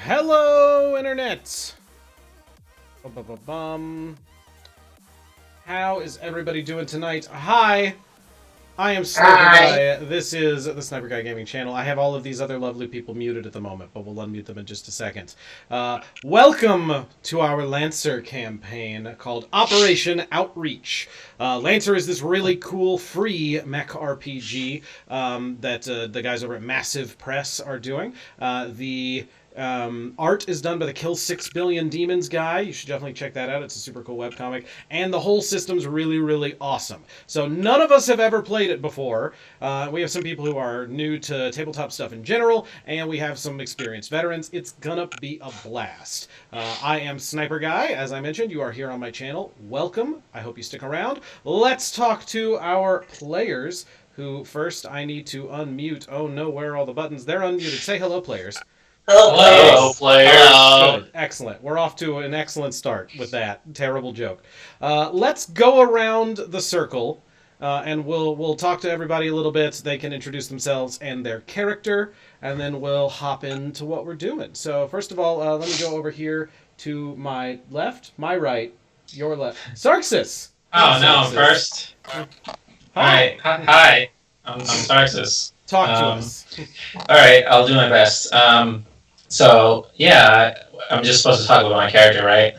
Hello, Internet! Bum. How is everybody doing tonight? Hi! I am SniperGuy. This is the SniperGuyGaming channel. I have all of these other lovely people muted at the moment, but we'll unmute them in just a second. Welcome to our Lancer campaign called Operation Outreach. Lancer is this really cool free mech RPG that the guys over at Massive Press are doing. The art is done by the Kill 6 Billion Demons guy. You should definitely check that out. It's a super cool webcomic. And the whole system's really, really awesome. So none of us have ever played it before. We have some people who are new to tabletop stuff in general, and we have some experienced veterans. It's gonna be a blast. I am Sniper Guy. As I mentioned, you are here on my channel. Welcome. I hope you stick around. Let's talk to our players, who first I need to unmute. Oh no, where are all the buttons? They're unmuted. Say hello, players. Hello, players. Hello. Good. Excellent. We're off to an excellent start with that terrible joke. Let's go around the circle, and we'll talk to everybody a little bit. They can introduce themselves and their character, and then we'll hop into what we're doing. So first of all, let me go over here to my left, my right, your left. Sarksus. Oh no, I'm first. Hi. Hi. I'm Sarksus. Talk to us. All right, I'll do my best. So yeah, I'm just supposed to talk about my character, right?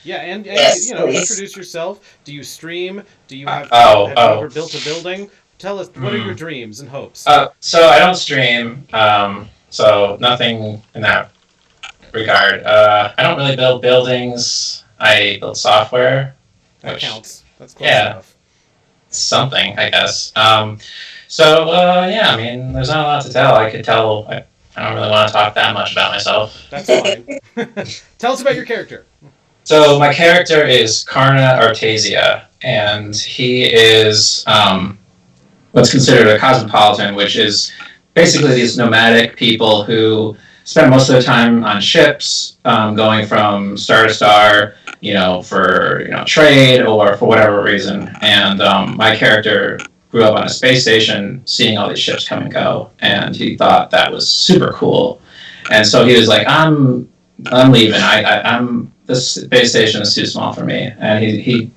Yeah, and Yes, you know, please. introduce yourself. Do you stream? Do you have Oh. you ever built a building? Tell us, what are your dreams and hopes? So I don't stream. So nothing in that regard. I don't really build buildings. I build software. That which- counts. That's close yeah. enough. Something, I guess. Yeah, I mean, there's not a lot to tell. I could tell. I don't really want to talk that much about myself. That's fine. Tell us about your character. So my character is Karna Artesia, and he is what's considered a cosmopolitan, which is basically these nomadic people who spend most of their time on ships, going from star to star, for trade or for whatever reason. And my character grew up on a space station, seeing all these ships come and go, and he thought that was super cool. And so he was like, "I'm leaving. I'm this space station is too small for me." And he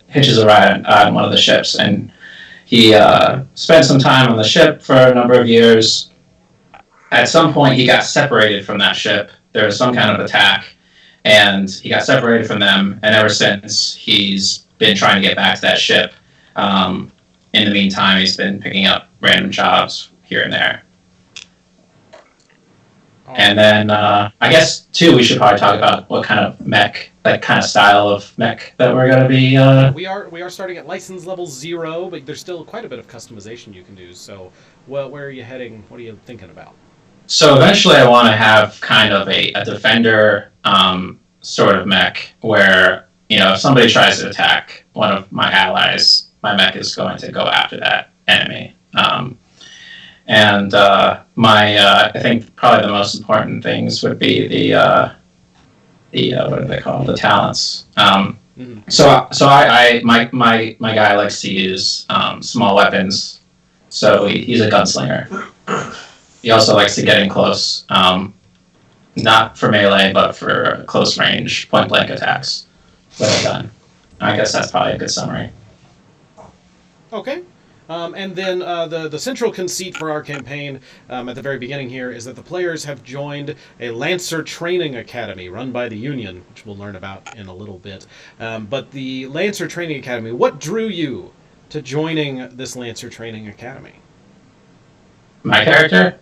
hitches a ride on one of the ships, and he spent some time on the ship for a number of years. At some point, he got separated from that ship. There was some kind of attack, and he got separated from them. And ever since, he's been trying to get back to that ship. In the meantime, he's been picking up random jobs here and there. And then, I guess, too, we should probably talk about what kind of mech, like kind of style of mech that we're going to be... We are starting at license level 0, but there's still quite a bit of customization you can do. So where are you heading? What are you thinking about? So eventually I want to have kind of a defender sort of mech where, if somebody tries to attack one of my allies, my mech is going to go after that enemy. I think probably the most important things would be the what are they called? The talents. So my guy likes to use small weapons. So he's a gunslinger. He also likes to get in close, not for melee, but for close range, point blank attacks with a gun. I guess that's probably a good summary. Okay. And then the central conceit for our campaign at the very beginning here is that the players have joined a Lancer Training Academy run by the Union, which we'll learn about in a little bit. But the Lancer Training Academy, what drew you to joining this Lancer Training Academy? My character?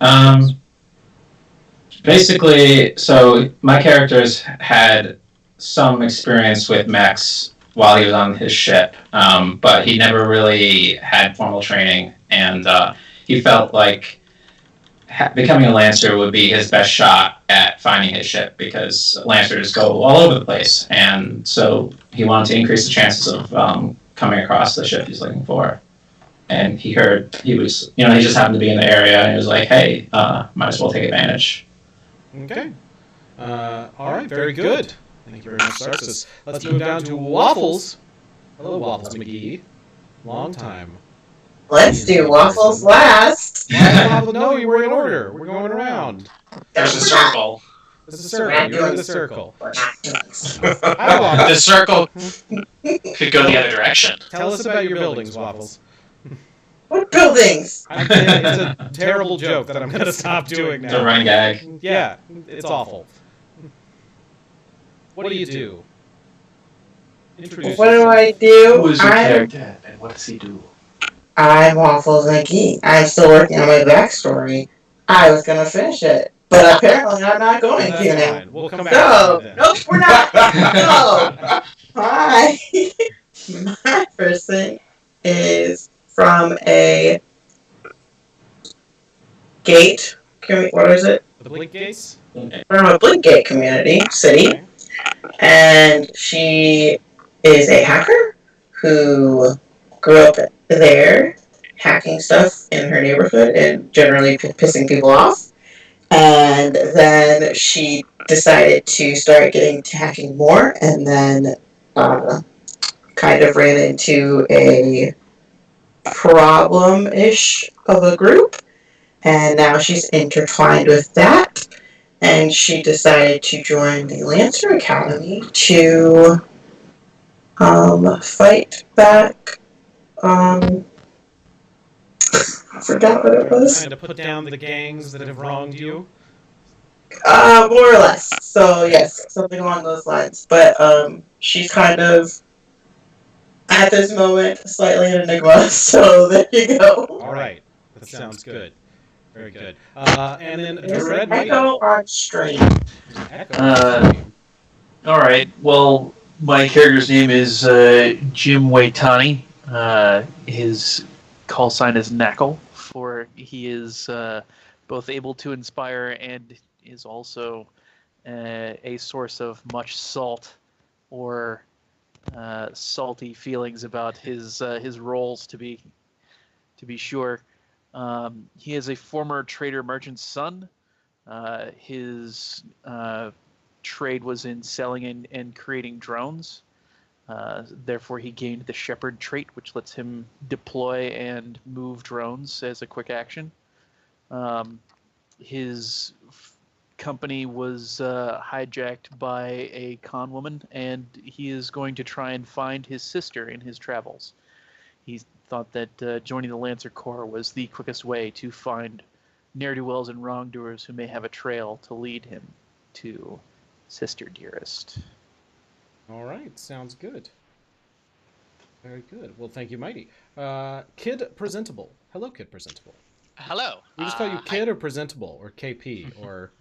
Basically, so my character's had some experience with mechs while he was on his ship, but he never really had formal training, and he felt like becoming a Lancer would be his best shot at finding his ship, because Lancers go all over the place, and so he wanted to increase the chances of coming across the ship he's looking for. And he heard he just happened to be in the area, and he was like, "Hey, might as well take advantage." Okay. All right, very good. Thank you very much, Sarksus. Let's move down to Waffles. Hello, Wafflesmagee. Long time. Let's do waffles last. No, you were in order. We're going around. There's a circle. It's a circle. You're in the circle. We're not doing this. Hi, Waffles. The circle could go the other direction. Tell us about your buildings, Waffles. What buildings? I'm kidding. It's a terrible joke that I'm going to stop doing It's a now. running gag. Yeah, it's awful. What do you do? Introduce What do yourself. I do? Who is your character and what does he do? I'm wafflesmagee. I'm still working on my backstory. I was gonna finish it, but apparently I'm not going That's to now. fine. We'll come back No, to you then. nope, we're not. No. Hi. My person is from a gate. What is it? The Blink Gates? From a Blink Gate community city, Okay. and she is a hacker who grew up there, hacking stuff in her neighborhood and generally pissing people off. And then she decided to start getting to hacking more, and then kind of ran into a problem-ish of a group, and now she's intertwined with that, and she decided to join the Lancer Academy to fight back. I forgot what it was. Trying to put down the gangs that have wronged you. More or less. So yes, something along those lines. But she's kind of at this moment slightly an enigma. So there you go. All right. That sounds good. Very good. And then DreadMighty. Echo on stream. All right. Well, my character's name is Jim Waitani. His call sign is Knackle, for he is both able to inspire and is also a source of much salt or salty feelings about his roles. To be sure, he is a former trader merchant's son. His trade was in selling and creating drones. Therefore, he gained the Shepherd trait, which lets him deploy and move drones as a quick action. His company was hijacked by a con woman, and he is going to try and find his sister in his travels. He thought that joining the Lancer Corps was the quickest way to find ne'er-do-wells and wrongdoers who may have a trail to lead him to Sister Dearest. All right. Sounds good. Very good. Well, thank you, Mighty. Kid Presentable. Hello, Kid Presentable. Hello. We just call you Kid or Presentable or KP or...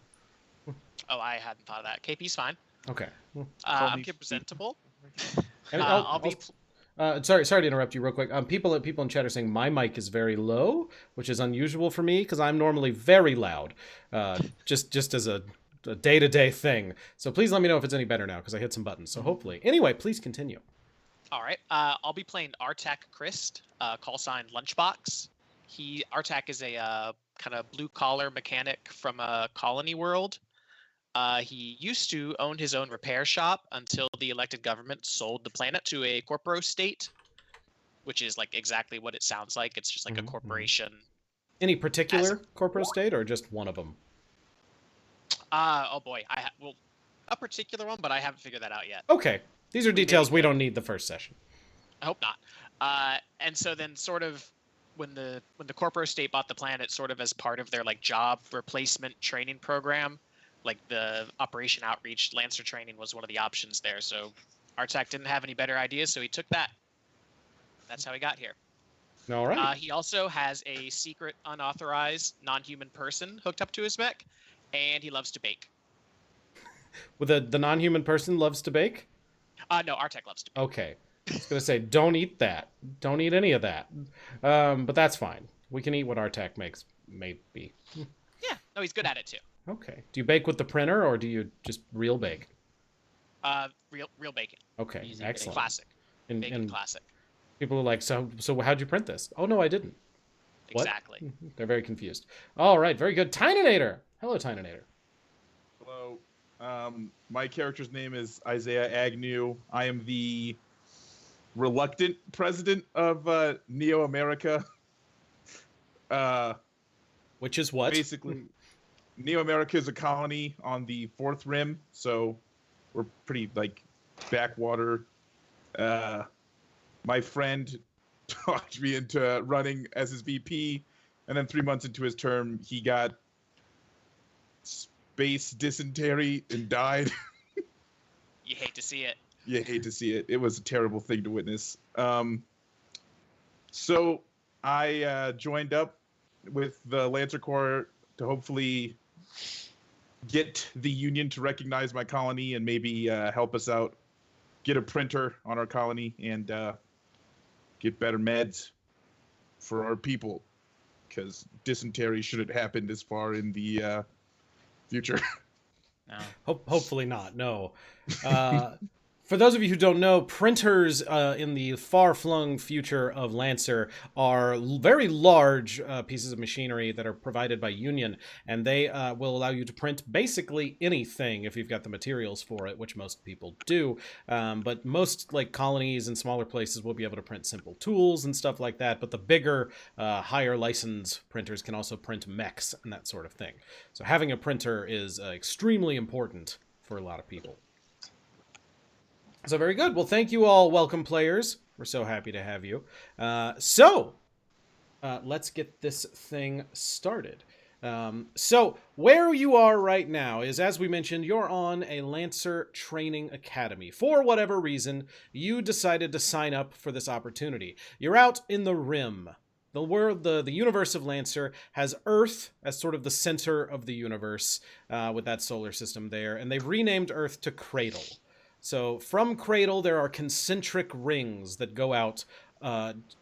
Oh, I hadn't thought of that. KP's fine. Okay. I'm Kid Presentable. And I'll be... sorry to interrupt you real quick. People in chat are saying my mic is very low, which is unusual for me because I'm normally very loud, just as a day-to-day thing. So please let me know if it's any better now because I hit some buttons. So hopefully. Anyway, please continue. All right. I'll be playing Artak Christ, call sign Lunchbox. Artak is a kind of blue-collar mechanic from a colony world. He used to own his own repair shop until the elected government sold the planet to a corporo state, which is like exactly what it sounds like. It's just like a corporation. Any particular corporate state or just one of them? Oh boy, a particular one, but I haven't figured that out yet. Okay, these are details we don't need the first session. I hope not. And so then, sort of, when the corporate state bought the planet, sort of as part of their like job replacement training program, like the Operation Outreach, Lancer training was one of the options there. So Artak didn't have any better ideas, so he took that. That's how he got here. All right. He also has a secret, unauthorized, non-human person hooked up to his mech, and he loves to bake. With the non-human person loves to bake? No, Artak loves to bake. Okay. I was going to say, don't eat that. Don't eat any of that. But that's fine. We can eat what Artak makes, maybe. Yeah, no, he's good at it too. Okay. Do you bake with the printer, or do you just real bake? Real bacon. Okay, Easy excellent. Classic. And Bacon classic. people are like, so how'd you print this? Oh, no, I didn't. What? Exactly. They're very confused. All right, very good. Tynanator. Hello, Tynanator. Hello. My character's name is Isaiah Agnew. I am the reluctant president of Neo America. Which is what? Basically, Neo America is a colony on the fourth rim, so we're pretty like backwater. My friend talked me into running as his VP, and then 3 months into his term, he got space dysentery and died. You hate to see it. You hate to see it. It was a terrible thing to witness. So I joined up with the Lancer Corps to hopefully get the Union to recognize my colony and maybe help us out, get a printer on our colony, and get better meds for our people, because dysentery shouldn't happen this far in the future. No. Hopefully not. No. For those of you who don't know, printers in the far-flung future of Lancer are very large pieces of machinery that are provided by Union, and they will allow you to print basically anything if you've got the materials for it, which most people do. But most like colonies and smaller places will be able to print simple tools and stuff like that, but the bigger, higher license printers can also print mechs and that sort of thing. So having a printer is extremely important for a lot of people. So very good. Well, thank you all, welcome players. We're so happy to have you. Let's get this thing started. So where you are right now is, as we mentioned, you're on a Lancer Training Academy. For whatever reason, you decided to sign up for this opportunity. You're out in the Rim. The world, the universe of Lancer has Earth as sort of the center of the universe with that solar system there, and they've renamed Earth to Cradle. So from Cradle, there are concentric rings that go out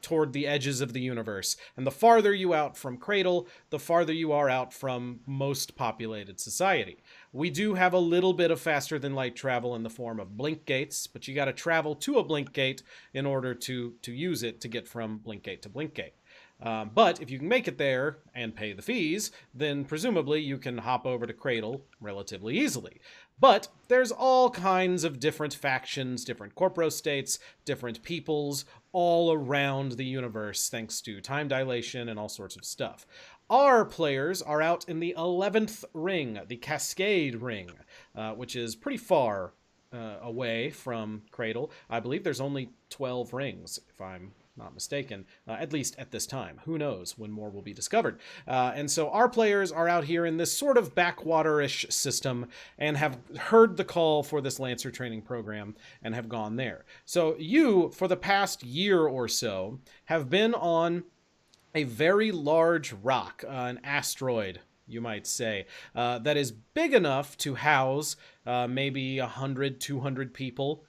toward the edges of the universe. And the farther you out from Cradle, the farther you are out from most populated society. We do have a little bit of faster than light travel in the form of blink gates, but you got to travel to a blink gate in order to use it to get from blink gate to blink gate. But if you can make it there and pay the fees, then presumably you can hop over to Cradle relatively easily. But there's all kinds of different factions, different corporo states, different peoples all around the universe thanks to time dilation and all sorts of stuff. Our players are out in the 11th ring, the Cascade Ring, which is pretty far away from Cradle. I believe there's only 12 rings, if I'm not mistaken, at least at this time. Who knows when more will be discovered. And so our players are out here in this sort of backwater-ish system and have heard the call for this Lancer training program and have gone there. So you, for the past year or so, have been on a very large rock, an asteroid, you might say, that is big enough to house maybe 100, 200 people,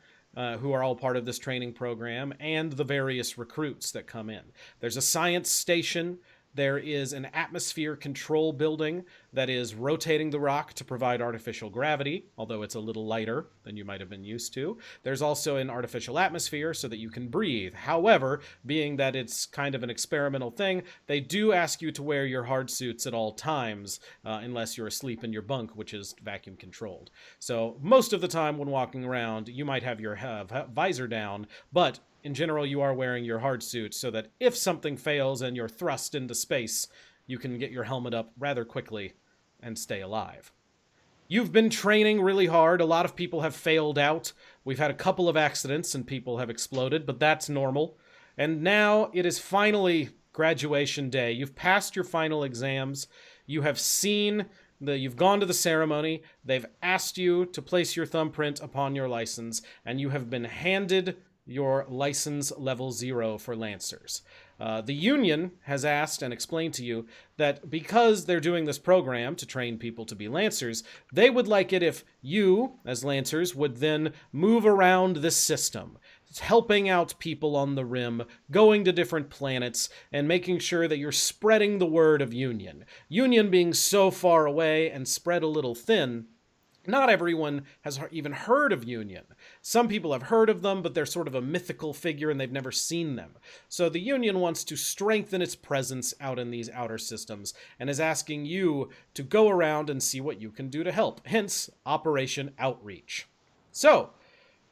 who are all part of this training program, and the various recruits that come in. There's a science station. There is an atmosphere control building that is rotating the rock to provide artificial gravity, although it's a little lighter than you might have been used to. There's also an artificial atmosphere so that you can breathe. However, being that it's kind of an experimental thing, they do ask you to wear your hard suits at all times, unless you're asleep in your bunk, which is vacuum controlled. So most of the time when walking around, you might have your visor down, but in general, you are wearing your hard suit so that if something fails and you're thrust into space, you can get your helmet up rather quickly and stay alive. You've been training really hard. A lot of people have failed out. We've had a couple of accidents and people have exploded, but that's normal. And now it is finally graduation day. You've passed your final exams. You have you've gone to the ceremony. They've asked you to place your thumbprint upon your license, and you have been handed your license level 0 for Lancers. The Union has asked and explained to you that because they're doing this program to train people to be Lancers, they would like it if you, as Lancers, would then move around this system, helping out people on the Rim, going to different planets, and making sure that you're spreading the word of Union. Union being so far away and spread a little thin, not everyone has even heard of Union. Some people have heard of them, but they're sort of a mythical figure and they've never seen them. So the Union wants to strengthen its presence out in these outer systems and is asking you to go around and see what you can do to help, hence Operation Outreach. So,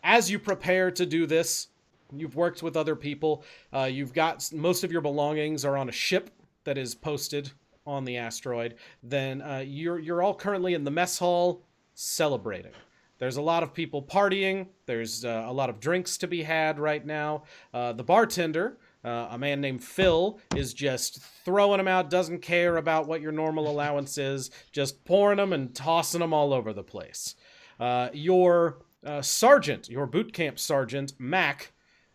as you prepare to do this, you've worked with other people, you've got most of your belongings are on a ship that is posted on the asteroid, then you're all currently in the mess hall celebrating. There's a lot of people partying. There's a lot of drinks to be had right now. The bartender, a man named Phil, is just throwing them out, doesn't care about what your normal allowance is, just pouring them and tossing them all over the place. Your sergeant, your boot camp sergeant, Mac,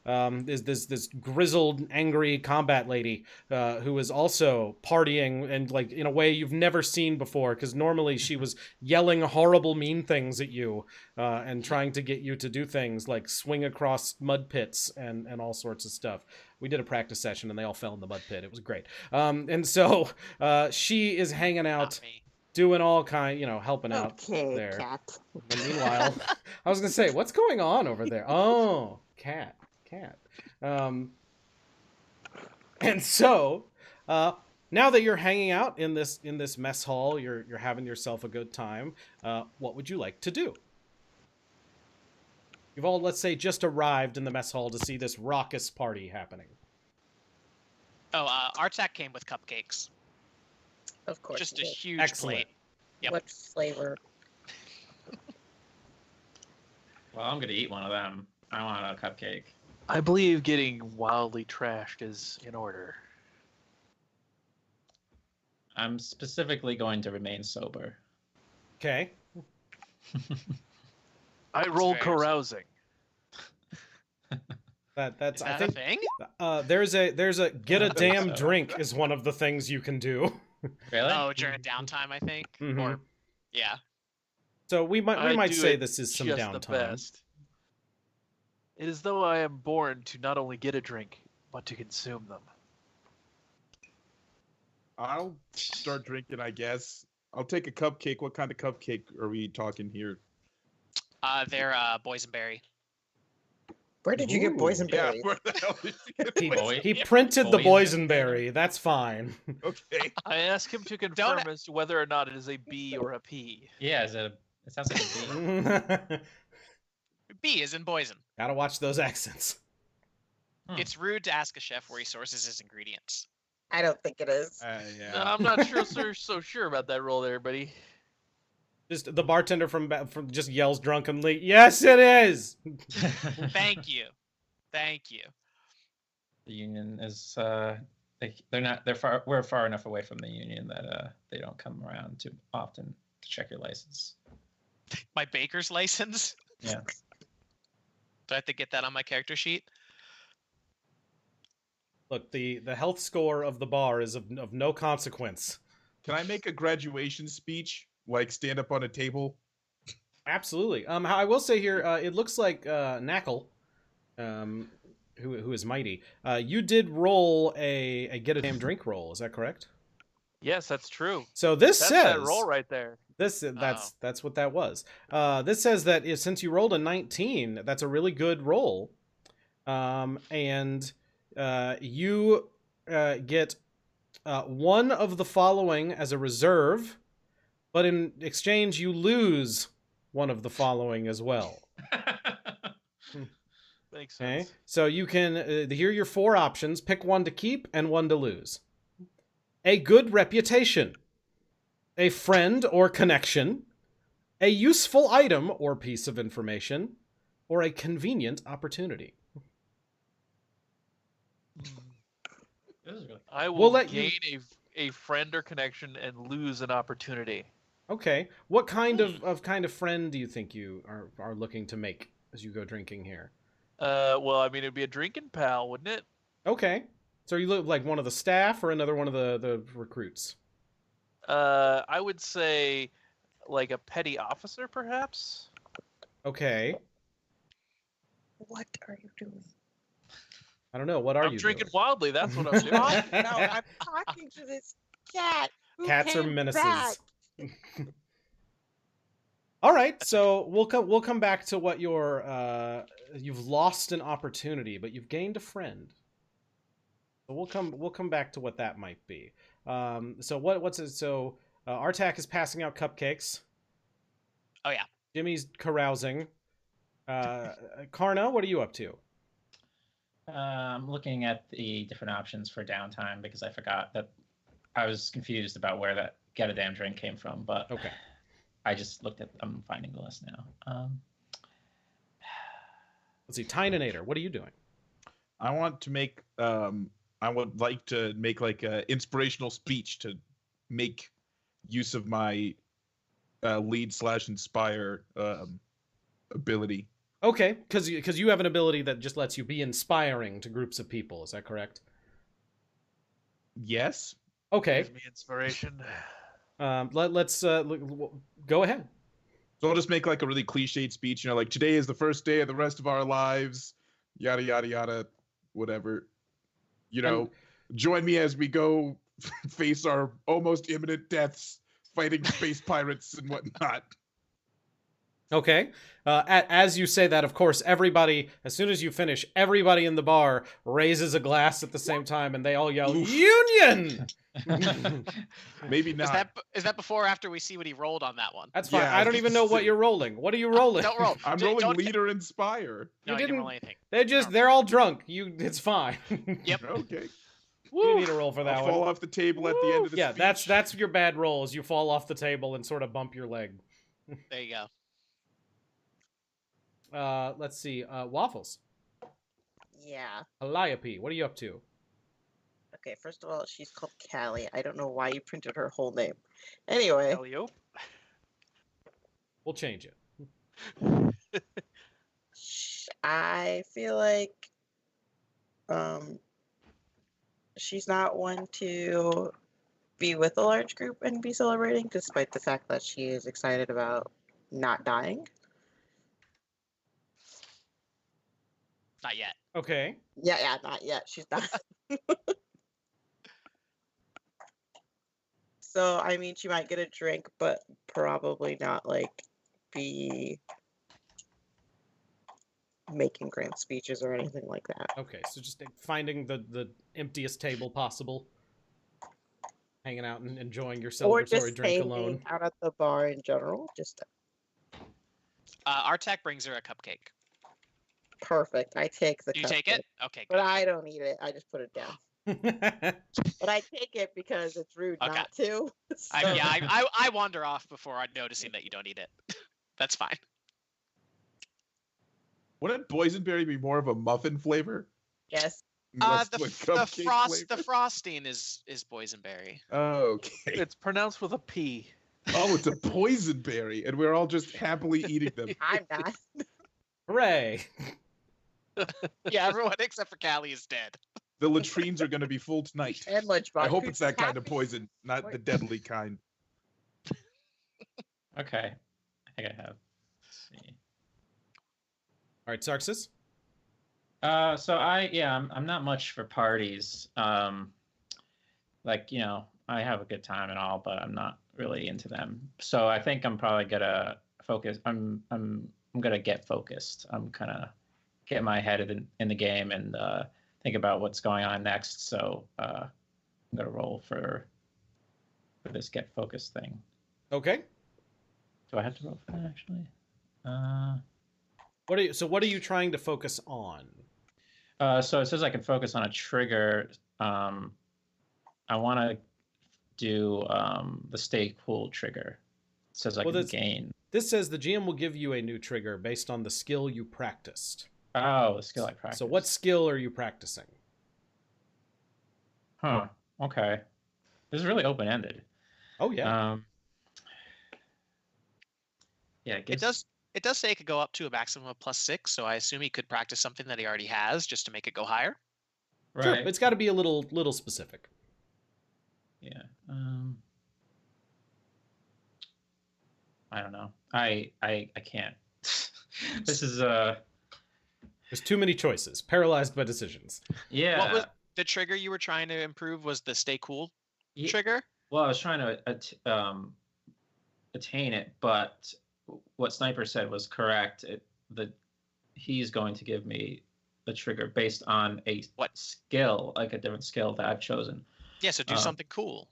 is this grizzled, angry combat lady who is also partying and like in a way you've never seen before. Because normally she was yelling horrible, mean things at you and trying to get you to do things like swing across mud pits and all sorts of stuff. We did a practice session and they all fell in the mud pit. It was great. And so she is hanging out, doing all kind, helping out there. Cat. And meanwhile, I was gonna say, what's going on over there? Oh, cat. And so now that you're hanging out in this mess hall, you're having yourself a good time. What would you like to do? You've all, let's say, just arrived in the mess hall to see this raucous party happening. Oh, Artak came with cupcakes. Of course. Just a huge Excellent. plate. Yep. What flavor? Well, I'm gonna eat one of them. I want a cupcake. I believe getting wildly trashed is in order. I'm specifically going to remain sober. Okay. I roll fair. carousing. That's Is I that think a thing? there's a get a damn So. drink is one of the things you can do. Really? Oh, during downtime, I think. Mhm. Or, yeah. So we I might do say it this is some just downtime. the best. It is though I am born to not only get a drink, but to consume them. I'll start drinking, I guess. I'll take a cupcake. What kind of cupcake are we talking here? They're boysenberry. Where did you get Ooh. boysenberry? Yeah, where the hell did you get He, Boy- he printed the Boysenberry. boysenberry. That's fine. Okay. I ask him to confirm as to whether or not it is a B or a P. Yeah, it sounds like a bee. B is in boysen. Gotta watch those accents. Hmm. It's rude to ask a chef where he sources his ingredients. I don't think it is. Yeah. I'm not so sure about that roll there, buddy. Just the bartender from just yells drunkenly, "Yes, it is." Thank you. Thank you. The union is we're far enough away from the union that they don't come around too often to check your license. My baker's license. Yeah. Do I have to get that on my character sheet? Look, the health score of the bar is of no consequence. Can I make a graduation speech? Like stand up on a table? Absolutely. I will say here, it looks like Knackle, who is mighty. You did roll a get a damn drink roll. Is that correct? Yes, that's true. So this That's says that roll right there. That's what that was. This says that since you rolled a 19, that's a really good roll, and you get one of the following as a reserve, but in exchange you lose one of the following as well. Makes Okay, sense. so you can here are your four options: pick one to keep and one to lose. A good reputation, a friend or connection, a useful item or piece of information, or a convenient opportunity. This is really I We'll will let you- gain a friend or connection and lose an opportunity. Okay, what kind of friend do you think you are looking to make as you go drinking here? Well, I mean, it'd be a drinking pal, wouldn't it? Okay, so you look like one of the staff or another one of the recruits. I would say like a petty officer, perhaps. Okay, What are you doing? I don't know. What are I'm you drinking doing? wildly. That's what I'm doing. No, I'm talking to this cat. Who Cats are came menaces. back. All right, so we'll come back to what you've lost an opportunity, but you've gained a friend. So we'll come back to what that might be. So what's it? So Artak is passing out cupcakes. Oh yeah. Jimmy's carousing. Karna, what are you up to? I'm looking at the different options for downtime because I forgot that I was confused about where that get a damn drink came from, but Okay. I just looked at. I'm finding the list now. Let's see. Tynanator, what are you doing? I want to make. I would like to make like an inspirational speech to make use of my lead/inspire ability. Okay, because you have an ability that just lets you be inspiring to groups of people. Is that correct? Yes. Okay. Gives me inspiration. Let's go ahead. So I'll just make like a really cliched speech, like today is the first day of the rest of our lives, yada yada yada, whatever. Join me as we go face our almost imminent deaths, fighting space pirates and whatnot. Okay. As you say that, of course, everybody, as soon as you finish, everybody in the bar raises a glass at the same time, and they all yell, "Union!" Maybe not. Is that before or after we see what he rolled on that one? That's fine. Yeah, I don't even know what you're rolling. What are you rolling? Don't roll. I'm rolling leader inspire. No, you didn't roll anything. They're all drunk. It's fine. Yep. Okay. You need a roll for that I'll one. fall off the table at the end of the Yeah, speech. that's your bad roll, is you fall off the table and sort of bump your leg. There you go. Let's see. Waffles. Yeah. Calliope, what are you up to? Okay, first of all, she's called Callie. I don't know why you printed her whole name. Anyway, Elio? We'll change it. I feel like she's not one to be with a large group and be celebrating, despite the fact that she is excited about not dying. Not yet. Okay. Yeah, not yet. She's not. So, I mean, she might get a drink, but probably not, like, be making grand speeches or anything like that. Okay, so just finding the emptiest table possible. Hanging out and enjoying your Or celebratory just drink hanging alone. out at the bar in general. Just Artak brings her a cupcake. perfect. I take the Do you take cupcake, it? Okay, but good. I don't eat it. I just put it down. But I take it because it's rude Okay. not to. So, I wander off before noticing that you don't eat it. That's fine. Wouldn't boysenberry be more of a muffin flavor? yes. Less The like cupcake flavor? frosting is boysenberry. Okay. It's pronounced with a P. Oh, it's a boysenberry, and we're all just happily eating them. I'm not. Hooray! Yeah, everyone except for Callie is dead. The latrines are going to be full tonight. And lunchbox. I hope it's that kind of poison, not the deadly kind. Okay, I think I have. Let's see. All right, Sarksus. So I'm not much for parties. Like, I have a good time and all, but I'm not really into them. So I think I'm probably gonna focus. I'm gonna get focused. I'm kind of get my head in the game and think about what's going on next. So I'm gonna roll for this get focused thing. Okay. Do I have to roll for that actually? What are you trying to focus on? So it says I can focus on a trigger. I want to do the stay cool trigger. It says I can gain. This says the GM will give you a new trigger based on the skill you practiced. Oh, the skill I practiced. So what skill are you practicing? Huh. Okay. This is really open-ended. Oh yeah. Yeah. It does say it could go up to a maximum of +6, so I assume he could practice something that he already has just to make it go higher. Right. Sure, it's got to be a little specific. Yeah. I don't know. I can't. This is There's too many choices. Paralyzed by decisions. yeah. What was the trigger you were trying to improve? Was the stay cool trigger? Well, I was trying to attain it, but what Sniper said was correct. He's going to give me the trigger based on a skill, like a different skill that I've chosen. Yeah, so do something cool.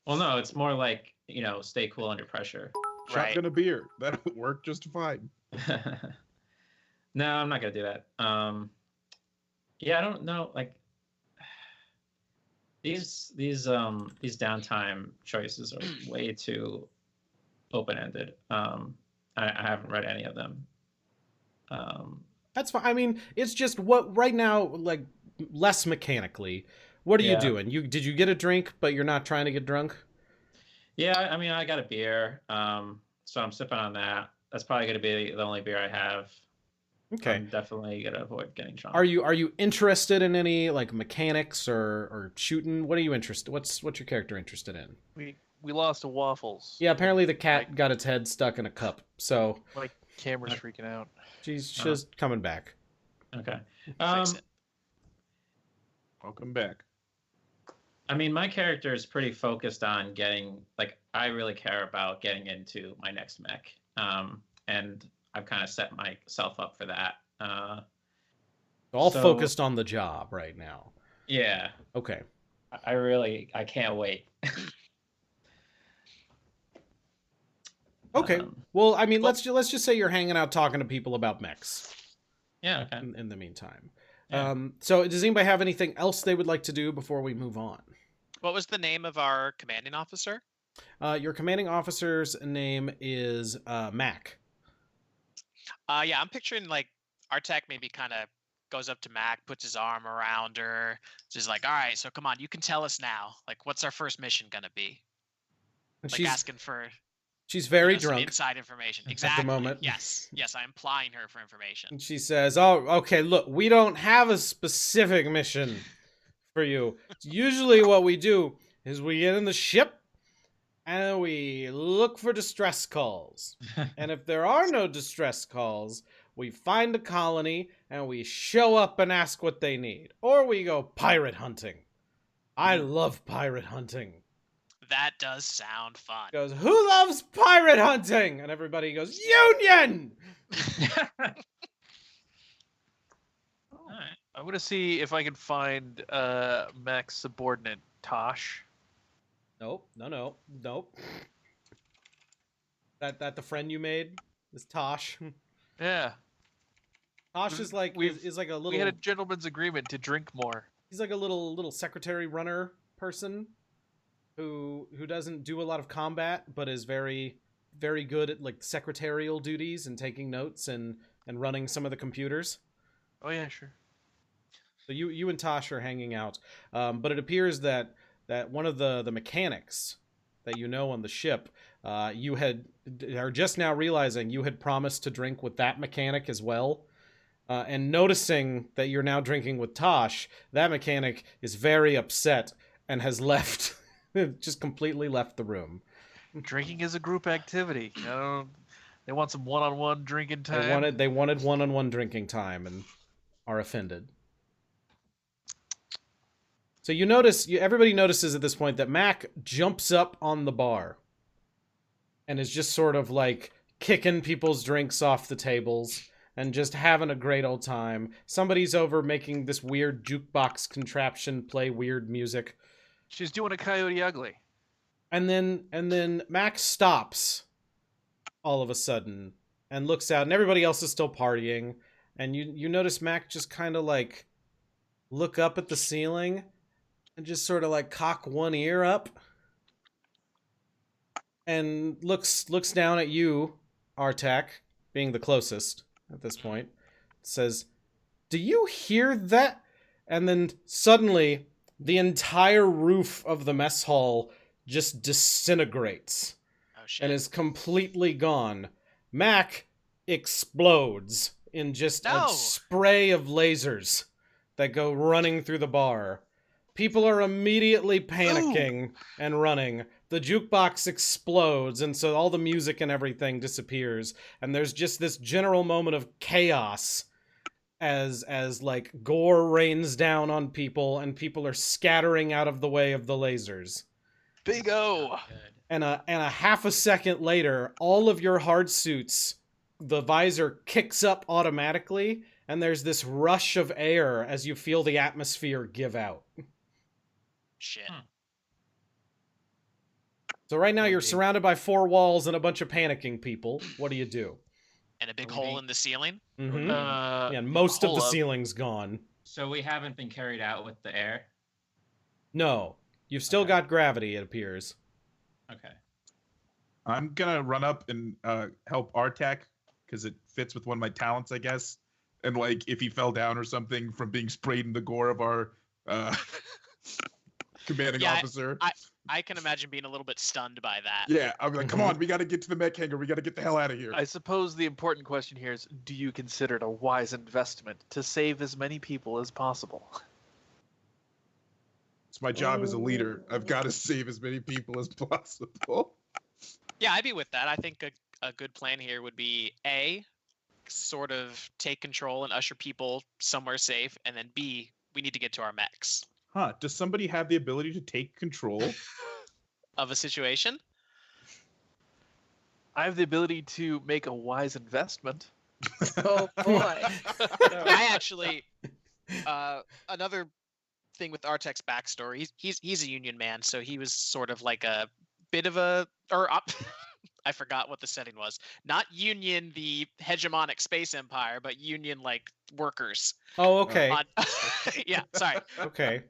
Well, no, it's more like, stay cool under pressure. Shotgun a beer. That would work just fine. No, I'm not gonna do that. Yeah, I don't know. Like, These downtime choices are way too open-ended. I haven't read any of them. That's fine. I mean, it's just what right now, like less mechanically. What are you Yeah. doing? Did you get a drink, but you're not trying to get drunk? Yeah, I mean, I got a beer, so I'm sipping on that. That's probably going to be the only beer I have. Okay. I'm definitely going to avoid getting drunk. Are you interested in any like mechanics or shooting? What are you interested? What's your character interested in? We lost to Waffles. Yeah, apparently the cat got its head stuck in a cup, so My camera's freaking out. she's just coming back. Okay. Fix it. Welcome back. I mean, my character is pretty focused on getting, like, I really care about getting into my next mech. And I've kind of set myself up for that. All So- focused on the job right now. Yeah, Okay. I can't wait. Okay. Um, Well, I mean, let's just say you're hanging out talking to people about mechs Yeah, okay. in the meantime. Yeah. So does anybody have anything else they would like to do before we move on? What was the name of our commanding officer? Your commanding officer's name is Mac. Yeah, I'm picturing like Artek maybe kind of goes up to Mac, puts his arm around her, just like, all right, so come on, you can tell us now. Like, what's our first mission gonna be? And Like asking for she's very some drunk. inside information. the Exactly. moment. Yes, I'm implying her for information. And she says, "Oh, okay, look, we don't have a specific mission for you. Usually what we do is we get in the ship and we look for distress calls. And if there are no distress calls, we find a colony and we show up and ask what they need. Or we go pirate hunting. I love pirate hunting." That does sound fun. Goes, "Who loves pirate hunting?" And everybody goes, "Union!" All right. I'm gonna see if I can find Mac's subordinate, Tosh. Nope. That the friend you made is Tosh. Yeah, Tosh is like is like a little. we had a gentleman's agreement to drink more. He's like a little secretary runner person who doesn't do a lot of combat, but is very good at like secretarial duties and taking notes and running some of the computers. Oh yeah, sure. So you and Tosh are hanging out, but it appears that one of the mechanics that you know on the ship, you are just now realizing you had promised to drink with that mechanic as well, and noticing that you're now drinking with Tosh, that mechanic is very upset and has left, just completely left the room. Drinking is a group activity. You know, they want some one-on-one drinking time. They wanted one-on-one drinking time and are offended. So everybody notices at this point that Mac jumps up on the bar and is just sort of like kicking people's drinks off the tables and just having a great old time. Somebody's over making this weird jukebox contraption play weird music. She's doing a Coyote Ugly. And then Mac stops all of a sudden and looks out, and everybody else is still partying. And you notice Mac just kind of like look up at the ceiling and just sort of like cock one ear up and looks down at you, Artak, being the closest at this point. Says, "Do you hear that?" And then suddenly the entire roof of the mess hall just disintegrates Oh shit. and is completely gone. Mac explodes in just a No. spray of lasers that go running through the bar. People are immediately panicking and running. The jukebox explodes, and so all the music and everything disappears. And there's just this general moment of chaos as like gore rains down on people, and people are scattering out of the way of the lasers. Big O. Good. And a half a second later, all of your hard suits, the visor kicks up automatically, and there's this rush of air as you feel the atmosphere give out. Shit. Hmm. So right now you're Okay. surrounded by four walls and a bunch of panicking people. What do you do? And a big Are we hole being- in the ceiling. Mm-hmm. Uh, Yeah, and most of hold the up. ceiling's gone. So we haven't been carried out with the air. No. You've still Okay. got gravity, it appears. Okay. I'm gonna run up and help Artak because it fits with one of my talents, I guess. And like, if he fell down or something from being sprayed in the gore of our commanding Yeah, officer. I can imagine being a little bit stunned by that. Yeah, I'm like, come on, we got to get to the mech hangar. We got to get the hell out of here. I suppose the important question here is, do you consider it a wise investment to save as many people as possible? It's my job as a leader. I've got to save as many people as possible. Yeah, I'd be with that. I think a good plan here would be A, sort of take control and usher people somewhere safe, and then B, we need to get to our mechs. Huh? Does somebody have the ability to take control? Of a situation? I have the ability to make a wise investment. Oh boy. I actually, another thing with Artek's backstory, he's a Union man, so he was sort of like a bit of a, I forgot what the setting was. Not Union, the hegemonic space empire, but Union like workers. Oh, okay. Yeah, sorry. Okay.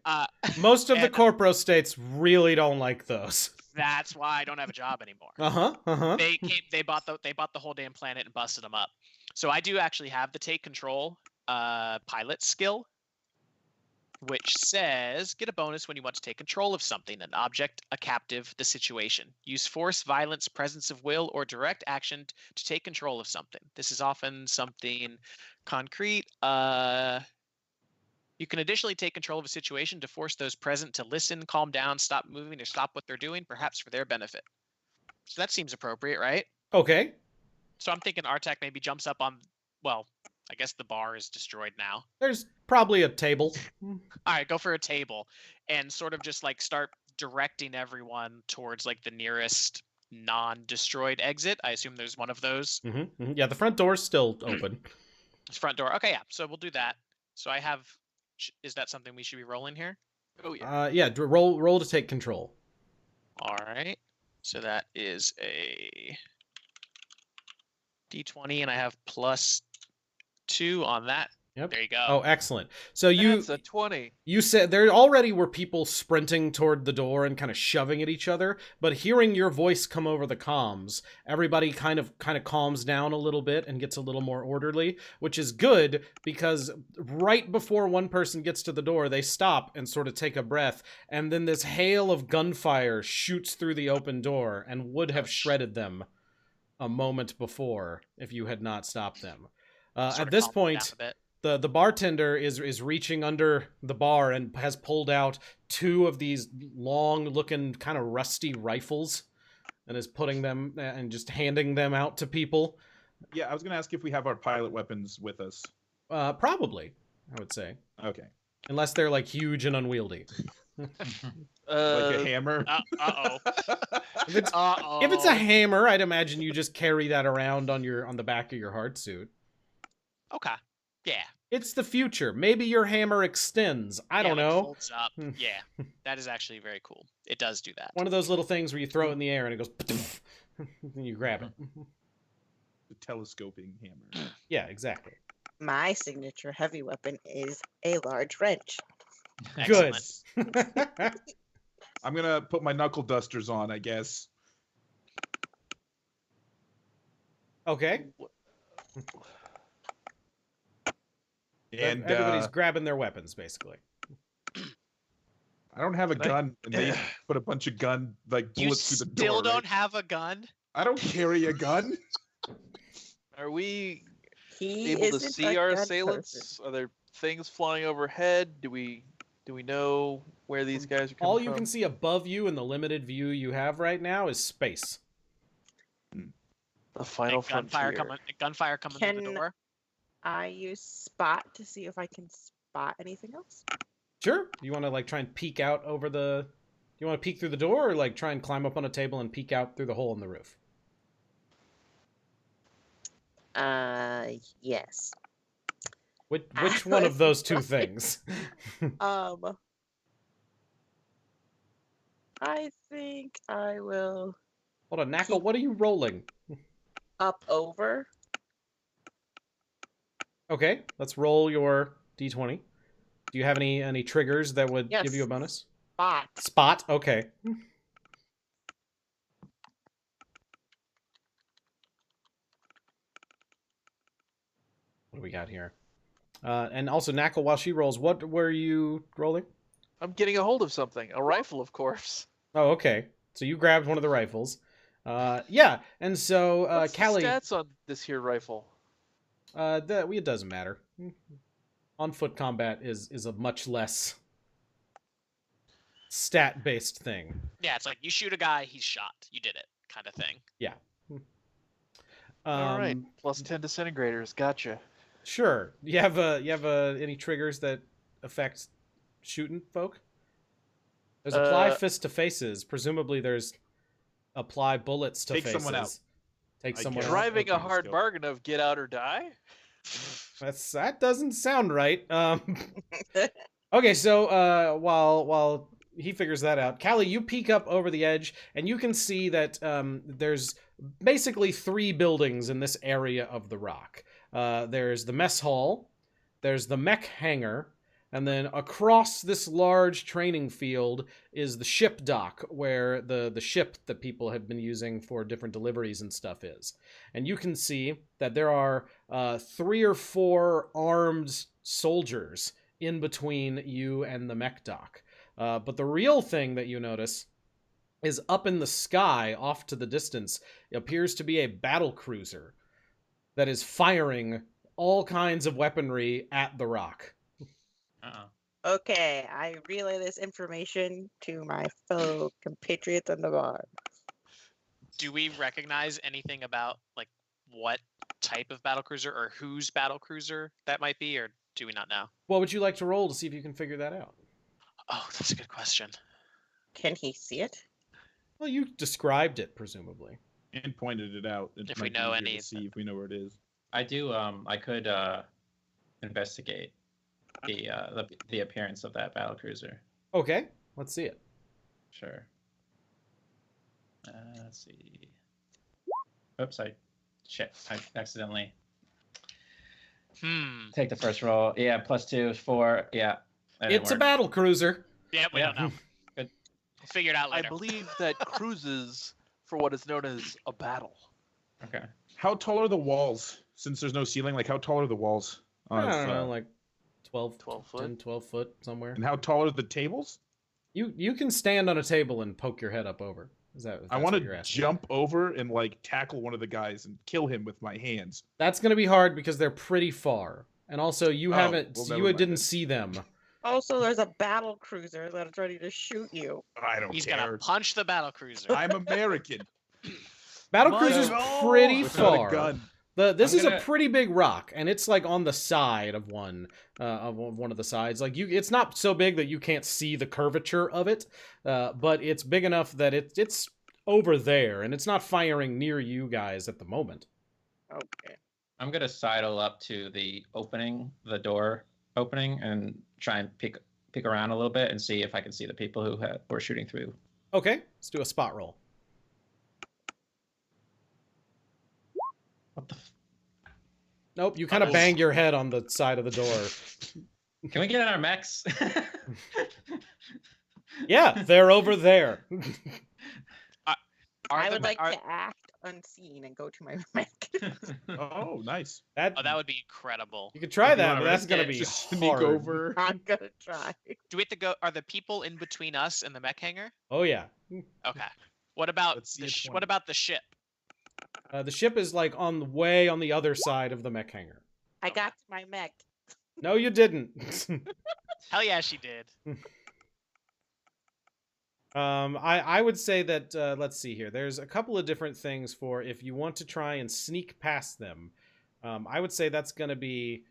Most of the and- corporo states really don't like those. That's why I don't have a job anymore. Uh-huh. Uh-huh. They bought the whole damn planet and busted them up. So I do actually have the take control pilot skill, which says get a bonus when you want to take control of something, an object, a captive, the situation. Use force, violence, presence of will, or direct action to take control of something. This is often something concrete. You can additionally take control of a situation to force those present to listen, calm down, stop moving, or stop what they're doing, perhaps for their benefit. So that seems appropriate, right? Okay. So I'm thinking Artak maybe jumps up on, well, I guess the bar is destroyed now. There's probably a table. All right, go for a table and sort of just like start directing everyone towards like the nearest non-destroyed exit. I assume there's one of those. Mm-hmm. Yeah, the front door's still open. Front door. Okay, yeah. So we'll do that. So I have. Is that something we should be rolling here? Oh yeah. Yeah, roll to take control. All right. So that is a D20, and I have +2 on that. Yep. There you go. Oh, excellent. So That's a 20. you said there already were people sprinting toward the door and kind of shoving at each other, but hearing your voice come over the comms, everybody kind of calms down a little bit and gets a little more orderly, which is good because right before one person gets to the door, they stop and sort of take a breath, and then this hail of gunfire shoots through the open door and would have shredded them a moment before if you had not stopped them. Sort At of this calm down point, a bit. the bartender is reaching under the bar and has pulled out 2 of these long-looking, kind of rusty rifles and is putting them and just handing them out to people. Yeah, I was gonna ask if we have our pilot weapons with us. Probably, I would say. Okay. Unless they're, like, huge and unwieldy. Like a hammer. Uh-oh. If it's, Uh-oh. if it's a hammer, I'd imagine you just carry that around on the back of your hard suit. Okay. Yeah. It's the future. Maybe your hammer extends. I don't Yeah, like know. folds up. Yeah. That is actually very cool. It does do that. One of those little things where you throw it in the air and it goes, and you grab it. The telescoping hammer. Yeah, exactly. My signature heavy weapon is a large wrench. Good. Excellent. I'm gonna put my knuckle dusters on, I guess. Okay. And Everybody's grabbing their weapons, basically. I don't have a gun, and they put a bunch of gun You bullets through the door. still don't right? have a gun? I don't carry a gun. Are we He able to isn't see a our gun assailants? person. Are there things flying overhead? Do we know where these guys are coming All from? you can see above you in the limited view you have right now is space. The final And gunfire frontier. gunfire coming through the Can- door? I use spot to see if I can spot anything else. Sure. You want to like try and peek out over the... You want to peek through the door or like try and climb up on a table and peek out through the hole in the roof? Yes. Which one of those two things? I think I will Hold on, Knackle, what are you rolling? up over. Okay, let's roll your d20. Do you have any triggers that would give you a Yes. bonus? Spot. Spot. Okay. What do we got here? And also, Knackle, while she rolls, what were you rolling? I'm getting a hold of something. A rifle, of course. Oh, okay. So you grabbed one of the rifles. Yeah, and so What's Callie, the stats on this here rifle? it doesn't matter. On foot combat is a much less stat-based thing. Yeah, it's like you shoot a guy, he's shot. You did it, kind of thing. Yeah. All right, plus 10 disintegrators. Gotcha. Sure. You have any triggers that affect shooting folk? There's apply fist to faces. Presumably, there's apply bullets to Take faces. someone out. Take I someone guess. out. Driving Okay, a let's hard go. bargain of get out or die. That doesn't sound right. Okay, so while he figures that out, Callie, you peek up over the edge, and you can see that there's basically 3 buildings in this area of the rock. There's the mess hall, there's the mech hangar, and then across this large training field is the ship dock, where the ship that people have been using for different deliveries and stuff is. And you can see that there are 3 or 4 armed soldiers in between you and the mech dock. But the real thing that you notice is up in the sky, off to the distance, appears to be a battle cruiser that is firing all kinds of weaponry at the rock. Uh-oh. Okay, I relay this information to my fellow compatriots on the bar. Do we recognize anything about like what type of battlecruiser or whose battlecruiser that might be, or do we not know? What would you like to roll to see if you can figure that out? Oh, that's a good question. Can he see it? Well, you described it, presumably. And pointed it out. It If might we be know easier to any- see if we know where it is. I do. I could investigate the appearance of that battlecruiser. Okay, let's see it. Sure. Let's see. Oops, I accidentally take the first roll. Yeah, +2 is 4. Yeah. that didn't It's a work. battle cruiser. Yeah, we don't know. Good. We'll figure it out I later. believe that cruises for what is known as a battle. Okay. How tall are the walls? Since there's no ceiling, like how tall are the walls? I don't know, like 12, 12 foot? 10, 12 foot somewhere. And how tall are the tables? You can stand on a table and poke your head up over. Is that? I want to jump over and like tackle one of the guys and kill him with my hands. That's gonna be hard because they're pretty far, and also you haven't, well, never you mind didn't then. see them. Also, there's a battle cruiser that's ready to shoot you. I don't He's care. gonna punch the battlecruiser. I'm American. Battle My cruiser's God. pretty Without far. a gun. This I'm is a gonna- pretty big rock, and it's like on the side of one of the sides. Like it's not so big that you can't see the curvature of it, but it's big enough that it's over there, and it's not firing near you guys at the moment. Okay. I'm gonna sidle up to the door opening, and try and peek around a little bit and see if I can see the people who were shooting through. Okay, let's do a spot roll. What the? Nope, you kind of bang your head on the side of the door. Can we get in our mechs? Yeah, they're over there. I would like to act unseen and go to my mech. Oh, nice. That Oh, that would be incredible. you could try If you that, wanna but that's risk gonna it, be just hard. sneak over. I'm gonna try. Do we have to go? Are the people in between us and the mech hangar? Oh yeah, Okay. What about Let's see the a what 20. about the ship? the ship is like way on the other side of the mech hangar. I got to my mech. No, you didn't. Hell yeah, she did. I would say that let's see here. There's a couple of different things for if you want to try and sneak past them. I would say that's going to be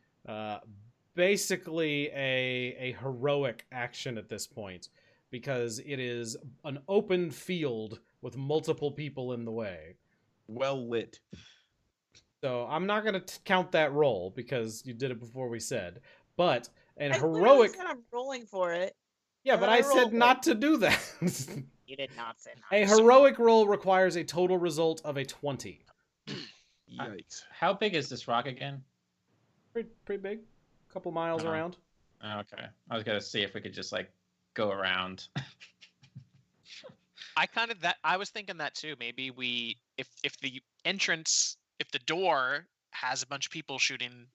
basically a heroic action at this point because it is an open field with multiple people in the way. Well lit. So I'm not going to count that roll because you did it before we said. But an I literally heroic, said I'm rolling for it. yeah, but I I said rolled it. not to do that. You did not say A not. heroic roll requires a total result of a 20. Yikes. How big is this rock again? Pretty big. A couple miles Uh-huh. around. Oh, okay. I was gonna see if we could just like go around. I was thinking that too. Maybe if the entrance, if the door has a bunch of people shooting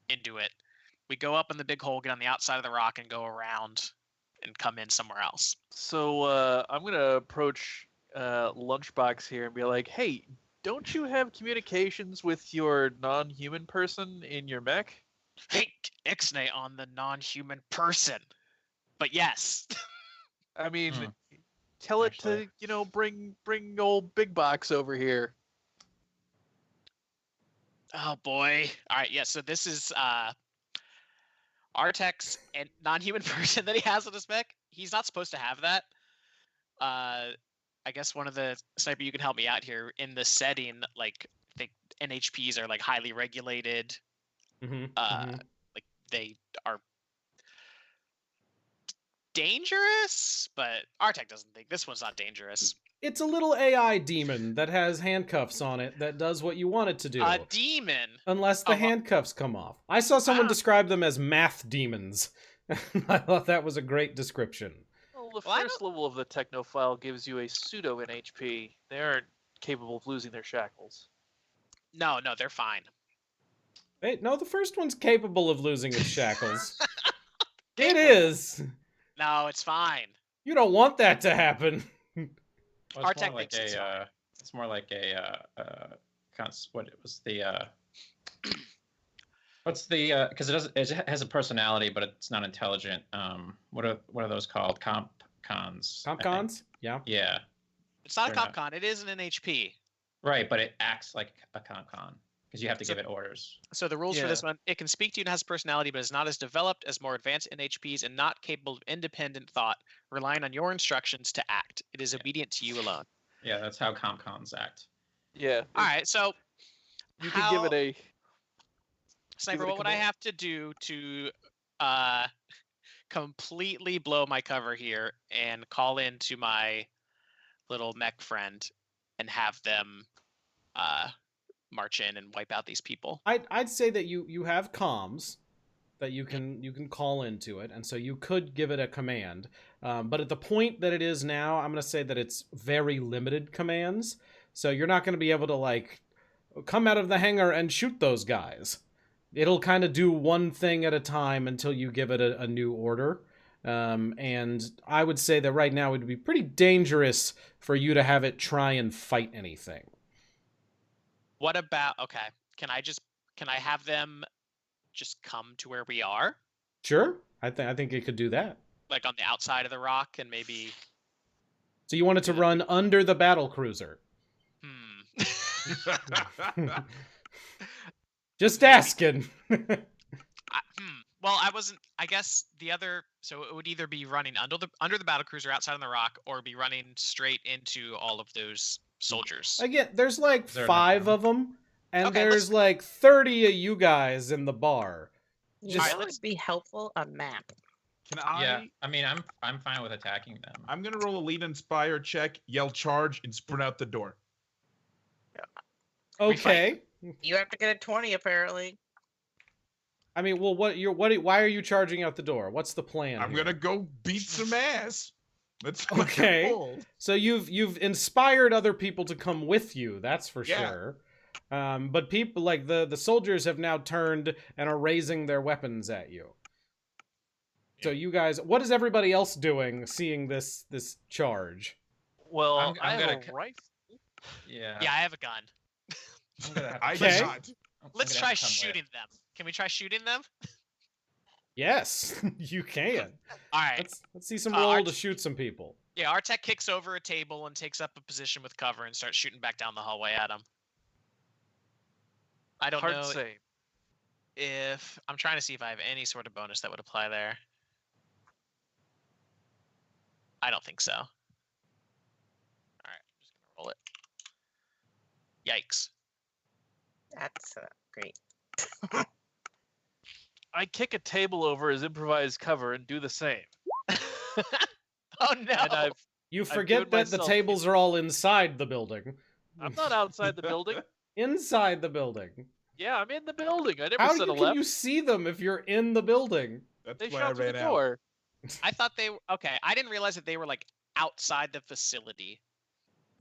into it, we go up in the big hole, get on the outside of the rock, and go around and come in somewhere else. So I'm gonna approach Lunchbox here and be like, "Hey, don't you have communications with your non-human person in your mech?" Hey, Ixnay on the non-human person. But yes. I mean, tell it to bring old Big Box over here. Oh boy. All right. Yeah. So this is Artek's and non-human person that he has on his mech. He's not supposed to have that. I guess one of the sniper, you can help me out here in the setting. Like, I think NHPs are like highly regulated. Like they are dangerous, but Artek doesn't think this one's not dangerous. It's a little AI demon that has handcuffs on it that does what you want it to do. A demon? Unless the handcuffs come off. I saw someone describe them as math demons. I thought that was a great description. Well, the first level of the Technophile gives you a pseudo NHP. They aren't capable of losing their shackles. No, they're fine. Wait, no, the first one's capable of losing its shackles. It is. No, it's fine. You don't want that to happen. Well, it's more like what it was the what's the because it has a personality but it's not intelligent. What are those called? Comp cons. Comp cons? Yeah. Yeah. It's not a comp con. It is an NHP. Right, but it acts like a comp con because you have to give it orders. So the rules for this one: it can speak to you and has personality, but is not as developed as more advanced NHPs and not capable of independent thought, relying on your instructions to act. It is obedient to you alone. Yeah, that's how comp cons act. Yeah. All right, so you can give it a sniper. What would I have to do to completely blow my cover here and call into my little mech friend and have them march in and wipe out these people? I'd say that you have comms that you can call into it, and so you could give it a command. But at the point that it is now, I'm going to say that it's very limited commands. So you're not going to be able to like come out of the hangar and shoot those guys. It'll kind of do one thing at a time until you give it a new order. And I would say that right now it would be pretty dangerous for you to have it try and fight anything. What about, okay, can I have them just come to where we are? Sure. I think it could do that. Like on the outside of the rock and maybe... So you want it to run under the battle cruiser? Just asking. Well, I guess the other, so it would either be running under the battle cruiser outside on the rock or be running straight into all of those soldiers. Again, there's like 5 of them, and there's like 30 of you guys in the bar. Just would be helpful a map. Can I? Yeah, I mean, I'm fine with attacking them. I'm gonna roll a lead inspire check, yell charge, and sprint out the door. Okay. You have to get a 20 apparently. I mean, well, why are you charging out the door? What's the plan? I'm gonna go beat some ass. That's okay. So you've inspired other people to come with you. That's for sure. But people like the soldiers have now turned and are raising their weapons at you. So you guys, what is everybody else doing seeing this charge? Well, I have a rifle. Yeah. Yeah, I have a gun. Let's try shooting them. Can we try shooting them? Yes, you can. All right. Let's see some roll to shoot some people. Yeah, Artek kicks over a table and takes up a position with cover and starts shooting back down the hallway at him. I don't know if... I'm trying to see if I have any sort of bonus that would apply there. I don't think so. All right, I'm just going to roll it. Yikes. That's great. I kick a table over as improvised cover and do the same. Oh no! You forget that the tables are all inside the building. I'm not outside the building. Inside the building. Yeah, I'm in the building. I never How said a left. How can you see them if you're in the building? That's they why shot I through ran the out. door. I thought they were okay. I didn't realize that they were like outside the facility.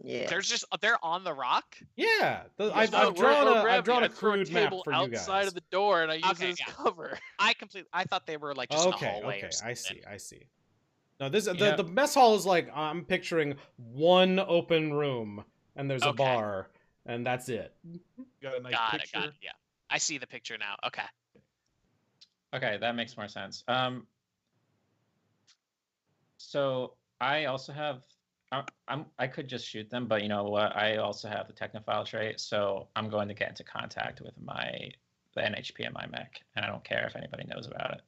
Yeah. They're on the rock. Yeah, I've No, drawn we're a I've drawn a I throw crude map table for you guys. outside of the door, and I use Okay, it as yeah. cover. I thought they were like just in a Okay, hallway okay, or something. I see. No, this Yeah. the mess hall is like I'm picturing one open room and there's a Okay. bar and that's it. Got a nice Got picture. it. Yeah, I see the picture now. Okay. Okay, that makes more sense. So I also have. I could just shoot them, but you know what? I also have the technophile trait, so I'm going to get into contact with the NHP in my mech, and I don't care if anybody knows about it.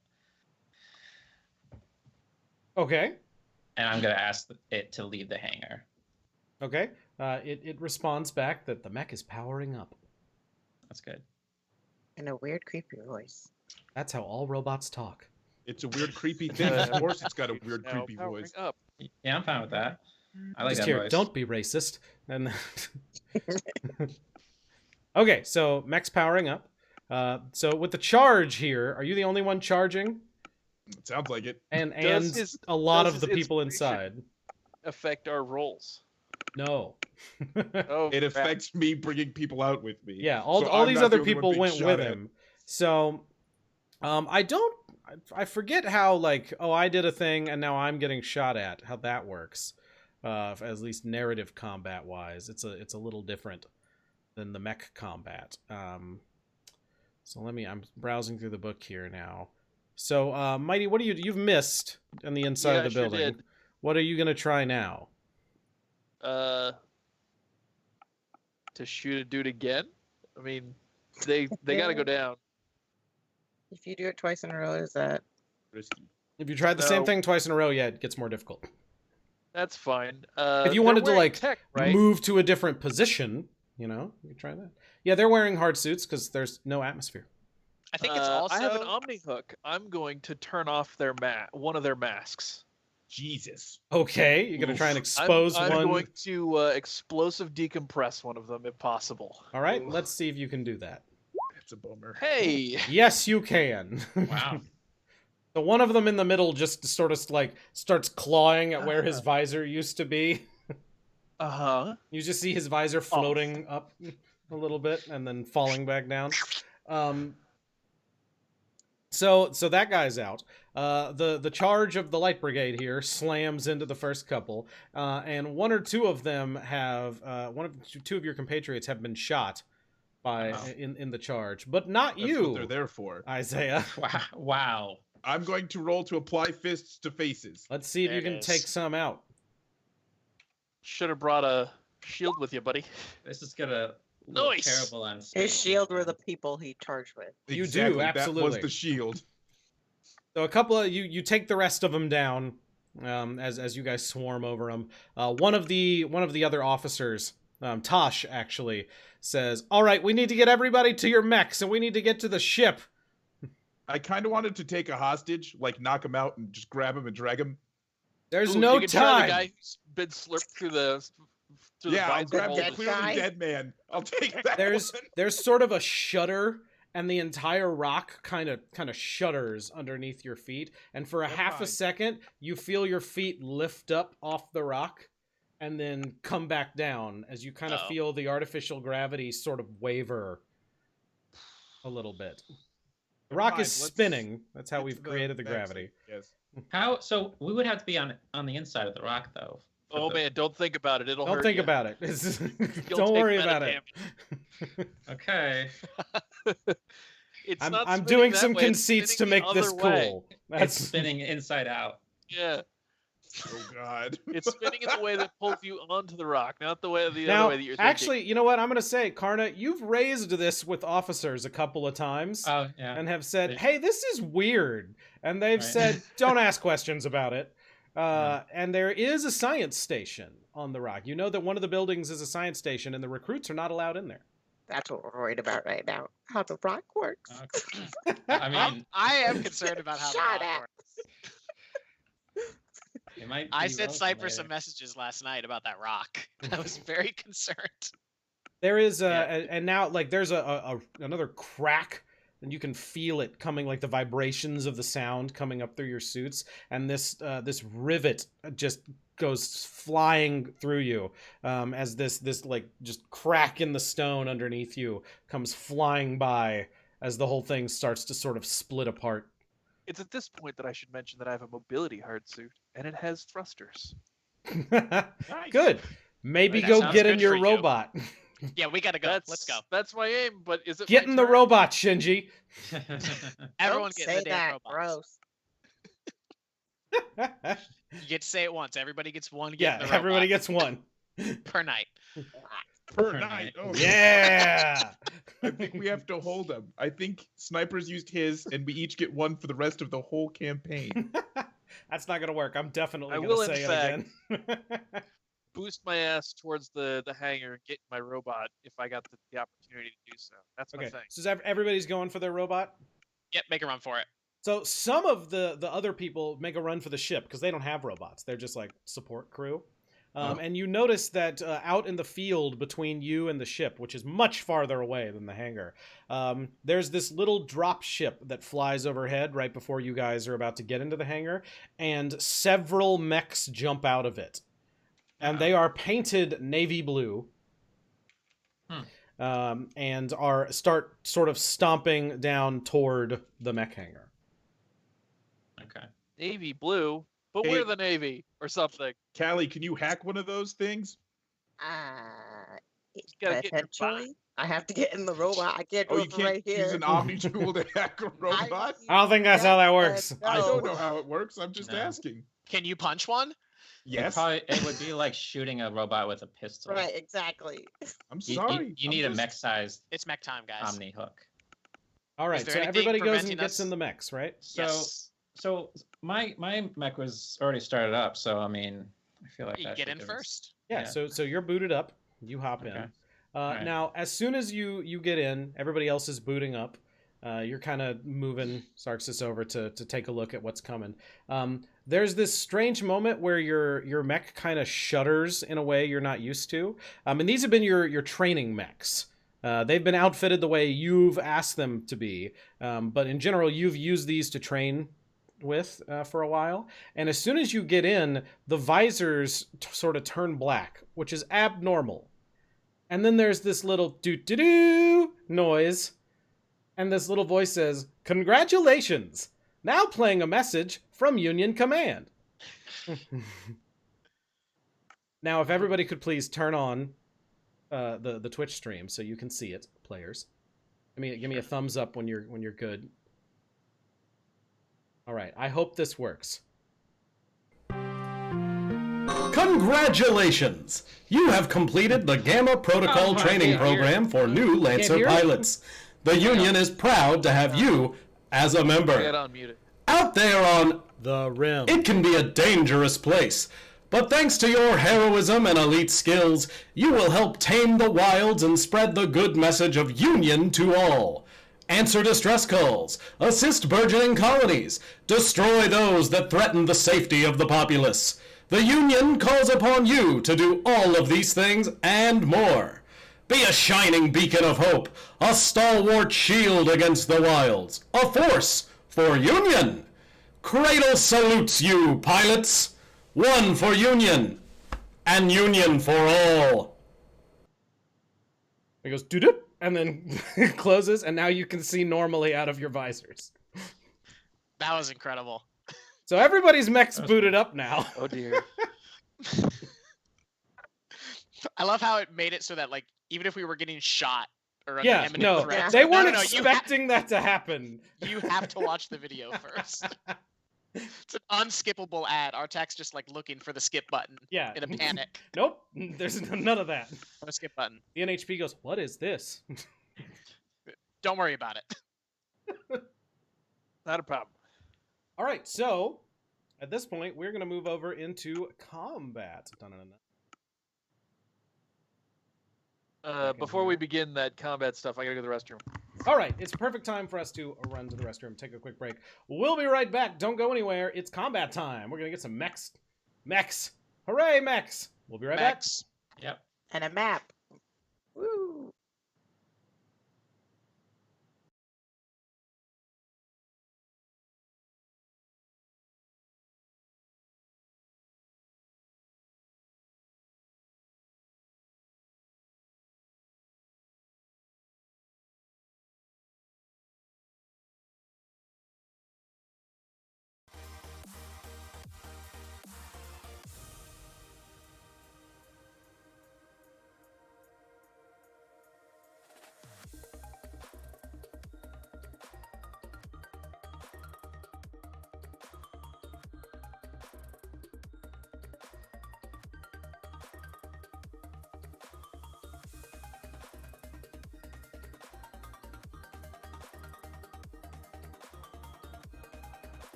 Okay. And I'm going to ask it to leave the hangar. Okay. It responds back that the mech is powering up. That's good. In a weird, creepy voice. That's how all robots talk. It's a weird, creepy thing. Of course, it's got a weird, Now creepy powering voice. Up. Yeah, I'm fine with that. I like Just that here, voice. don't be racist. And okay, so mech's powering up. So with the charge here, are you the only one charging? It sounds like it. And Does a lot does of the his people inspiration inside. affect our rolls? No. Oh, It crap. affects me bringing people out with me. Yeah, all So all I'm these not the other only one people being went shot with at. him. So, I forget how like I did a thing and now I'm getting shot at. How that works, at least narrative combat wise, it's a little different than the mech combat. So I'm browsing through the book here now. So, Mighty, what you've missed on the inside Yeah, of the I sure building? did. What are you gonna try now? To shoot a dude again? I mean, they got to go down. If you do it twice in a row, is that Risky. If you tried the same No. thing twice in a row, yeah, it gets more difficult. That's fine. If you they're wanted to wearing like tech, right? move to a different position, you could try that. Yeah, they're wearing hard suits because there's no atmosphere. I think it's also. I have an Omni hook. I'm going to turn off their one of their masks. Jesus. Okay, you're gonna try and Oof. expose I'm one. going to explosive decompress one of them if possible. All right, Oof. let's see if you can do that. That's a bummer. Hey, Yes, you can. Wow. So one of them in the middle just sort of like starts clawing at where his visor used to be. You just see his visor floating up a little bit and then falling back down. So that guy's out. The charge of the light brigade here slams into the first couple, and one or two of them have two of your compatriots have been shot by in the charge, but not That's you. what they're there for. Isaiah. Wow. I'm going to roll to apply fists to faces. Let's see if There you it can is. take some out. should have brought a shield with you, buddy. This is gonna look Nice. terrible on his shield were the people he charged with? You do, Exactly, That absolutely. was the shield. So a couple of you take the rest of them down as you guys swarm over them. One of the other officers, Tosh, actually says, "All right, we need to get everybody to your mechs, and we need to get to the ship." I kind of wanted to take a hostage, like knock him out and just grab him and drag him. There's Ooh, no you can try time. the guy who's been slurped through the Yeah, I'll visor grab hole. the dead clearly guy? dead man. I'll take that. There's one. there's sort of a shudder, and the entire rock kind of shudders underneath your feet. And for a That's half a fine. second, you feel your feet lift up off the rock, and then come back down as you kind of Uh-oh. feel the artificial gravity sort of waver a little bit. The Never rock mind, is let's spinning. That's how Get we've to the created the next gravity. thing. Yes. How? So we would have to be on the inside of the rock, though. for Oh the- man, don't think about it. It'll Don't hurt think you. about it. You'll Don't take worry meta about it. damage. Okay. It's I'm not I'm spinning doing that some way, it's conceits to spinning make the this other way. cool. It's That's spinning inside out. Yeah, Oh God. it's spinning in the way that pulls you onto the rock, not the other now. way that you're thinking. Actually, you know what? I'm gonna say, Karna, you've raised this with officers a couple of times. Oh yeah. And have said, They- "Hey, this is weird," and they've Right. said, "Don't ask questions about it." Yeah. And there is a science station on the rock. You know that one of the buildings is a science station, and the recruits are not allowed in there. That's what we're worried about right now. How the rock works. Okay. I mean, I am concerned about how the Shut rock up. works. it might. I be sent relevant Cypher some later. messages last night about that rock. I was very concerned. There is Yeah. and now like there's another crack and you can feel it coming, like the vibrations of the sound coming up through your suits, and this rivet just goes flying through you as this like just crack in the stone underneath you comes flying by as the whole thing starts to sort of split apart. It's at this point that I should mention that I have a mobility hardsuit, and it has thrusters. Good. Maybe That go sounds get in good your for you. robot. Yeah, we gotta go. Let's go. That's my aim, but is it Get my in the turn? robot, Shinji. Everyone Don't get in say the damn that. robots. Gross. You get to say it once. Everybody gets one. Get Yeah, in the robot everybody gets one. per night. Per night. Oh, Yeah. I think we have to hold him. I think Sniper's used his, and we each get one for the rest of the whole campaign. That's not gonna work. I'm definitely I gonna will, in say it fact. again. Boost my ass towards the hangar and get my robot if I got the opportunity to do so. That's my Okay, thing. so everybody's going for their robot. Yep, make a run for it. So some of the other people make a run for the ship because they don't have robots. They're just like support crew. And you notice that out in the field between you and the ship, which is much farther away than the hangar, there's this little drop ship that flies overhead right before you guys are about to get into the hangar, and several mechs jump out of it. And they are painted navy blue. And start sort of stomping down toward the mech hangar. Okay. Navy blue, but Hey. we're the Navy or something. Callie, can you hack one of those things? gotta get in your Potentially. I have to get in the robot. I can't do Oh, you it from right can't here. use an Omni tool to hack a robot? I don't think that's how that works. No. I don't know how it works. I'm just No. asking. Can you punch one? Yes. It would be like shooting a robot with a pistol. Right, exactly. I'm You, sorry. you I'm need a just- mech-sized It's mech time, guys. Omni hook. All right, Is there so anything everybody goes and preventing gets us- in the mechs, right? So, Yes. so my mech was already started up. So I mean, I feel like You that get should in give us- first. Yeah. Yeah. So you're booted up. You hop in. Okay. Alright. Now, as soon as you get in, everybody else is booting up. You're kind of moving Sarksus over to take a look at what's coming. There's this strange moment where your mech kind of shudders in a way you're not used to. And these have been your training mechs. They've been outfitted the way you've asked them to be. But in general, you've used these to train with for a while. And as soon as you get in, the visors sort of turn black, which is abnormal. And then there's this little doo-doo-doo noise. And this little voice says, "Congratulations! Now playing a message from Union Command." Now, if everybody could please turn on the Twitch stream so you can see it, players. Give me a thumbs up when you're good. All right, I hope this works. Congratulations! You have completed the Gamma Protocol Oh my training God. program for new Lancer hear it? pilots. The Union is proud to have you as a Get member. unmuted. Out there on the rim, it can be a dangerous place. But thanks to your heroism and elite skills, you will help tame the wilds and spread the good message of union to all. Answer distress calls, assist burgeoning colonies, destroy those that threaten the safety of the populace. The Union calls upon you to do all of these things and more. Be a shining beacon of hope, a stalwart shield against the wilds, a force for Union. Cradle salutes you, pilots. One for Union, and Union for all. It goes doo-doo, and then it closes, and now you can see normally out of your visors. That was incredible. So everybody's mech's booted up now. Oh dear. I love how it made it so that, like, even if we were getting shot or under Yeah, imminent no, threat, they weren't no, expecting that to happen. you have to watch the video first. It's an unskippable ad. Our tech's just like looking for the skip button Yeah. in a panic. Nope, there's none of that. No skip button. The NHP goes, "What is this?" Don't worry about it. Not a problem. All right, so at this point, we're going to move over into combat. Before we begin that combat stuff, I gotta go to the restroom. All right, it's perfect time for us to run to the restroom, take a quick break. We'll be right back. Don't go anywhere. It's combat time. We're going to get some mechs. Mechs. Hooray, mechs. We'll be right back. Max. Yep. And a map. Woo!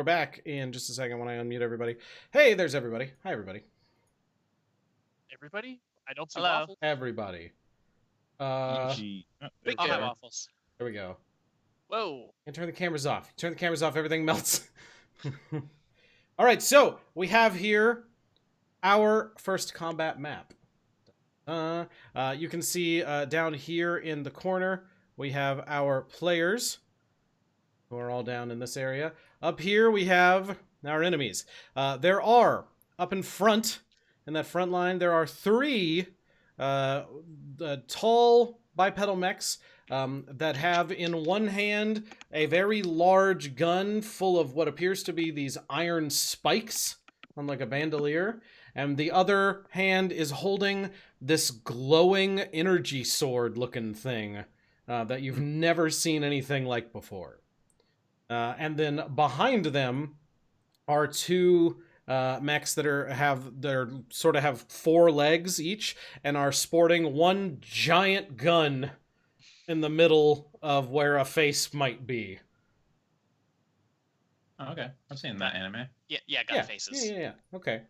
we're back in just a second when I unmute everybody. Hey, there's everybody. Hi, everybody. Everybody? I don't see Hello. waffles. Everybody. EG. Big I'll have camera. waffles. There we go. Whoa. And turn the cameras off. Turn the cameras off, everything melts. All right, so we have here our first combat map. You can see down here in the corner, we have our players, who are all down in this area. Up here, we have our enemies. There are, up in front, in that front line, there are 3 tall bipedal mechs that have in one hand a very large gun full of what appears to be these iron spikes on like a bandolier, and the other hand is holding this glowing energy sword looking thing that you've never seen anything like before. And then behind them are 2 mechs that sort of have 4 legs each and are sporting one giant gun in the middle of where a face might be. Oh, okay. I've seen that anime. Yeah, gun faces. Yeah. Okay.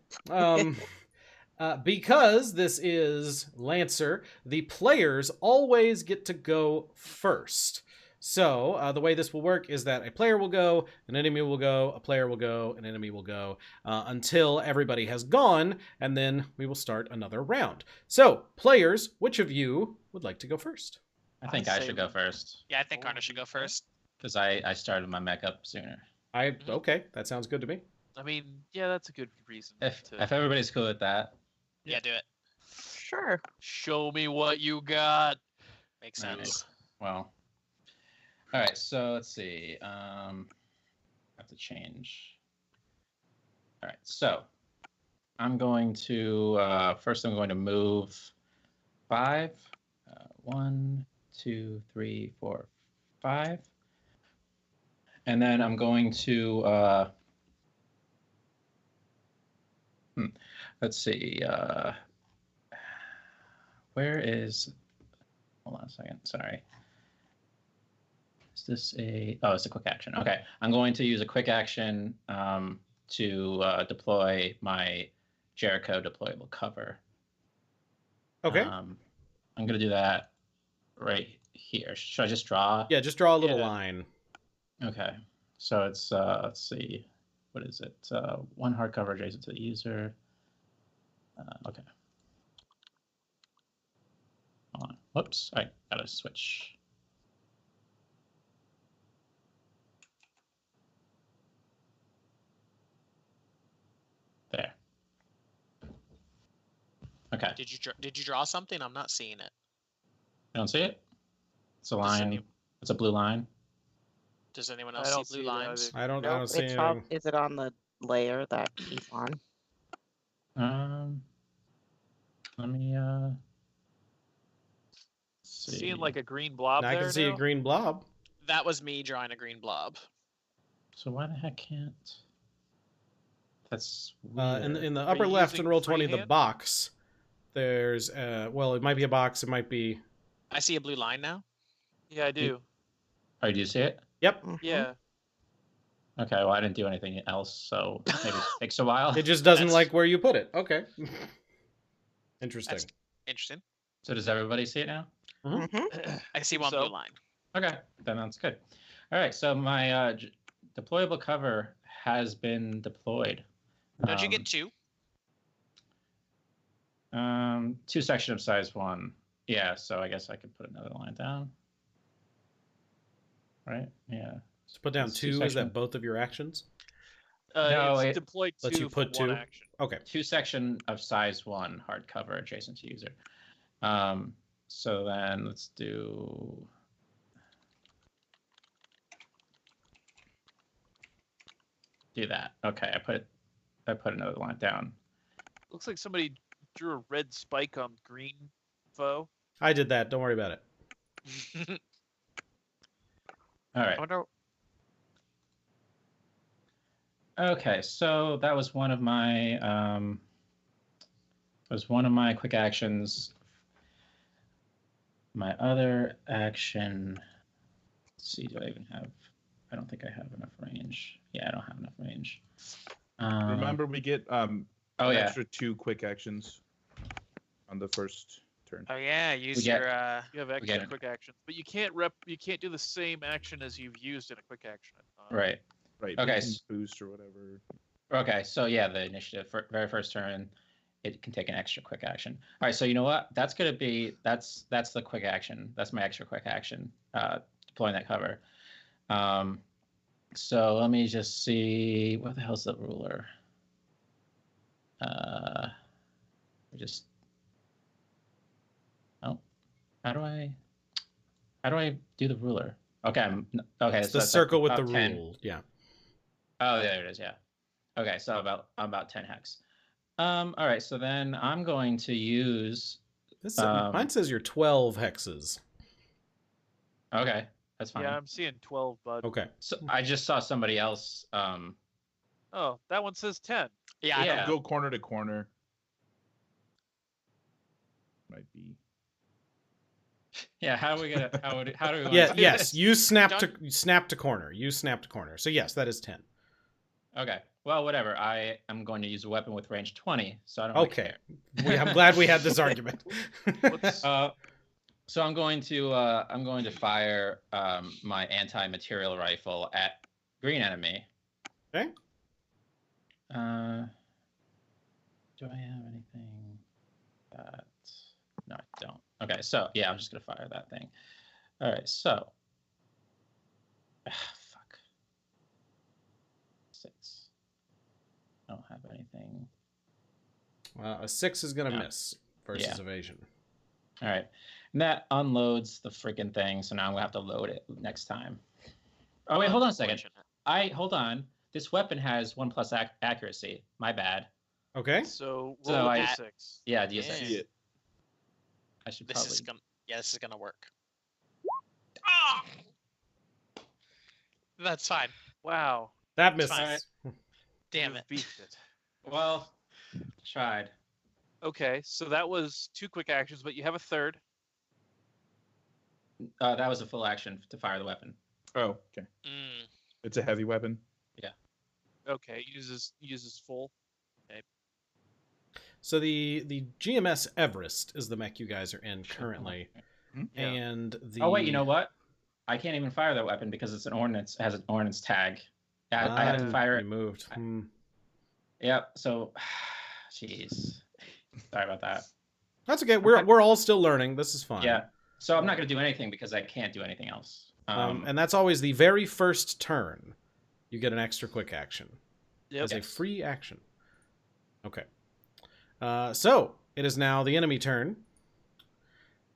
Because this is Lancer, the players always get to go first. So the way this will work is that a player will go, an enemy will go, a player will go, an enemy will go, until everybody has gone, and then we will start another round. So, players, which of you would like to go first? I think I should go first Yeah, I think Karna should go first. because I started my mech up sooner. Okay, that sounds good to me. I mean, yeah, that's a good reason If to everybody's cool with that, Yeah, do it. Sure. show me what you got. Makes Alright. sense. well. All right, so let's see. I have to change. All right, so I'm going to first. I'm going to move 5. 1, 2, 3, 4, 5, and then I'm going to. Let's see. Where is? Hold on a second. Sorry. Is this a? Oh, it's a quick action. Okay, I'm going to use a quick action to deploy my Jericho deployable cover. Okay. I'm going to do that right here. Should I just draw? Yeah, just draw a little Yeah. line. Okay. So it's let's see. What is it? 1 hardcover adjacent to the user. Okay. Hold on. Whoops. I gotta switch. There. Okay. Did you draw something? I'm not seeing it. You don't see it? It's a Does line. any- It's a blue line. Does anyone I else don't see blue see it lines? either. I don't Nope, see it's anything. is it on the layer that he's on? Let me see. Seeing like a green blob I there can see a now? green blob. That was me drawing a green blob. So why the heck can't? That's weird. In the Are upper you left in using roll 20, the freehand? box, there's, well, it might be a box, it might be... I see a blue line now. Yeah, I do. Oh, do you see it? Yep, Mhm. Yeah. Okay, well, I didn't do anything else, so maybe it takes a while. it just doesn't That's- like where you put it. Okay. Interesting. That's interesting. So does everybody see it now? Mm-hmm. I see Think one so. blue line. Okay, then that's good. All right, so my deployable cover has been deployed. Don't you get 2? 2 section of size 1. Yeah, so I guess I could put another line down. Right? Yeah. So put down It's 2, is section. that both of your actions? No, It's it deployed lets you 2 for put 1 2. action. Okay. 2 section of size 1 hardcover adjacent to user. So then let's do. Do that. Okay, I put another line down. Looks like somebody drew a red spike on green foe. I did that, don't worry about it. All right. I wonder. Okay, so that was one of my quick actions. My other action. Let's see, do I even have? I don't think I have enough range. Yeah, I don't have enough range. Remember, we get an Oh yeah. extra 2 quick actions on the first turn. Oh yeah, use get- your You have get extra it. quick actions, but you can't do the same action as you've used in a quick action. I thought. Right. Right. Okay, We can boost or whatever. Okay. So yeah, the initiative for very first turn, it can take an extra quick action. All right. So you know what? That's gonna be that's the quick action. That's my extra quick action. Deploying that cover. So let me just see. What the hell's the ruler? Just. Oh, how do I do the ruler? Okay. Okay. It's so the that's circle with about the 10. rule. Yeah. Oh, there it is. Yeah. Okay. So I'm about 10 hex. All right. So then I'm going to use. This mine says you're 12 hexes. Okay, that's fine. Yeah, I'm seeing 12, bud. Okay. So I just saw somebody else. Oh, that one says 10. yeah. Yeah. Go corner to corner. Might be. Yeah. How do we get? How do we? Want Yeah. to do Yes. this? You snap to corner. You snap to corner. So yes, that is 10. Okay. Well, whatever. I am going to use a weapon with range 20, so I don't. Really Okay. care. I'm glad we had this argument. So I'm going to fire my anti-material rifle at green enemy. Okay. Do I have anything that? No, I don't. Okay, so yeah, I'm just gonna fire that thing. All right, so. Fuck. 6. I don't have anything. A 6 is gonna No. miss versus evasion. All right, and that unloads the freaking thing. So now I'm gonna have to load it next time. Oh wait, hold on a second. Hold on. This weapon has 1+ accuracy. My bad. Okay. So So roll I- a d6. Yeah, D6. See it. I should This probably. is gonna this is gonna work. Ah! That's fine. Wow. That It's misses. fine. Damn You've it. beefed it. Well, tried. Okay, so that was 2 quick actions, but you have a third. That was a full action to fire the weapon. Oh, okay. Mm. It's a heavy weapon. Okay, uses full. So the GMS Everest is the mech you guys are in currently, Yeah. and the. Oh wait, you know what? I can't even fire that weapon because it's an ordnance. It has an ordnance tag. I have to fire You it. moved. Yep. So, jeez. Sorry about that. That's okay. We're all still learning. This is fine. Yeah. So I'm not going to do anything because I can't do anything else. And that's always the very first turn. You get an extra quick action Yep. as a free action. Okay. So it is now the enemy turn.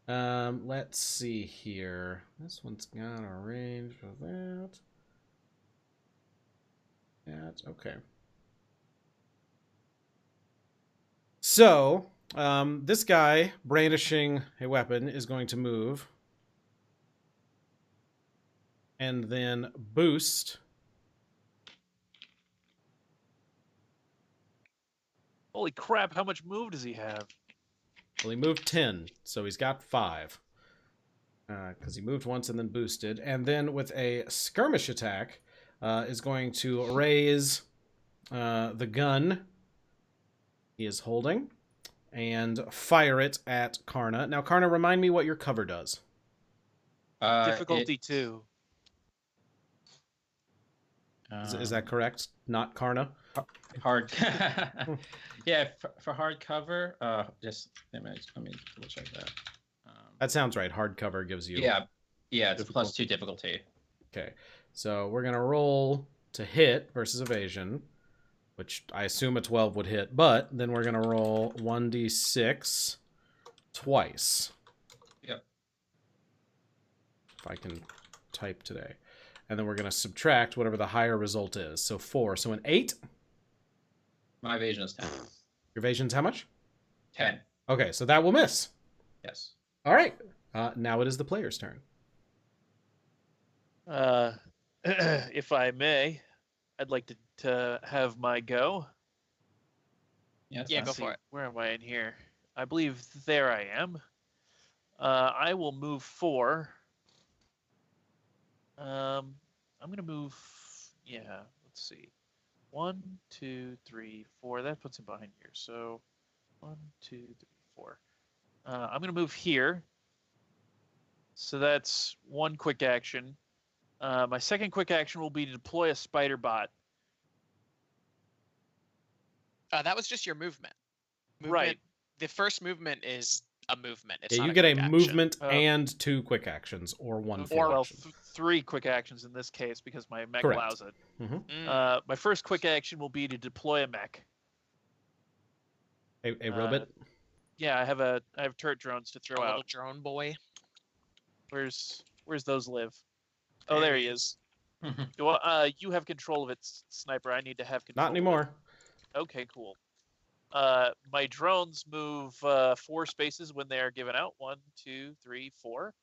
Let's see here. This one's got a range for that. That's okay. So this guy brandishing a weapon is going to move and then boost. Holy crap, how much move does he have? Well, he moved 10, so he's got 5. Because he moved once and then boosted. And then with a skirmish attack, is going to raise the gun he is holding and fire it at Karna. Now, Karna, remind me what your cover does. Difficulty 2. Is that correct? Not Karna? hard? Yeah, for hard cover. Just let me double check that. That sounds right. Hard cover gives you. Yeah, it's +2 difficulty. Okay, so we're gonna roll to hit versus evasion, which I assume a 12 would hit, but then we're gonna roll 1d6 twice. Yep. If I can type today. And then we're gonna subtract whatever the higher result is. So 4. So an 8. My evasion is 10. Your evasion's how much? 10. Okay, so that will miss. Yes. All right. Now it is the player's turn. If I may, I'd like to have my go. Yeah, that's Yeah, fine. go for it. Where am I in here? I believe there I am. I will move 4. I'm I'm gonna move. Yeah, let's see. 1, 2, 3, 4. That puts him behind here. So 1, 2, 3, 4. I'm gonna move here. So that's one quick action. My second quick action will be to deploy a spider bot. That was just your movement. Right. The first movement is a movement. It's Yeah, not you a get a quick action. movement Oh. and 2 quick actions, or 1 full Well, action. 3 quick actions in this case because my mech Correct. allows it. Mm. My first quick action will be to deploy a mech. A robot? Yeah, I have turret drones to throw A little out. drone boy. Where's those live? Oh, there he is. You have control of it, Sniper. I need to have control. Not anymore. Of it. Okay, cool. My drones move 4 spaces when they are given out. 1, 2, 3, 4.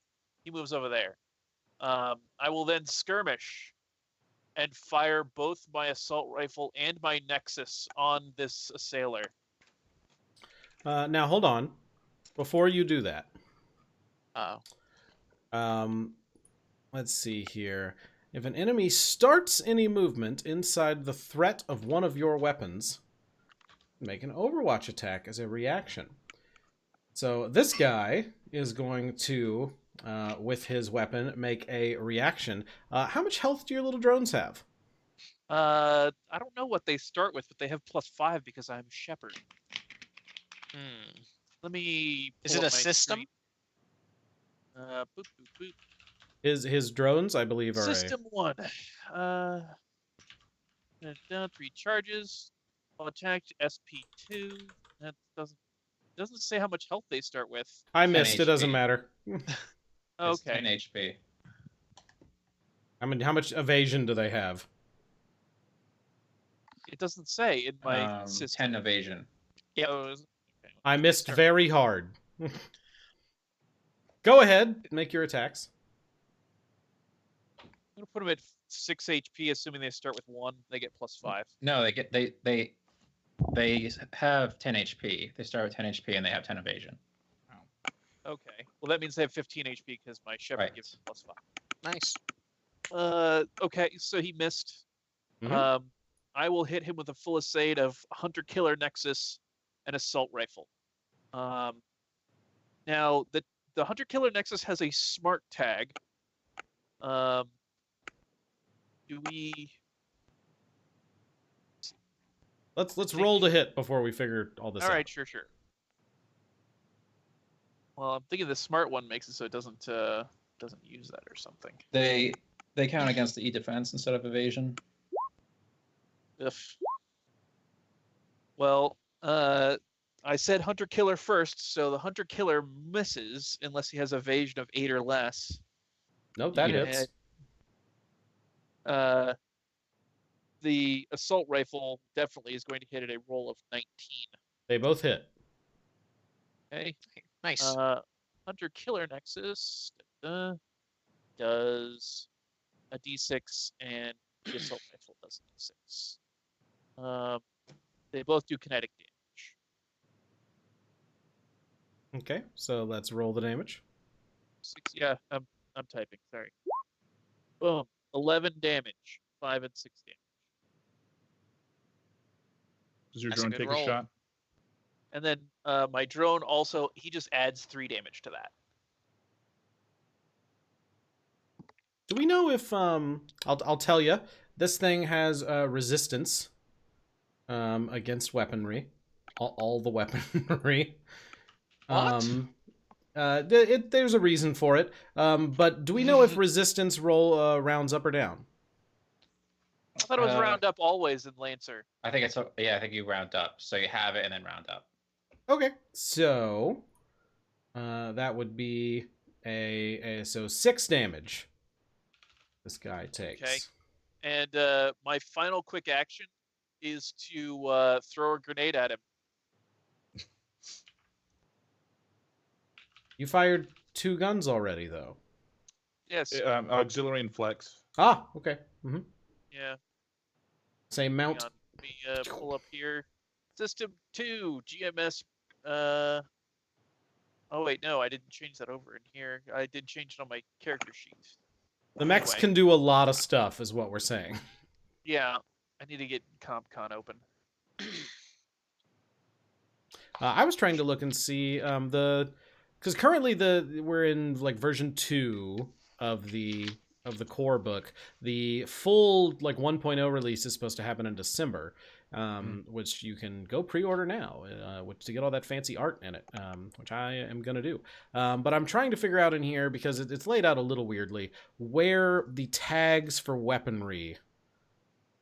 He moves over there. I will then skirmish and fire both my assault rifle and my Nexus on this assailer. Now, hold on. Before you do that, Oh. let's see here. If an enemy starts any movement inside the threat of one of your weapons, make an Overwatch attack as a reaction. So this guy is going to, with his weapon, make a reaction. How much health do your little drones have? I don't know what they start with, but they have +5 because I'm Shepherd. Let me. Is pull it up a my system? screen. Boop, boop, boop. His drones, I believe, are System 1. Down 3 charges. While attacked SP2. That doesn't say how much health they start with. I 10 missed. It doesn't HP. matter. It's Okay. 10 HP. I mean, how much evasion do they have? It doesn't say in my system. 10 evasion. Yep. Okay. I missed very hard. Go ahead, make your attacks. I'm gonna put them at 6 HP, assuming they start with 1. They get +5. No, they have 10 HP. They start with 10 HP and they have 10 evasion. Okay. Well, that means they have 15 HP because my Shepherd Right. gives them +5. Nice. Okay, so he missed. Mhm. I will hit him with a full assade of Hunter Killer Nexus and Assault Rifle. Now the Hunter Killer Nexus has a smart tag. Do we? Let's roll to hit before we figure all this All out. right, sure. Well, I'm thinking the smart one makes it so it doesn't use that or something. They count against the E-defense instead of evasion. Ugh. Well, I said Hunter Killer first, so the Hunter Killer misses unless he has evasion of 8 or less. Nope, that Yeah. hits. The assault rifle definitely is going to hit at a roll of 19. They both hit. Okay. Nice. Hunter Killer Nexus does a D6, and the assault rifle does a D6. They both do kinetic damage. Okay, so let's roll the damage. 6, yeah, I'm typing. Sorry. Boom. 11 damage. 5 and 6 damage. Does your That's a drone good take roll. a shot? And then my drone also, he just adds 3 damage to that. Do we know if I'll tell you, this thing has resistance against weaponry, all the weaponry. What? There's a reason for it. But do we know if resistance rounds up or down? I thought it was round up always in Lancer. I think you round up. So you have it and then round up. Okay, so that would be so 6 damage. This guy takes. Okay. And my final quick action is to throw a grenade at him. You fired 2 guns already, though. Yes. Auxiliary and flex. Ah, okay. Mm-hmm. Yeah. Same Hang mount. on. Let me pull up here. System 2, GMS. Oh, wait, no, I didn't change that over in here. I did change it on my character sheet. The mechs Anyway. can do a lot of stuff, is what we're saying. Yeah, I need to get CompCon open. I was trying to look and see because currently we're in like version 2 of the core book. The full like 1.0 release is supposed to happen in December, which you can go pre-order now, which to get all that fancy art in it, which I am gonna do. But I'm trying to figure out in here because it's laid out a little weirdly where the tags for weaponry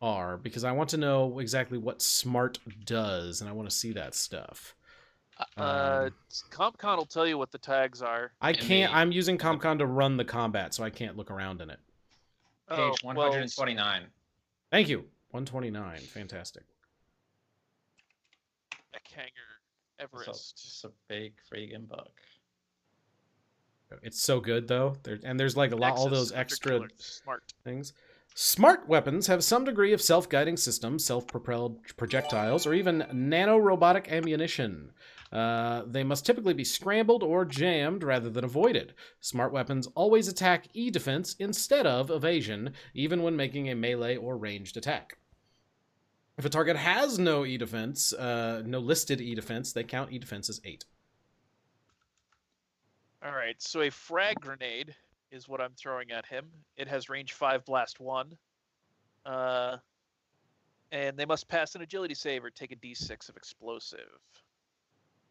are, because I want to know exactly what smart does, and I want to see that stuff. CompCon will tell you what the tags are. I can't. I'm using CompCon to run the combat, so I can't look around in it. Page 129. Thank you. 129. Fantastic. Hanger Everest. It's a big freaking book. It's so good though. There's like all those extra smart things. Smart weapons have some degree of self-guiding systems, self-propelled projectiles, or even nano-robotic ammunition. They must typically be scrambled or jammed rather than avoided. Smart weapons always attack E-defense instead of evasion, even when making a melee or ranged attack. If a target has no E-defense, no listed E-defense, they count E-defense as 8. All right, so a frag grenade is what I'm throwing at him. It has range 5, blast 1. And they must pass an agility save or take a d6 of explosive.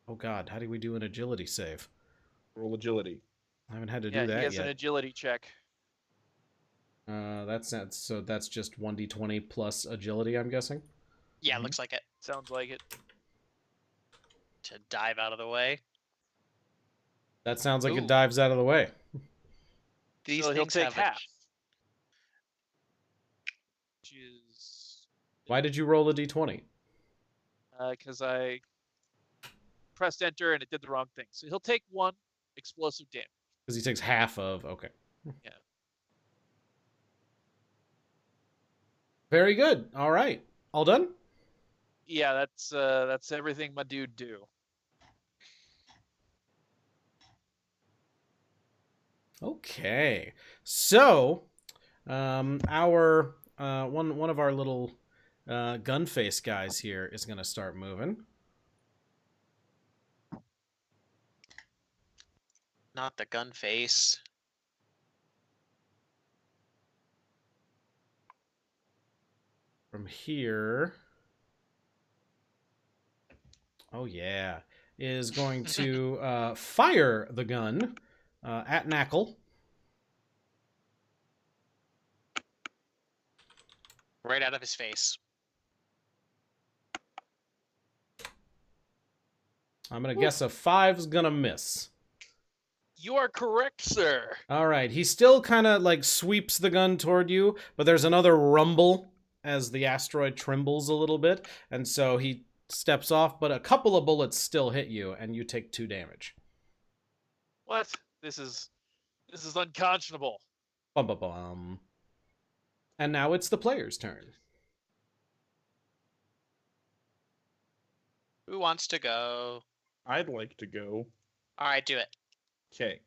Oh god, how do we do an agility save? Roll agility. I haven't had to do Yeah, that he has yet. an agility check. That's not, so that's just 1d20 plus agility, I'm guessing? Yeah, looks like it. Sounds like it. To dive out of the way. That sounds like Ooh. it dives out of the way. These So he'll things take have half. Which is Why did you roll a d20? because I pressed enter and it did the wrong thing. So he'll take 1 explosive damage. Because he takes half of... Okay. Yeah. Very good. All right. All done? Yeah, that's everything my dude do. Okay. So, our one of our little gun face guys here is going to start moving. Not the gun face. From here... Oh, yeah. Is going to fire the gun at Knackle. Right out of his face. I'm going to guess a 5's going to miss. You are correct, sir. All right. He still kind of like sweeps the gun toward you, but there's another rumble as the asteroid trembles a little bit. And so he steps off, but a couple of bullets still hit you, and you take 2 damage. What? This is unconscionable. Bum, bum, bum. And now it's the player's turn. Who wants to go? I'd like to go. All right, do it. Okay.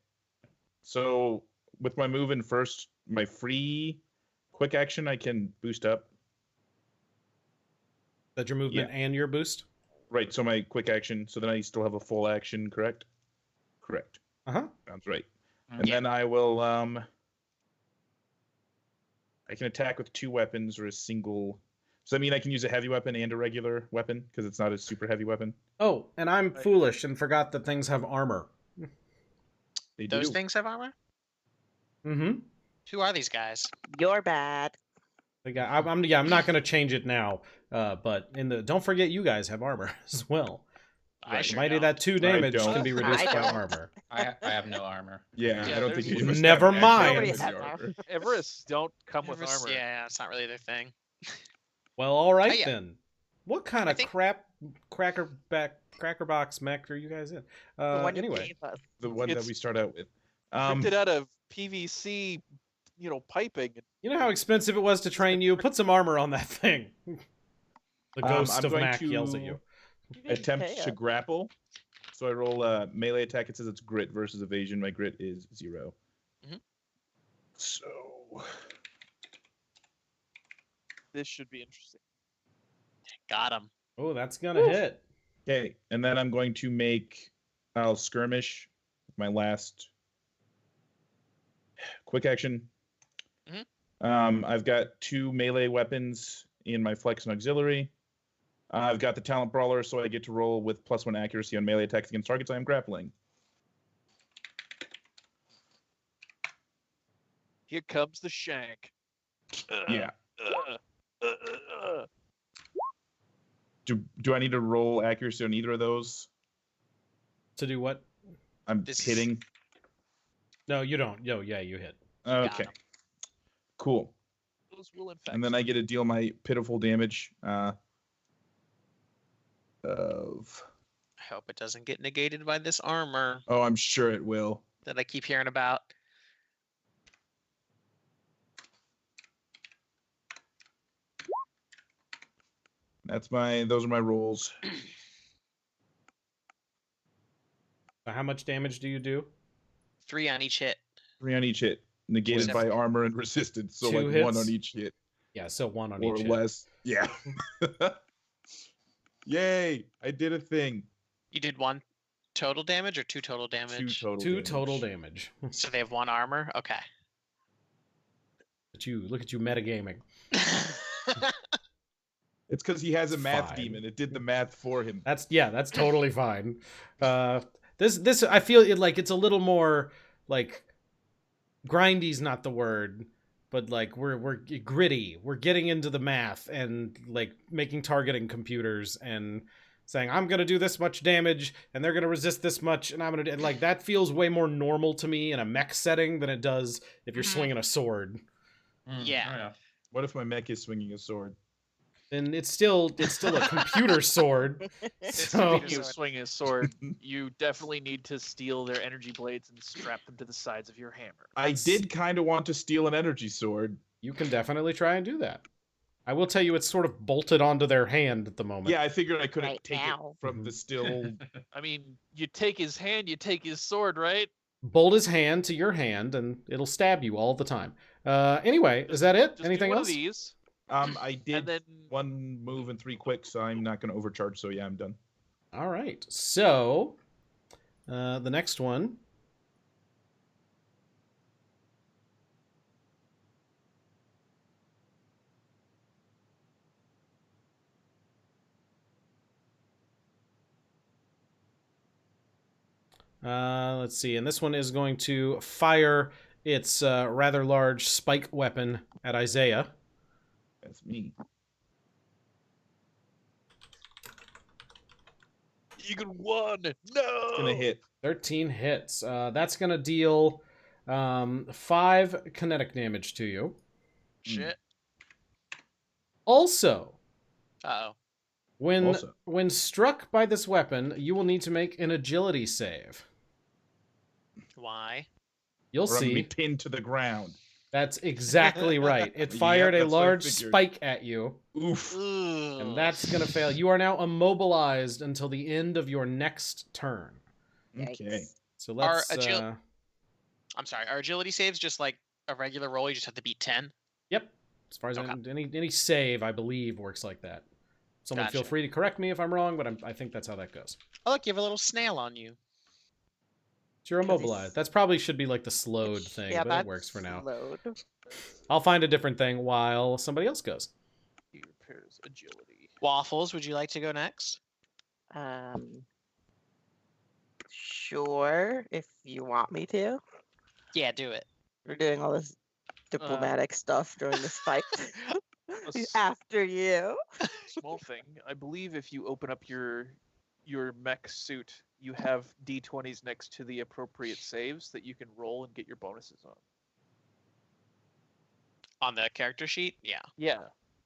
So with my move in first, my free quick action, I can boost up. That's your movement and your boost? Right. So my quick action. So then I still have a full action, correct? Correct. Uh-huh. Sounds right. And then I will I can attack with 2 weapons or a single. Does that mean I can use a heavy weapon and a regular weapon because it's not a super heavy weapon? Oh, and I'm foolish and forgot that things have armor. They Those do. things have armor? Mm-hmm. Who are these guys? You're bad. I'm not going to change it now, but don't forget you guys have armor as well. I sure Mighty don't. that 2 damage don't. can be reduced I by don't. armor. I have no armor. Yeah, Yeah, I don't think there's- you must Never have mind. Nobody actual has armor. Everests don't come with Everest- armor. Yeah, it's not really their thing. Well, all right yeah. then. What kind I of think- cracker box mech are you guys in? The one you Anyway, gave us. The one that It's we start out with. Printed out of PVC, piping. you know how expensive it was to train you? Put some armor on that thing. The ghost I'm of going Mac to yells at you. You didn't attempt pay to us. grapple. So I roll a melee attack. It says it's grit versus evasion. My grit is 0. Mhm. So This should be interesting. Got him. Oh, that's gonna hit. Okay, and then I'm going to make. I'll skirmish. My last quick action. I've got 2 melee weapons in my flex and auxiliary. I've got the talent brawler, so I get to roll with +1 accuracy on melee attacks against targets I am grappling. Here comes the shank. Yeah. Do I need to roll accuracy on either of those? To do what? I'm hitting. No, you don't. Yo, yeah, you hit. Okay. Cool. Those will in fact. And then I get to deal my pitiful damage of. I hope it doesn't get negated by this armor Oh, I'm sure it will. that I keep hearing about. Those are my rolls. How much damage do you do? 3 on each hit. 3 on each hit, negated by armor and resistance. So 2 like hits? 1 on each hit. Yeah, so 1 on Or each hit. less. Yeah. Yay! I did a thing. You did 1 total damage or 2 total damage? 2 total damage. So they have 1 armor? Okay. Look at you metagaming. It's because he has a math Fine. demon. It did the math for him. That's totally fine. This I feel like it's a little more like grindy's not the word, but like we're gritty. We're getting into the math and like making targeting computers and saying I'm gonna do this much damage and they're gonna resist this much and I'm gonna do, like that feels way more normal to me in a mech setting than it does if you're swinging a sword. Yeah. What if my mech is swinging a sword? And it's still a computer sword. So If you swing a sword, you definitely need to steal their energy blades and strap them to the sides of your hammer. I did kind of want to steal an energy sword. you can definitely try and do that. I will tell you it's sort of bolted onto their hand at the moment. Yeah, I figured I couldn't Right take now. it from the still. I mean, you take his hand, you take his sword, right? Bolt his hand to your hand and it'll stab you all the time. Anyway, is that it? Just do Anything one else? Of these, I did and then 1 move and 3 quick, so I'm not going to overcharge. So yeah, I'm done. All right. So, the next one. Let's see. And this one is going to fire its rather large spike weapon at Isaiah. That's me. Eagle 1. No. It's gonna hit. 13 hits. That's going to deal 5 kinetic damage to you. Shit. Also, Uh-oh. when struck by this weapon, you will need to make an agility save. Why? You'll Or I'm gonna be see. pinned to the ground. That's exactly right. It Yep, fired a that's what I large figured. spike at you, Oof. and that's going to fail. You are now immobilized until the end of your next turn. Okay. Yikes. So let's... I'm sorry. Are agility saves just like a regular roll? You just have to beat 10? Yep. As far as Okay. any save, I believe, works like that. Someone feel Gotcha. free to correct me if I'm wrong, but I think that's how that goes. Oh, look, you have a little snail on you. So you're 'Cause he's- immobilized. That's probably should be like the slowed thing, Yeah, but it that's works for now. Load. I'll find a different thing while somebody else goes. He repairs agility. Waffles, would you like to go next? Sure, if you want me to. Yeah, do it. We're doing all this diplomatic stuff during this fight. s- After you. Small thing. I believe if you open up your mech suit, you have D20s next to the appropriate saves that you can roll and get your bonuses on. On the character sheet? Yeah. Yeah.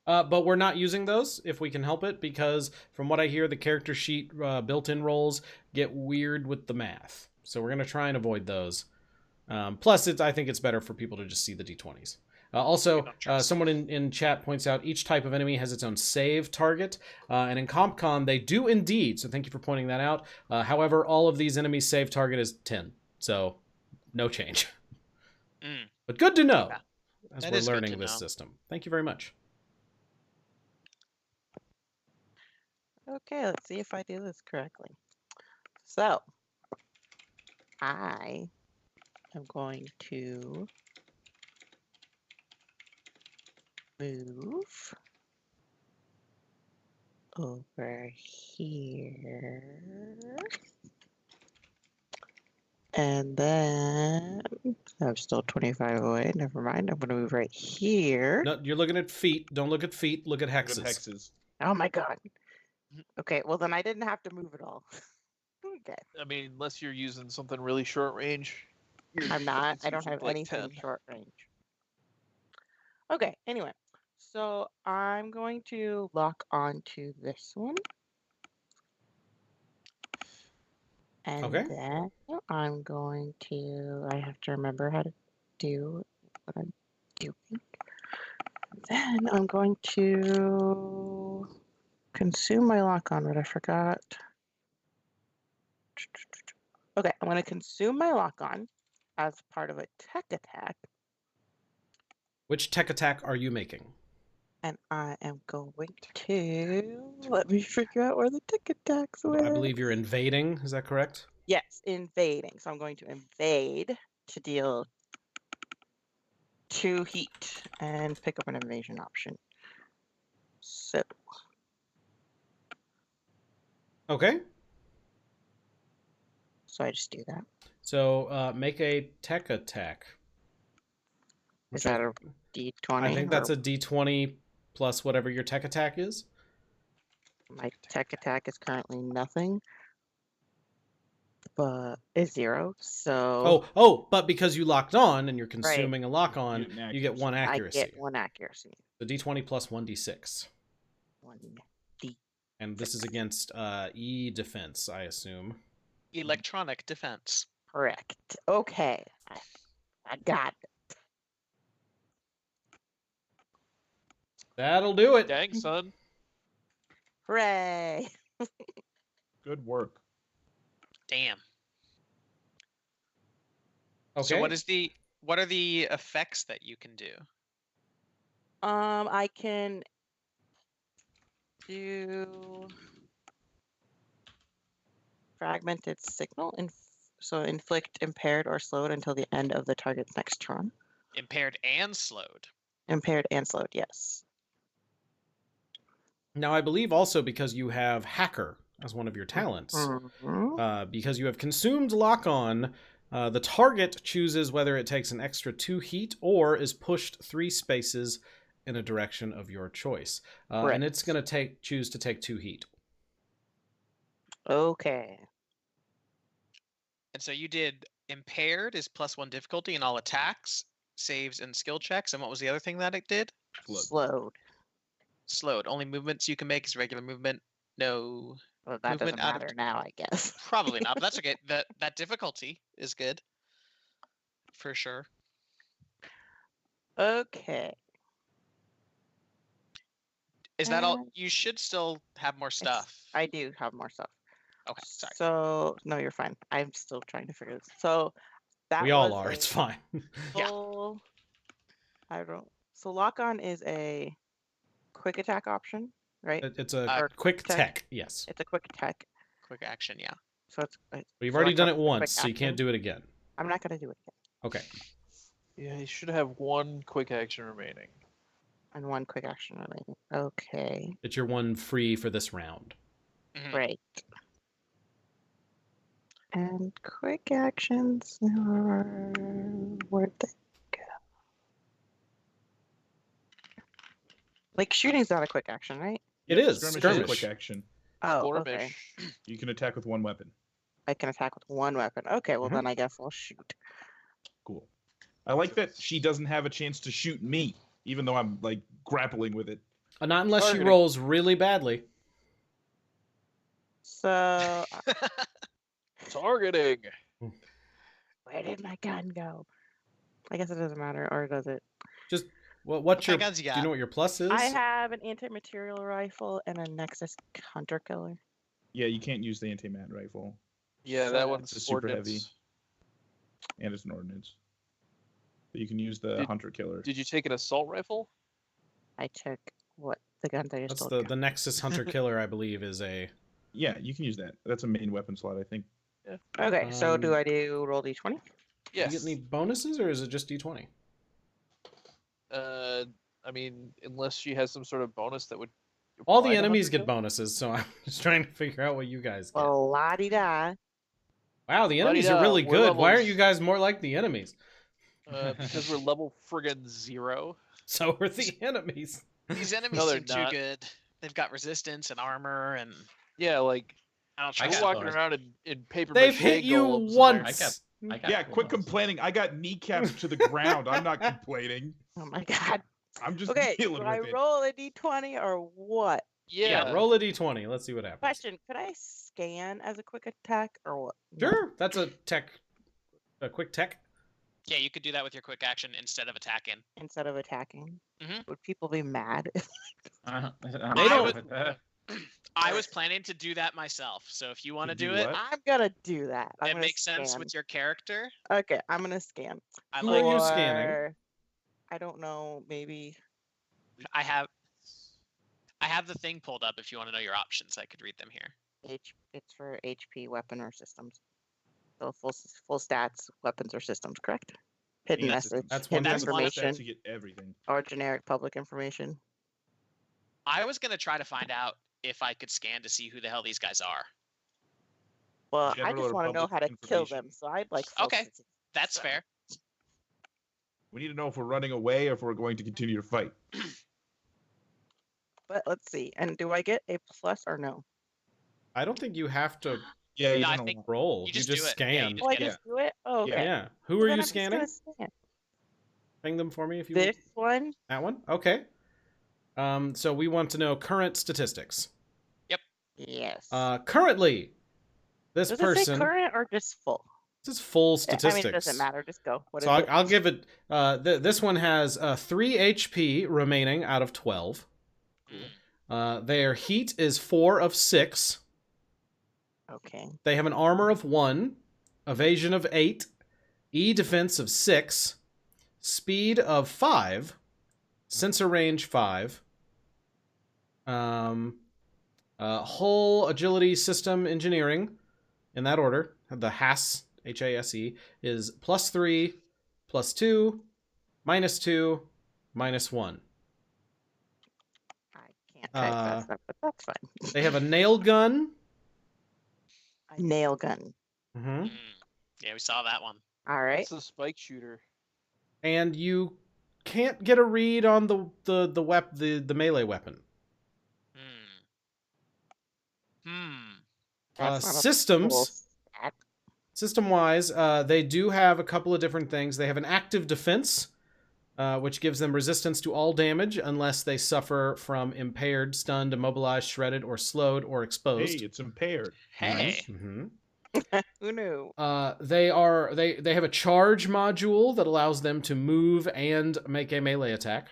But we're not using those if we can help it, because from what I hear, the character sheet built-in rolls get weird with the math. So we're going to try and avoid those. Plus, I think it's better for people to just see the d20s. Also, don't trust someone in chat points out each type of enemy has its own save target. And in CompCon, they do indeed. So thank you for pointing that out. However, all of these enemies' save target is 10. So no change. Mm. But good to know. Yeah. as That we're is good learning to this know. system. Thank you very much. Okay, let's see if I do this correctly. So, I am going to move over here. And then I'm still 25 away. Never mind. I'm going to move right here. No, you're looking at feet. Don't look at feet. Look at hexes. Good hexes. Oh my god. Okay, well then I didn't have to move at all. Okay. I mean, unless you're using something really short range. I'm not. It's I don't usually have like anything 10. short range. Okay, anyway. So I'm going to lock onto this one. And Okay. then I'm going to, I have to remember how to do what I'm doing. Then I'm going to consume my lock on, but I forgot. Okay, I'm going to consume my lock on as part of a tech attack. Which tech attack are you making? And I am going to, let me figure out where the tech attacks were. I believe you're invading. Is that correct? Yes, invading. So I'm going to invade to deal 2 heat and pick up an invasion option. So, Okay. so I just do that. So make a tech attack. Is that a D20? I think that's a D20 plus whatever your tech attack is. My tech attack is currently nothing, but is 0. So But because you locked on and you're consuming a lock on, You get an you get 1 I accuracy. get 1 accuracy. The D20 plus 1d6. 1D. And this is against E defense, I assume. Electronic defense. Correct. Okay, I got it. That'll do it. Dang, son. Hooray! Good work. Damn. Okay. So what are the effects that you can do? I can do fragmented signal, so inflict impaired or slowed until the end of the target's next turn. Impaired and slowed. Impaired and slowed, yes. Now, I believe also because you have Hacker as one of your talents, Mhm. because you have consumed lock-on, the target chooses whether it takes an extra 2 heat or is pushed 3 spaces in a direction of your choice. And it's going to choose to take 2 heat. Okay. And so you did impaired is +1 difficulty in all attacks, saves, and skill checks. And what was the other thing that it did? Slowed. Slowed. Only movements you can make is regular movement. No. Well, that Movement doesn't out of matter now, I guess. Probably not, but that's okay. That difficulty is good. For sure. Okay. Is that all? You should still have more stuff. I do have more stuff. Okay, sorry. So, no, you're fine. I'm still trying to figure this. So, that We all was are. a It's fine. full, I don't. So, lock on is a quick attack option, right? It's a quick tech. Yes. It's a quick attack. Quick action, yeah. So it's. We've so already I done got it the once, quick so you can't action. do it again. I'm not going to do it again. Okay. Yeah, you should have 1 quick action remaining. And 1 quick action remaining. Okay. It's your 1 free for this round. Mhm. Great. And quick actions are. Where'd they go? Like, shooting's not a quick action, right? It is. Skirmish is a Skirmish. quick action. Oh, okay. Skirmish. You can attack with 1 weapon. I can attack with 1 weapon. Okay, well Mhm. then I guess I'll shoot. Cool. I like that she doesn't have a chance to shoot me, even though I'm like grappling with it. Not unless she Targeting. rolls really badly. So, Targeting. where did my gun go? I guess it doesn't matter, or does it? Just what's What your? guns you Do you got? know what your plus is? I have an anti-material rifle and a Nexus hunter killer. Yeah, you can't use the anti-mat rifle, Yeah, So that one's it's super ordnance. heavy. And it's an ordnance. But you can use the hunter killer. Did you take an assault rifle? I took what the gun that I just That's told the you. Nexus Hunter Killer, I believe, is a. Yeah, you can use that. That's a main weapon slot, I think. Yeah. Okay, so do Um, I do roll d20? Do Yes. you get any bonuses, or is it just D20? I mean, unless she has some sort of bonus that would. All apply the to enemies hunter get kill? bonuses, so I'm just trying to figure out what you guys get. Well, la-di-da. Wow, the enemies are La-di-da, really we're good. Why aren't levels- you guys more like the enemies? Because we're level friggin' 0. So are the enemies. These enemies No, they're seem too not. good. They've got resistance and armor, and Yeah, like I don't I we're trust got them. walking bonus. around in paper They've mache hit you golems, and once. I got Yeah, full quit bonus. complaining. I got kneecaps to the ground. I'm not complaining. Oh my god. I'm just Okay, dealing do I with it. roll a d20 or what? Yeah. Roll a D20. Let's see what happens. Question, could I scan as a quick attack or what? Sure, that's a quick tech. Yeah, you could do that with your quick action instead of attacking. Instead of attacking? Mhm. Would people be mad? They don't- I was planning to do that myself, so if you want to To do do it, what? I'm gonna do that. I'm it gonna makes sense scan. with your character. Okay, I'm gonna scan. I Who like are you it. scanning? Or, I don't know, maybe. I have the thing pulled up if you want to know your options. I could read them here. It's for HP, weapon, or systems. So full stats, weapons, or systems, correct? Hidden Yeah, message, that's hidden one that's thing. one information, To get everything. or generic public information. I was gonna try to find out if I could scan to see who the hell these guys are. Well, I General just or want to know public how to kill information? them, so I'd like full Okay. statistics. That's fair. We need to know if we're running away or if we're going to continue to fight. But let's see. And do I get a plus or no? I don't think you have to Yeah, you No, I don't think know. roll. you just do it. Yeah, scan. you just Oh, I get it. just do it? Oh, okay. Yeah. Who Well, are then you I'm just gonna scanning? scan. Ping them for me if you This one? That one? Okay. So we want to know current statistics. Yes. Currently, this Does it say person. current or just full? This is full I statistics. mean, it doesn't matter. Just go. What So is it? I'll give it. This one has 3 HP remaining out of 12. Their heat is 4 of 6. Okay. They have an armor of 1, evasion of 8, E defense of 6, speed of 5, sensor range 5, hull agility system engineering, in that order. The HASE, HASE, is +3, +2, -2, -1. I can't type that Uh, stuff, but that's fine. They have a nail gun. A nail gun. Mm-hmm. Yeah, we saw that one. All right. It's a spike shooter. And you can't get a read on the melee weapon. That's not a full Systems, stat. system-wise, they do have a couple of different things. They have an active defense, which gives them resistance to all damage unless they suffer from impaired, stunned, immobilized, shredded, or slowed, or Hey, exposed. it's impaired. Hey. Mm-hmm. Who knew? They have a charge module that allows them to move and make a melee attack.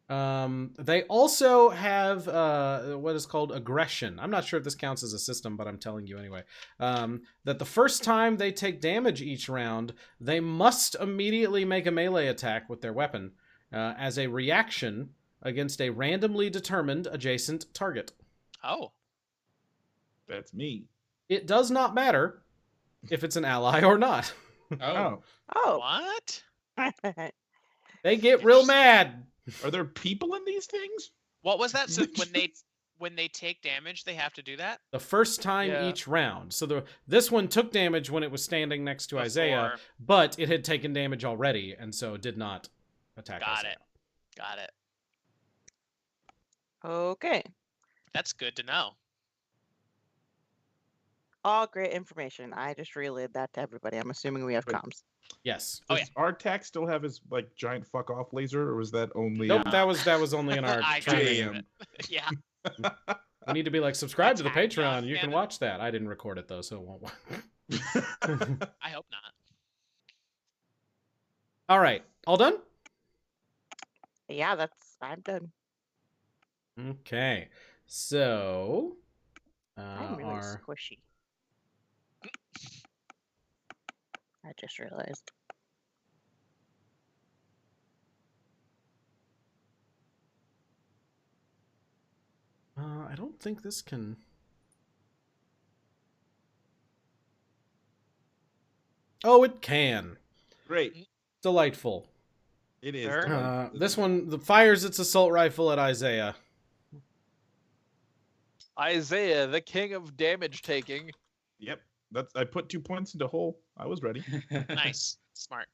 They also have what is called aggression. I'm not sure if this counts as a system, but I'm telling you anyway. That the first time they take damage each round, they must immediately make a melee attack with their weapon as a reaction against a randomly determined adjacent target. Oh. That's me. It does not matter if it's an ally or not. Oh. Oh. What? They get real mad. Are there people in these things? What was that? So when they take damage, they have to do that? The first time Yeah. each round. So this one took damage when it was standing next to Isaiah, Before- but it had taken damage already, and so did not attack Got Isaiah. it. Got it. Okay. That's good to know. All great information. I just relayed that to everybody. I'm assuming we have Wait. comms. Yes. Oh, Does Artac still have his like giant fuck off laser, or was that only? Nope, that was only in our I training. got it. Yeah. We need to be like, subscribe to the Attack Patreon. off You can cannon. watch that. I didn't record it though, so it won't work. I hope not. All right, all done? Yeah, I'm done. Okay, so I'm really our squishy. I just realized. think this can... Oh, it can. Great. Delightful. It is. Sure. delightful, This isn't one fires its assault rifle at Isaiah. Isaiah, the king of damage taking. it? Yep. I put 2 points into hole. I was ready. Nice. Smart.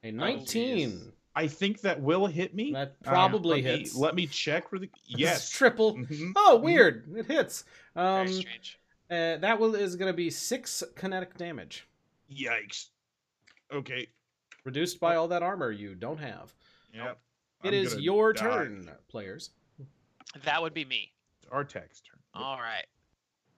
A 19. jeez. I think that will hit me. That probably let hits. Let me check for the. Yes. Triple. Mhm. Oh, weird. It hits. Very strange. That is going to be 6 kinetic damage. Yikes. Okay. Reduced by all that armor you don't have. Yep. It is your turn, players. That would be me. Our text turn. Yep. All right.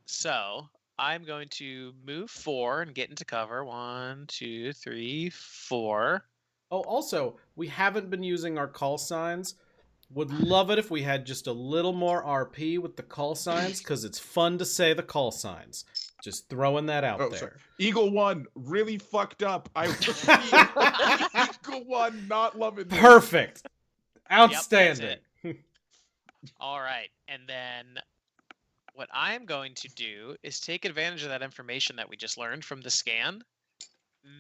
So I'm going to move 4 and get into cover. 1, 2, 3, 4. Oh, also, we haven't been using our call signs. Would love it if we had just a little more RP with the call signs, because it's fun to say the call signs. Just throwing that out there. Sorry. Eagle 1 really fucked up. I repeat, Eagle 1 not loving this. Perfect. Outstanding. All right. And then what I'm going to do is take advantage of that information that we just learned from the scan.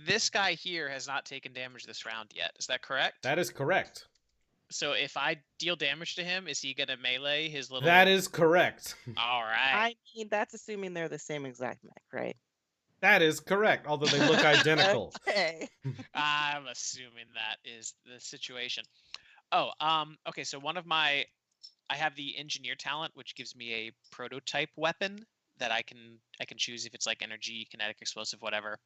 This guy here has not taken damage this round yet. Is that correct? That is correct. So if I deal damage to him, is he going to melee his little... That is correct. All right. I mean, that's assuming they're the same exact mech, right? That is correct, although they look identical. Okay. I'm assuming that is the situation. Oh, okay, so I have the engineer talent, which gives me a prototype weapon that I can choose if it's like energy, kinetic, explosive, whatever.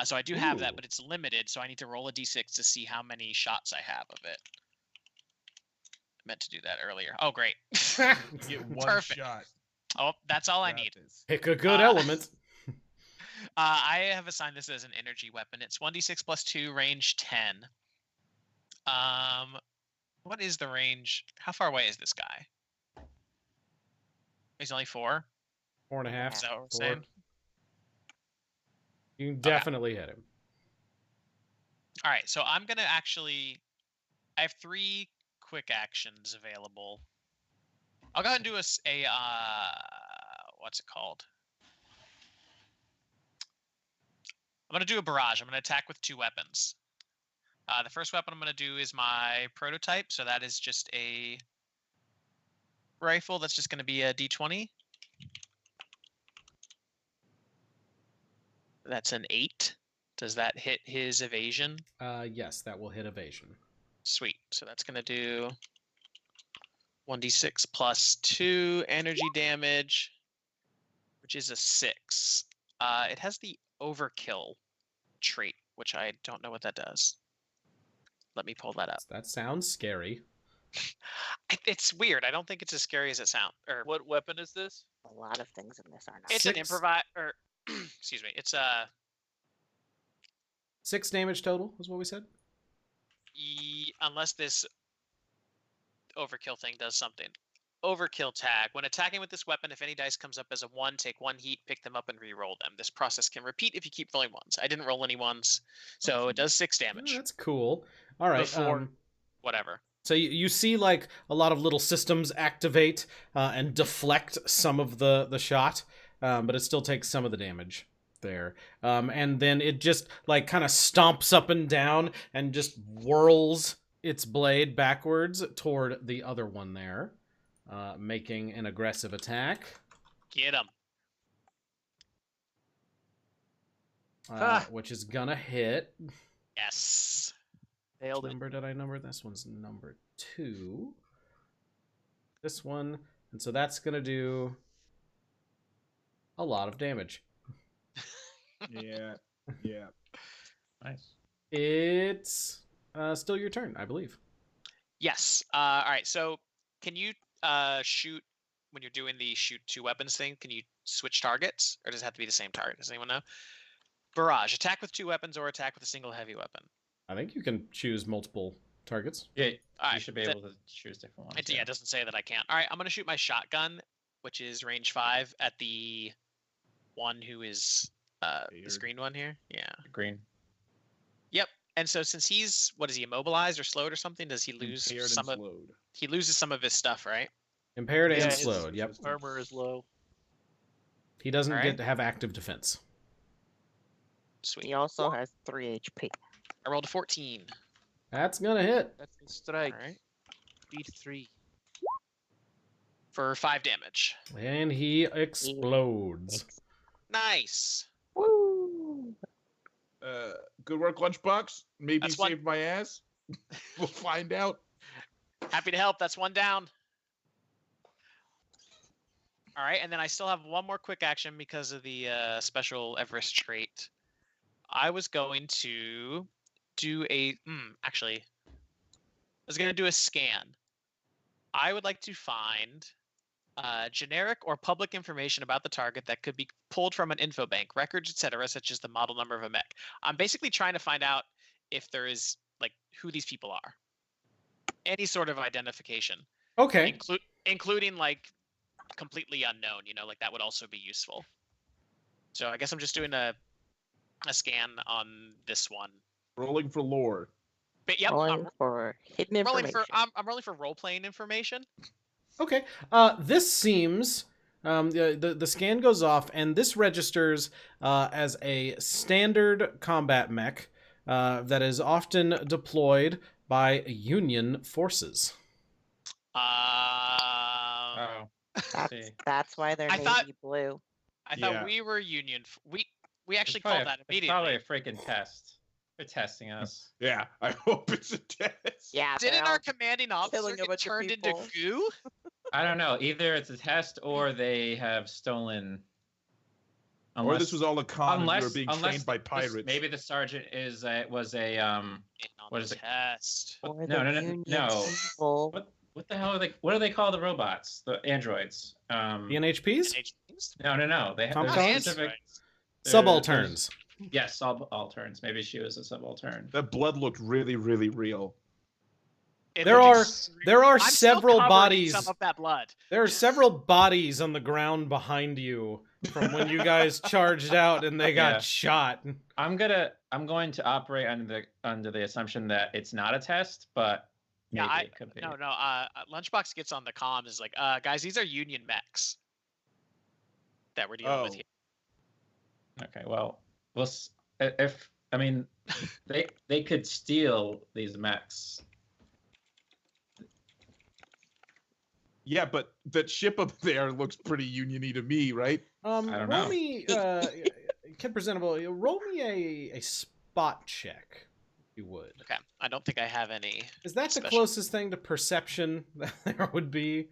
So I do have that, Ooh. but it's limited, so I need to roll a d6 to see how many shots I have of it. I meant to do that earlier. Oh, great. You get one Perfect. shot. Oh, that's all I Got need. this. Pick a good Uh, element. I have assigned this as an energy weapon. It's 1d6 plus 2, range 10. What is the range? How far away is this guy? He's only 4. 4.5. Is that what we're 4. saying? You can definitely hit him. All right, so I'm gonna actually. I have 3 quick actions available. I'll go ahead and do what's it called? I'm gonna do a barrage. I'm gonna attack with 2 weapons. The first weapon I'm gonna do is my prototype, so that is just a rifle. That's just gonna be a D20. That's an 8. Does that hit his evasion? Yes, that will hit evasion. Sweet. So that's going to do 1d6 plus 2 energy damage, which is a 6. It has the overkill trait, which I don't know what that does. Let me pull that up. That sounds scary. It's weird. I don't think it's as scary as it sounds. Or What weapon is this? A lot of things in this are not. it's an 6. improvise. Or excuse me. It's 6 damage total is what we said. Unless this overkill thing does something. Overkill tag. When attacking with this weapon, if any dice comes up as a 1, take 1 heat, pick them up, and re-roll them. This process can repeat if you keep rolling 1s. I didn't roll any 1s, so it does 6 damage. Oh, that's cool. All right. Before- Whatever. So you see like a lot of little systems activate and deflect some of the shot, but it still takes some of the damage there. And then it just like kind of stomps up and down and just whirls its blade backwards toward the other one there, making an aggressive attack. Get him. Which is gonna hit. Yes. Nailed What it. number did I number? This one's number 2. This one, and so that's gonna do a lot of damage. Yeah. Yeah. Nice. It's still your turn, I believe. Yes. All right. So can you shoot when you're doing the shoot 2 weapons thing? Can you switch targets, or does it have to be the same target? Does anyone know? Barrage. Attack with 2 weapons or attack with a single heavy weapon. I think you can choose multiple targets. Yeah, All you right, should be then- able to choose different ones. Yeah, it doesn't say that I can't. All right, I'm going to shoot my shotgun, which is range 5, at the one who is this Weird. green one here. Yeah. Green. Yep. And so since he's, what is he, immobilized or slowed or something? Does he lose Impaired and some of? slowed. He loses some of his stuff, right? Impaired and his slowed. Yep. armor is low. He doesn't All get right. to have active defense. Sweet. He also has 3 HP. I rolled a 14. That's gonna hit. That's the strike. All right. Beat 3. For 5 damage. And he explodes. Nice. Woo! Good work, Lunchbox. Maybe That's one- saved my ass. We'll find out. Happy to help. That's 1 down. All right, and then I still have one more quick action because of the special Everest trait. I was going to do a actually, I was going to do a scan. I would like to find generic or public information about the target that could be pulled from an info bank, records, etc., such as the model number of a mech. I'm basically trying to find out if there is like who these people are, any sort of identification, Okay. including like completely unknown. You know, like that would also be useful. So I guess I'm just doing a scan on this one. Rolling for lore. But yep, Rolling for hidden rolling information. for I'm rolling for role playing information. Okay. This seems the scan goes off, and this registers as a standard combat mech that is often deployed by Union forces. Oh. That's why they're I navy thought- blue. I thought Yeah. we were Union. We actually It's probably called that It's probably immediately. a freaking test. They're testing us. Yeah, I hope it's a test. Yeah, they're Didn't all our commanding officer killing a get bunch of turned into people. goo? I don't know. Either it's a test or they have stolen. Or this was all a con and we were unless being unless trained by this- pirates. maybe the sergeant was a In on What the is it? test. or no, the no, no, Union's no. evil. What the hell are they? What do they call the robots? The androids? The NHPs? No. They have Tom there's Collins? specific. Subalterns. Yes, subalterns. Maybe she was a subaltern. That blood looked really, really real. There are I'm still several covered in bodies. some of that blood. There are several bodies on the ground behind you from when you guys charged out and they got Yeah. shot. I'm going to operate under the assumption that it's not a test, but maybe Yeah, it could be. No. Lunchbox gets on the comms is like, guys, these are Union mechs that we're dealing with here. Okay, well, if I mean, they could steal these mechs. Yeah, but that ship up there looks pretty union-y to me, right? I don't Roll know. me, Kid Presentable, roll me a spot check, if you would. Okay, I don't think I have any. Is that the Special. closest thing to perception that there would be?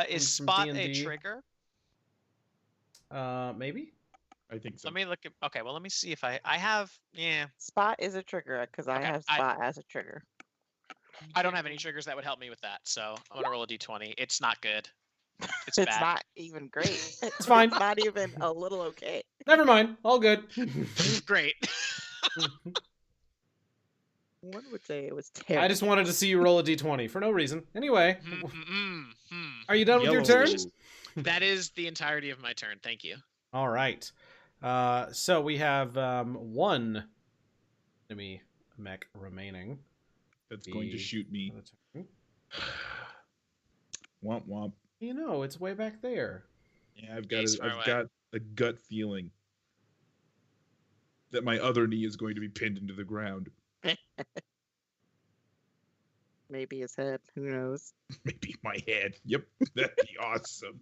Is From spot a D&D? trigger? Maybe? I think so. Let me look at. Okay, well, let me see if I have. Yeah, Spot is a trigger because I Okay, have spot as a trigger. I don't have any triggers that would help me with that, so I'm gonna roll a d20. It's not good. It's It's bad. not even great. It's fine. It's not even a little okay. Never mind. All good. Great. One would say it was terrible. I just wanted to see you roll a d20 for no reason. Anyway, Hmm. are you done with your turn? Yellow. That is the entirety of my turn. Thank you. All right. So we have one enemy mech remaining. That's going to The- shoot me. Womp womp. You know, it's way back there. Yeah, I've Ace far I've away. got a gut feeling that my other knee is going to be pinned into the ground. Maybe his head. Who knows? Maybe my head. Yep, that'd be awesome.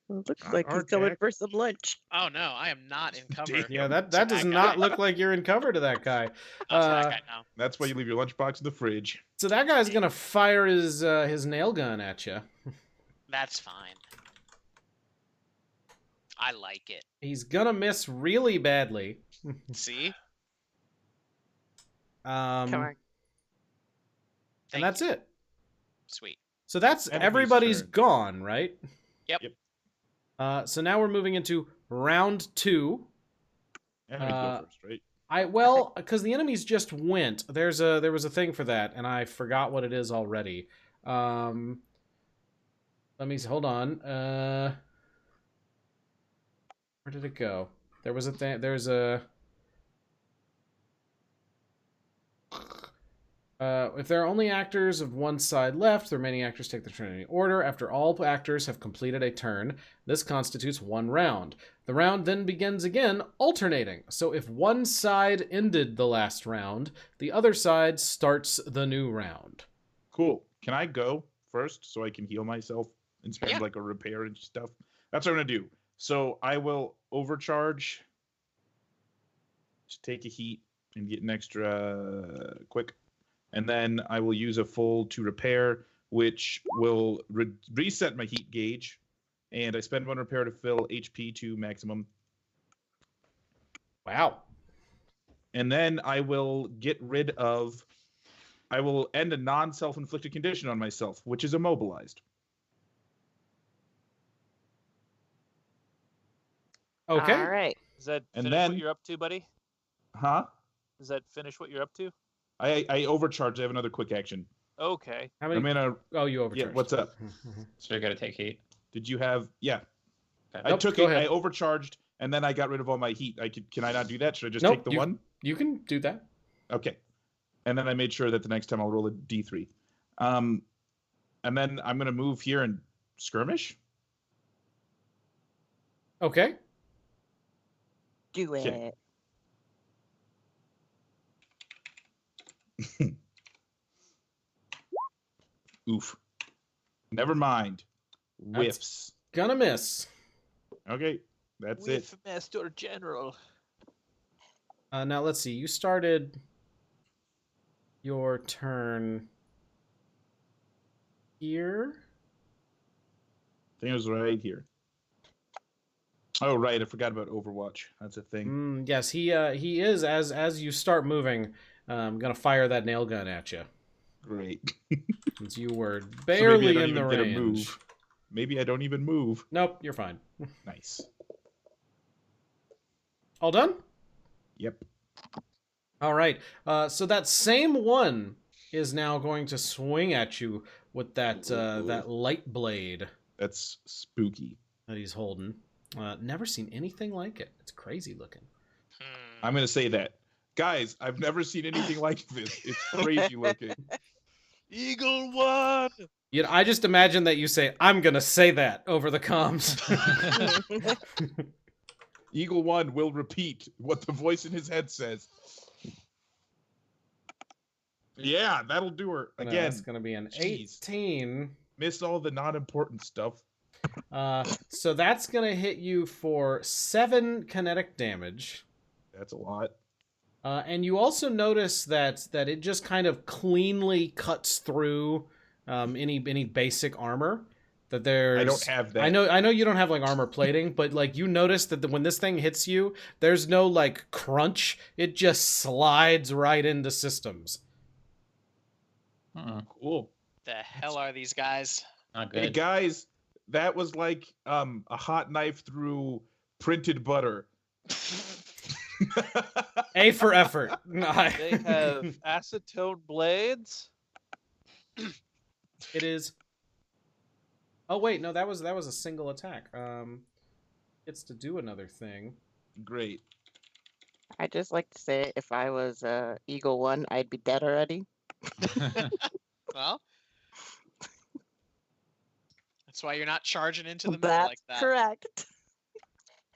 Well, it looks On like our he's going deck. for some lunch. Oh no, I am not in cover. Damn. Yeah, that So does that not guy- look like you're in cover to that guy. Oh, so that guy now. That's why you leave your lunchbox in the fridge. So that guy's gonna fire his nail gun at you. That's fine. I like it. He's gonna miss really badly. See? Come on. And Thank that's you. it. Sweet. So that's Enemy's everybody's turn. gone, right? Yep. So now we're moving into round 2. Enemies go first, right? Because the enemies just went. There was a thing for that, and I forgot what it is already. Let me hold on. Where did it go? There was a thing. There's a. If there are only actors of one side left, the remaining actors take their turn in any order. After all actors have completed a turn, this constitutes one round. The round then begins again, alternating. So if one side ended the last round, the other side starts the new round. Cool. Can I go first so I can heal myself and spend Yeah. like a repair and stuff? That's what I'm gonna do. So I will overcharge to take a heat and get an extra quick. And then I will use a full to repair, which will reset my heat gauge. And I spend 1 repair to fill HP to maximum. Wow. And then I will get rid of. I will end a non-self-inflicted condition on myself, which is immobilized. Okay. All right. Does that And finish then- what you're up to, buddy? Huh? Does that finish what you're up to? I overcharged. I have another quick action. Okay. How I'm many? gonna. Oh, you overcharged. Yeah. What's up? So you're gonna take heat. Did you have? Yeah. I Nope, took go it. ahead. I overcharged, and then I got rid of all my heat. Can I not do that? Should I just Nope, take the you- one? You can do that. Okay. And then I made sure that the next time I'll roll a D3. And then I'm gonna move here and skirmish. Okay. Do it. Okay. Oof. Never mind. Whiffs. Gonna miss. Okay. That's it. With Master General. Now let's see. You started your turn here. I think it was right here. Oh, right. I forgot about Overwatch. That's a thing. Yes, he is as you start moving, gonna fire that nail gun at you. Great. Since you were So maybe I barely don't in the even get a range. move. Maybe I don't even move. Nope, you're fine. Nice. All done? Yep. All right. So that same one is now going to swing at you with that that light blade That's spooky. that he's holding. Never seen anything like it. It's crazy looking. I'm going to say that. Guys, I've never seen anything like this. It's crazy looking. Eagle One! You know, I just imagine that you say, "I'm gonna say that" over the comms. Eagle One will repeat what the voice in his head says. Yeah, that'll do her. Again, It's gonna be an jeez. 18. Miss all the non-important stuff. So that's gonna hit you for 7 kinetic damage. That's a lot. And you also notice that it just kind of cleanly cuts through any basic armor. That there's I don't have that. I know you don't have like armor plating, but like you notice that when this thing hits you, there's no like crunch. It just slides right into systems. Cool. The hell are these guys? Not Hey good. guys, that was like a hot knife through printed butter. A for effort. They have acetone blades. It is. Oh wait, no, that was a single attack. Gets to do another thing. Great. I'd just like to say, if I was Eagle One, I'd be dead already. Well, that's why you're not charging into the middle That's like that. correct.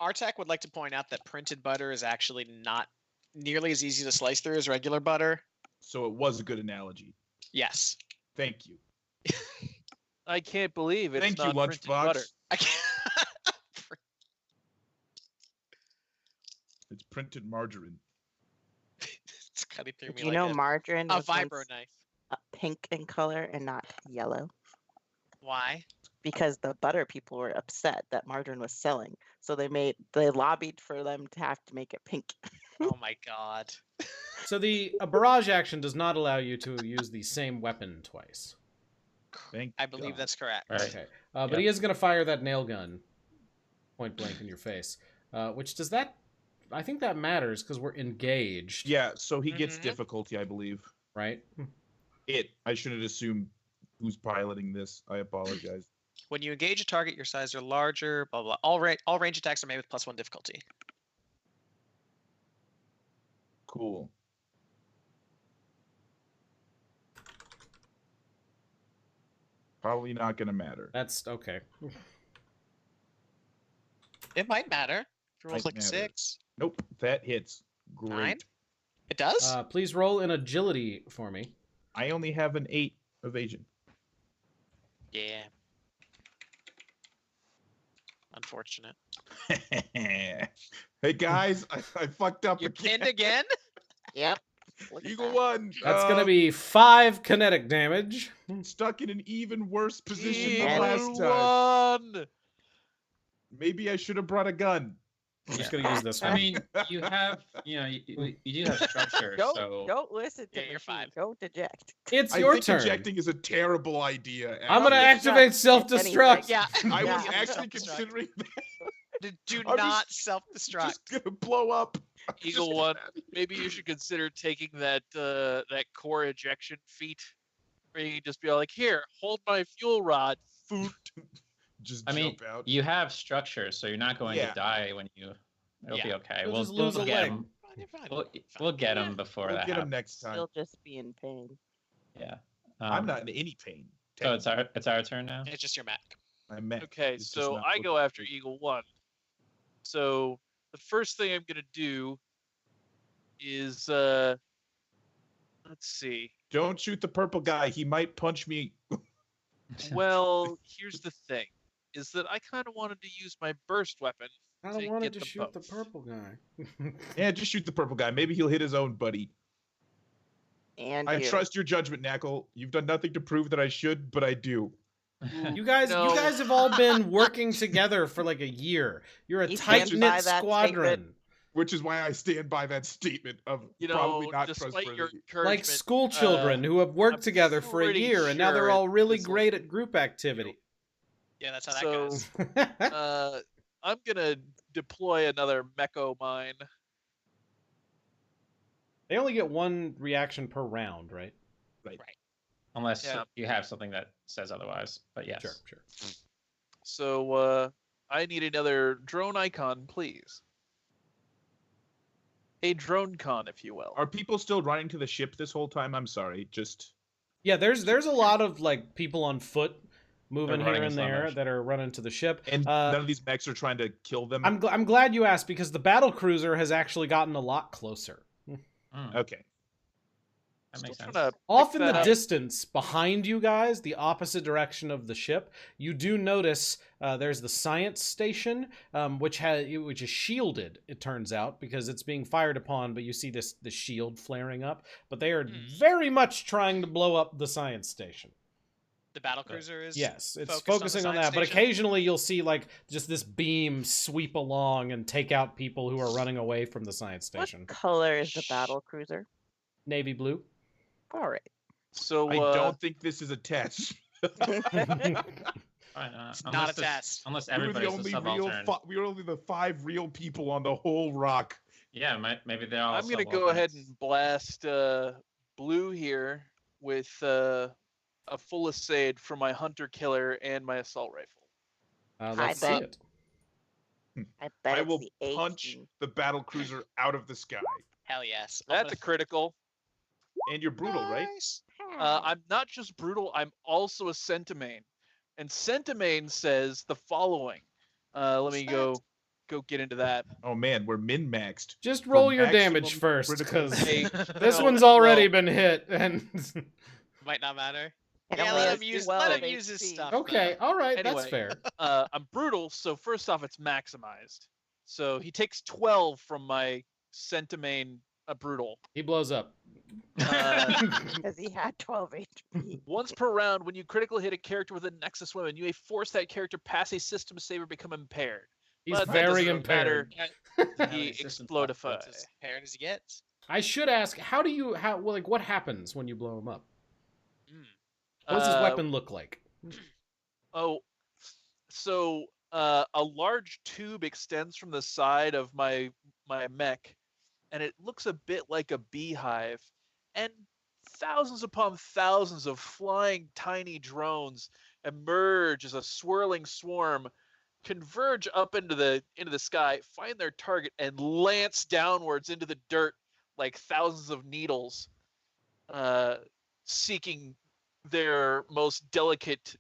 Artak would like to point out that printed butter is actually not nearly as easy to slice through as regular butter. So it was a good analogy. Yes. Thank you. I can't believe it's Thank you, not printed butter. Lunchbox. I can't. It's printed margarine. It's cutting through me Do you like know margarine a was once vibro knife. pink in color and not yellow? Why? Because the butter people were upset that margarine was selling, so they lobbied for them to have to make it pink. Oh my god. So a barrage action does not allow you to use the same weapon twice. Thank I believe God. that's correct. Right. Okay, but he is going to fire that nail gun point blank in your face. Which does that? I think that matters because we're engaged. Yeah, so he gets Mhm. difficulty, I believe. Right. I shouldn't assume who's piloting this. I apologize. When you engage a target your size or larger, blah blah. All range attacks are made with +1 difficulty. Cool. Probably not gonna matter. That's okay. It might matter. If it rolls Might like a matter. 6. Nope, that hits. Great. 9? It does? Please roll an agility for me. I only have an 8 evasion. Yeah. Unfortunate. Hey guys, I fucked up You're again. pinned again? Yep. Look at Eagle that. 1. That's gonna be 5 kinetic damage. Stuck in an even worse position than Eagle last time. One. Maybe I should have brought a gun. I'm just gonna use this one. I mean, you have, you do have structure, so Don't listen to Yeah, you're machine. fine. Don't eject. It's I your think turn. ejecting is a terrible idea. I'm gonna actually. activate Destruct, self-destruct. Yeah. I was Yeah. actually Self-destruct. considering that. Do I'm not just self-destruct. gonna blow up. I'm just Eagle gonna One. have it. Maybe you should consider taking that that core ejection feat, where you can just be like, "Here, hold my fuel rod." Foot. Just I mean, jump out. you have structure, so you're not going Yeah. to die when you. It'll be Yeah. okay. You'll We'll, just lose we'll a get leg. him. Fine, you're fine. We'll, Fine. we'll get him before We'll that get him happens. next time. Still just be in pain. Yeah. I'm not in any pain. So it's our turn now. It's just your Mac. I'm mad. Okay, It's just so not I looking go after good. Eagle One. So the first thing I'm gonna do is let's see. Don't shoot the purple guy. He might punch me. Well, here's the thing: is that I kind of wanted to use my burst weapon. I don't to want get to them shoot the both. purple guy. Yeah, just shoot the purple guy. Maybe he'll hit his own buddy. And I you. trust your judgment, Knackle. You've done nothing to prove that I should, but I do. You guys No. have all been working together for like a year. You're a You stand tight by knit that squadron. statement. Which is why I stand by that statement of probably not despite your trustworthy. encouragement, Like school children who have worked I'm together for a pretty year, and now they're sure all really this'll- great at group activity. Yeah, that's how that So- goes. I'm gonna deploy another Mecho mine. They only get one reaction per round, right? Unless Yeah. you have something that says otherwise. But yes. Sure. So I need another drone icon, please. A drone con, if you will. Are people still running to the ship this whole time? I'm sorry. Just Yeah, there's a lot of like people on foot moving They're running here in and slow there motion. that are running to the ship. and none of these mechs are trying to kill them. I'm glad you asked because the battle cruiser has actually gotten a lot closer. Mm, Okay. that makes Still sense. trying to Off pick in the that up. distance, behind you guys, the opposite direction of the ship, you do notice there's the science station, which is shielded. It turns out because it's being fired upon, but you see the shield flaring up. But they are very much trying to blow up the science station. The battlecruiser is Yes, it's focused focusing on the that, but science station? occasionally you'll see like just this beam sweep along and take out people who are running away from the science station. What color is the battle cruiser? Navy blue. All right. So I don't think this is a test. Fine, It's unless not a it's- test. Unless We were the everybody's a only subaltern. we were only the 5 real people on the whole rock. Yeah, maybe they're all. I'm gonna go ahead subalterns. and blast blue here with a full assade for my hunter killer and my assault rifle. Let's see bet. it. I bet I it's will the punch 18. the battle cruiser out of the sky. Hell yes. I'm That's a gonna- critical. And you're brutal, right? Nice. I'm not just brutal. I'm also a centimane, and centimane says the following. Let me go get into that. Oh man, we're min-maxed. Just for roll your maximum damage first, critical because Hey, this no, one's already well, been hit. And Might not matter. It Yeah, only let has him use 12 let him use his HP. stuff. okay, all right, that's Anyway. fair. I'm brutal, so first off, it's maximized. So he takes 12 from my centimane brutal. He blows up. Because he had 12 HP. Once per round, when you critical hit a character with a Nexus weapon, you may force that character past a system save or become impaired. He's But that very doesn't matter. impaired. He Assistant explodify. That's as paired as he gets. I should ask, what happens when you blow him up? What does his Uh, weapon look like? Oh, so a large tube extends from the side of my mech, and it looks a bit like a beehive, and thousands upon thousands of flying tiny drones emerge as a swirling swarm, converge up into the sky, find their target, and lance downwards into the dirt like thousands of needles, seeking their most delicate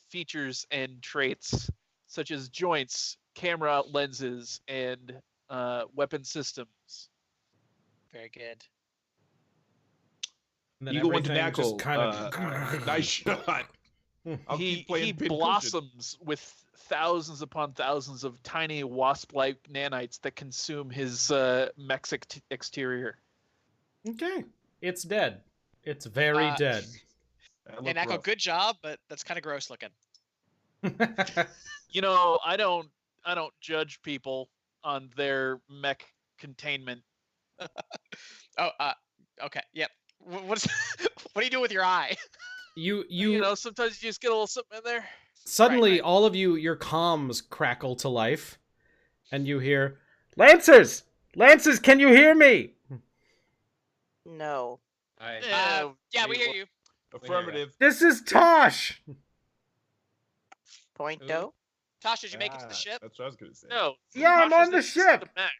features and traits, such as joints, camera lenses, and weapon systems. Very good. And then Eagle went to everything just Knuckle. kind of Nice shot. I'll he keep playing he Pincushion. blossoms with thousands upon thousands of tiny wasp-like nanites that consume his mech's exterior. Okay. It's dead. It's very dead. That Hey, looked Nako, rough. good job, but that's kind of gross looking. You know, I don't judge people on their mech containment. Oh, okay, yep. What's what do you do with your eye? you You know, sometimes you just get a little something in there. suddenly right. all of you, your comms crackle to life, and you hear, Lancers! Lancers, can you hear me? No. Yeah, we hear you. Affirmative. This is Tosh! Pointo. Tosh, did you make it to the ship? That's what I was gonna say. No. Yeah, I'm Tasha's on the needs to ship. mech.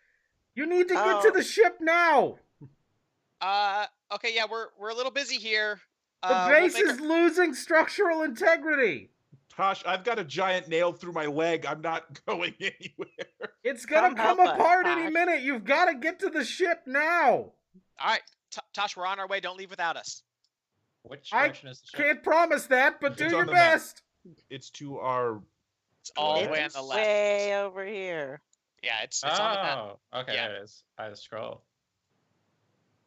You need to get to Oh. the ship now! Okay, yeah, we're a little busy here. The We'll base make is losing structural integrity! Tosh, I've got a giant nail through my leg. I'm not going anywhere. It's gonna Come come help us, apart any Tosh. minute! You've gotta get to the ship now! All right, Tosh, we're on our way. Don't leave without us. Which I direction is the ship? Can't promise that, but do It's your on the map. best! It's to our. It's all the It's way on the left. Way over here. Yeah, it's on the map. Oh, okay, Yeah. there it is. I scroll.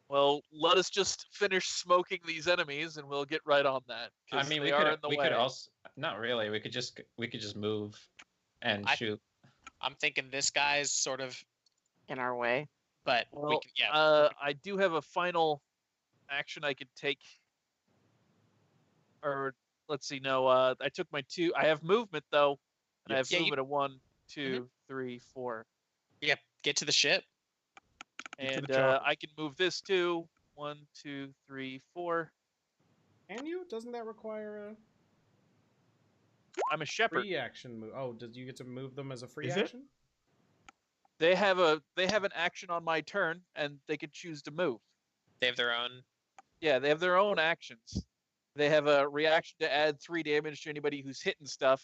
Well, let us just finish smoking these enemies, and we'll get right on that. I 'cause mean, they we are could in the we way. could also not really. We could just move and shoot. I'm thinking this guy's sort of, In our way. but we Well, can, yeah. I do have a final action I could take. Or let's see, no, I took my 2. I have movement though, and I have Yeah, you- movement of 1, 2, 3, 4, Yep, get to the ship. Get to and the chopper. I can move this too. 1, 2, 3, 4. Can you? Doesn't that require a I'm a shepherd. free action move? Oh, did you get to move them as a free Is it? action? They have an action on my turn, and they can choose to move. They have their own. Yeah, they have their own actions. They have a reaction to add 3 damage to anybody who's hitting stuff,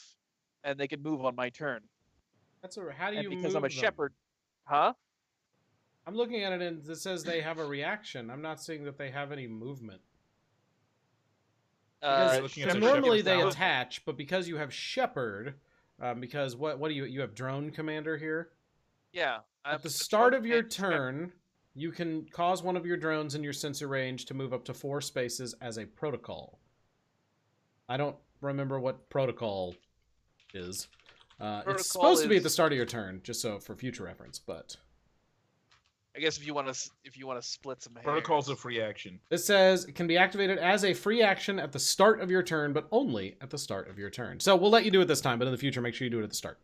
and they can move on my turn. How do And you because move I'm a them? shepherd, huh? I'm looking at it and it says they have a reaction. I'm not seeing that they have any movement. Uh, looking at So the shepherd normally shepherd's they talent. attach, but because you have shepherd, because what do you have drone commander here? Yeah. At the start of your turn, you can cause one of your drones in your sensor range to move up to 4 spaces as a protocol. I don't remember what protocol is. It's supposed to be at the start of your turn, just so for future reference. But I guess if you want to split some hairs. Protocol's a free action. this says it can be activated as a free action at the start of your turn, but only at the start of your turn. So we'll let you do it this time, but in the future, make sure you do it at the start.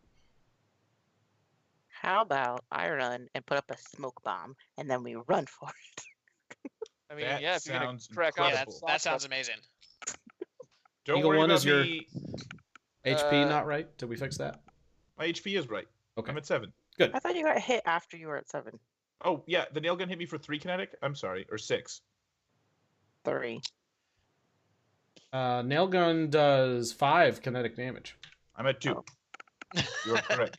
How about I run and put up a smoke bomb, and then we run for it? I mean, That yeah, if you're gonna sounds crack Yeah, on incredible. that sounds amazing. Don't Eagle worry one about is your- me. HP not right? Did we fix that? My HP is right. Okay. I'm at 7. I thought you got hit after you were at 7. Oh yeah, the nail gun hit me for 3 kinetic. I'm sorry, or 6. 3. Nail gun does 5 kinetic damage. I'm at 2. Oh. You're correct.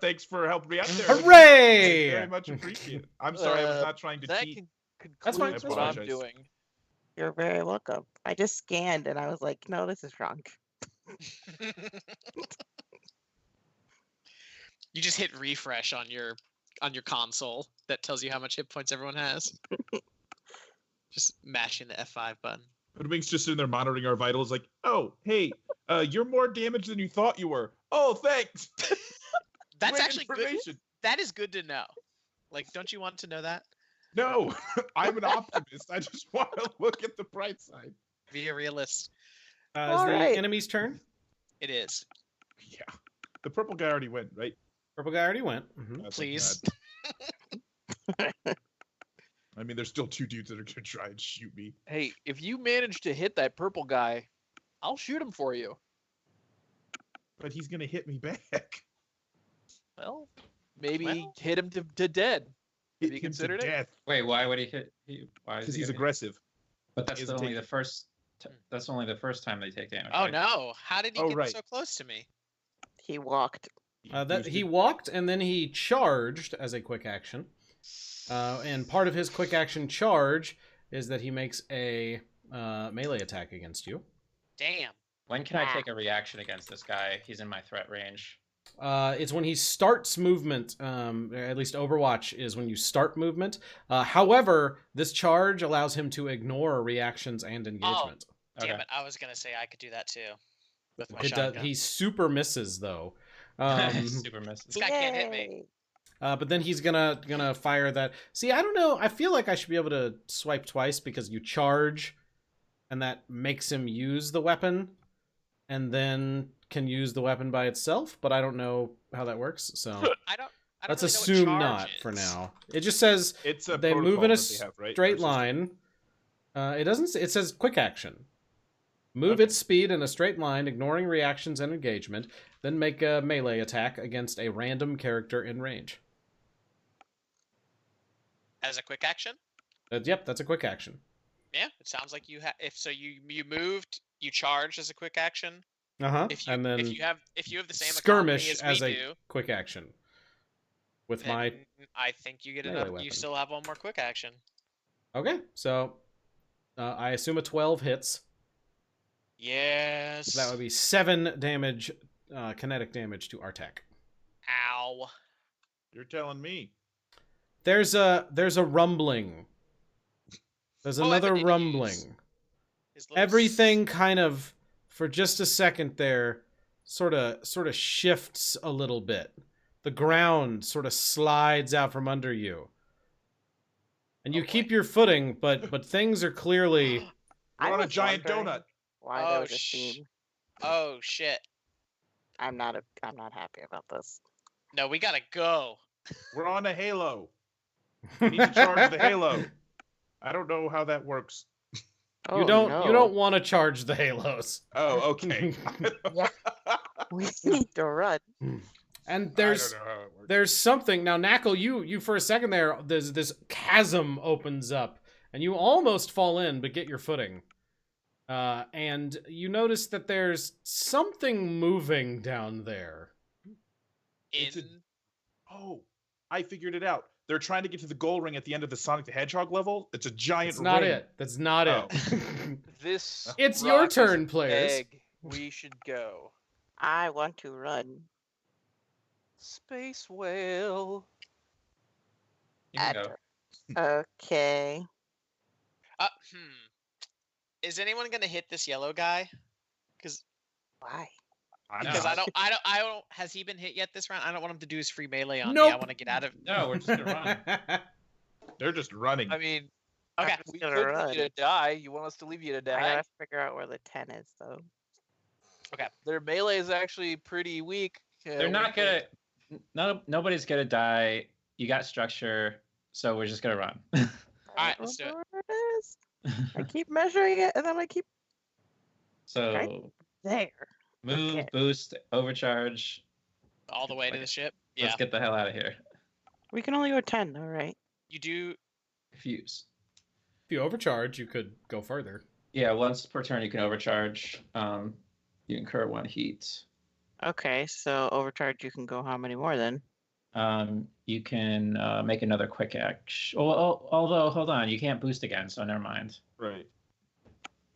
Thanks for helping me out there. Hooray! Very much appreciated. I'm sorry, I was not trying to that cheat. can That's conclude fine, that's what fine. I'm Apologize. doing. You're very welcome. I just scanned and I was like, no, this is wrong. You just hit refresh on your console. That tells you how much hit points everyone has. Just mashing the F5 button. Hoodwink's just sitting there monitoring our vitals, like, oh, hey, you're more damaged than you thought you were. Oh, thanks. That's Great actually good. information. That is good to know. Like, don't you want to know that? No, I'm an optimist. I just want to look at the bright side. Be a realist. Is All the right. enemy's turn? It is. Yeah, the purple guy already went, right? Purple guy already went. Mhm. Oh, thank Please. God. I mean, there's still 2 dudes that are gonna try and shoot me. Hey, if you manage to hit that purple guy, I'll shoot him for you. But he's gonna hit me back. Well, maybe Well- hit him to dead. Have Hit you him to considered it? death Wait, why would he hit? Why is because he he's gonna hit? aggressive. But that's He doesn't only take- the first. That's only the first time they take damage. Oh right? no! How did he Oh, get right. so close to me? He walked. That he walked and then he charged as a quick action. And part of his quick action charge is that he makes a melee attack against you. Damn. When can I take a reaction against this guy? He's in my threat range. It's when he starts movement. At least Overwatch is when you start movement. However, this charge allows him to ignore reactions and engagement. Damn Okay. it! I was gonna say I could do that too. With my It does, shotgun. he super misses though. Super misses. This guy can't hit me. Yay! But then he's gonna fire that. See, I don't know. I feel like I should be able to swipe twice because you charge, and that makes him use the weapon, and then can use the weapon by itself. But I don't know how that works. So I don't let's really know what assume charge not is. for now. It just says It's a they move protocol in a that they have, right? straight Or system. line. It doesn't. It says quick action. Move Okay. its speed in a straight line, ignoring reactions and engagement. Then make a melee attack against a random character in range. As a quick action. Yep, that's a quick action. Yeah, it sounds like you have. If so, you moved, you charged as a quick action. If you And then if you have the same skirmish economy as we a do, quick action. With then my I think you get melee enough. weapon. You still have one more quick action. okay, so I assume a 12 hits. Yes. That would be 7 damage, kinetic damage to Artak. Ow. You're telling me. There's a rumbling. There's Oh, another Evan, did you use rumbling. His little Everything kind of, for just a second there, sort of shifts a little bit. The ground sort of slides out from under you, and you Oh, boy. keep your footing, but things are clearly. We're on a was giant wondering donut. Why Oh, there was a theme? Oh shit. I'm not happy about this. No, we gotta go. We're on a halo. We need to charge the halo. I don't know how that works. Oh, You don't no. want to charge the halos. Oh, okay. We need to run. And I there's don't know how it works. there's something now, Knackle. You for a second there, there's this chasm opens up, and you almost fall in, but get your footing. And you notice that there's something moving down there. It's a- In Oh, I figured it out. They're trying to get to the goal ring at the end of the Sonic the Hedgehog level. It's a giant That's not ring. it. That's not Oh. it. This It's your rock is turn, players. egg. We should go. I want to run. Space whale. You can go. Okay. Is anyone gonna hit this yellow guy? Because Why? I'm No. I not. don't. Has he been hit yet this round? I don't want him to do his free melee on me. Nope. I want to get out of. No, we're just gonna run. They're just running. I mean, Okay. I'm just we gonna could run. leave you to die. You want us to leave you to I die? gotta figure out where the 10 is, though. Their melee is actually pretty weak. They're not gonna. Nobody's gonna die. You got structure, so we're just gonna run. Alright, let's do it. Where it is. I keep measuring it, and then I keep So there. move, Okay. boost, overcharge. All the way to the ship. Yeah. Let's get the hell out of here. We can only go 10, though, right? You do. Fuse. If you overcharge, you could go further. Yeah, once per turn you can overcharge. You incur 1 heat. Okay, so overcharge, you can go how many more then? You can make another quick action. Although, hold on, you can't boost again, so never mind. Right.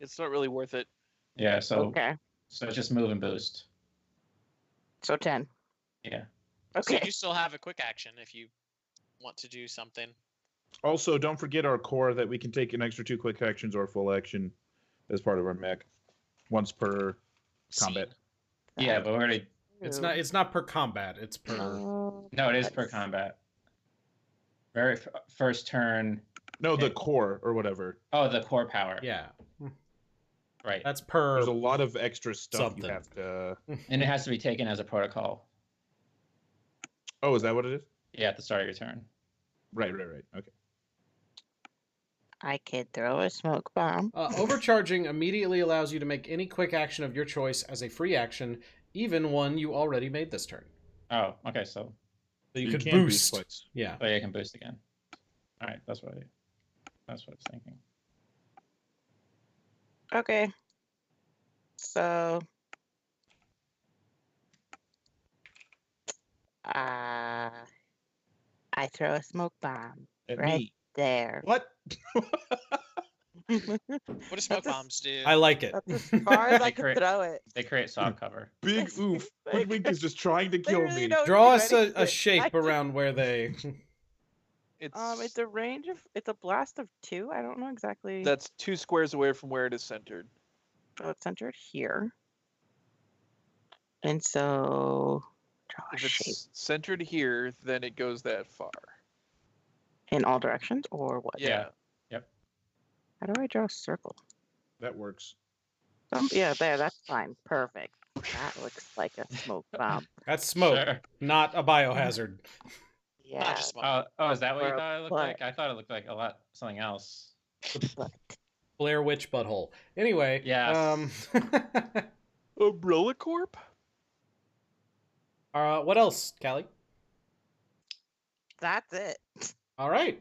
It's not really worth it. Yeah, so Okay, just move and boost. so 10. Yeah. So you Okay. do still have a quick action if you want to do something. Also, don't forget our core that we can take an extra 2 quick actions or full action as part of our mech, once per combat. Yeah, but we already. It's not per combat. It's per. No, it is per combat. Very first turn. No, the Okay. core or whatever. Oh, the core power. Yeah, Right. that's per. There's a lot of extra stuff Something. you have to. And it has to be taken as a protocol. Oh, is that what it is? Yeah, at the start of your turn. Right. Okay. I could throw a smoke bomb. Overcharging immediately allows you to make any quick action of your choice as a free action, even one you already made this turn. Oh, okay. So, So you You could can boost. twice. Yeah. oh yeah, I can boost again. All right, that's what I was thinking. Okay. So. I throw a smoke bomb At right me. there. What? What do smoke That's a- bombs do? I like it. That's as far as I They can create- throw it. They create soft cover. Big oof. Hoodwink is just trying to They kill really me. don't Draw do us a anything. shape around where they. It's a range of. It's a blast of 2. I don't know exactly. That's 2 squares away from where it is centered. So it's centered here. And so draw a If shape it's centered here, then it goes that far. in all directions, or what? Yeah. How do I draw a circle? That works. Yeah, there. That's fine. Perfect. That looks like a smoke bomb. That's smoke, Sure. not a biohazard. Yeah. just smoke. Oh, is that what you Or a thought it looked butt. like? I thought it looked like a lot something else. But Blair Witch butthole. Anyway. Yes. Umbrella Corp? What else, Callie? that's it. All right.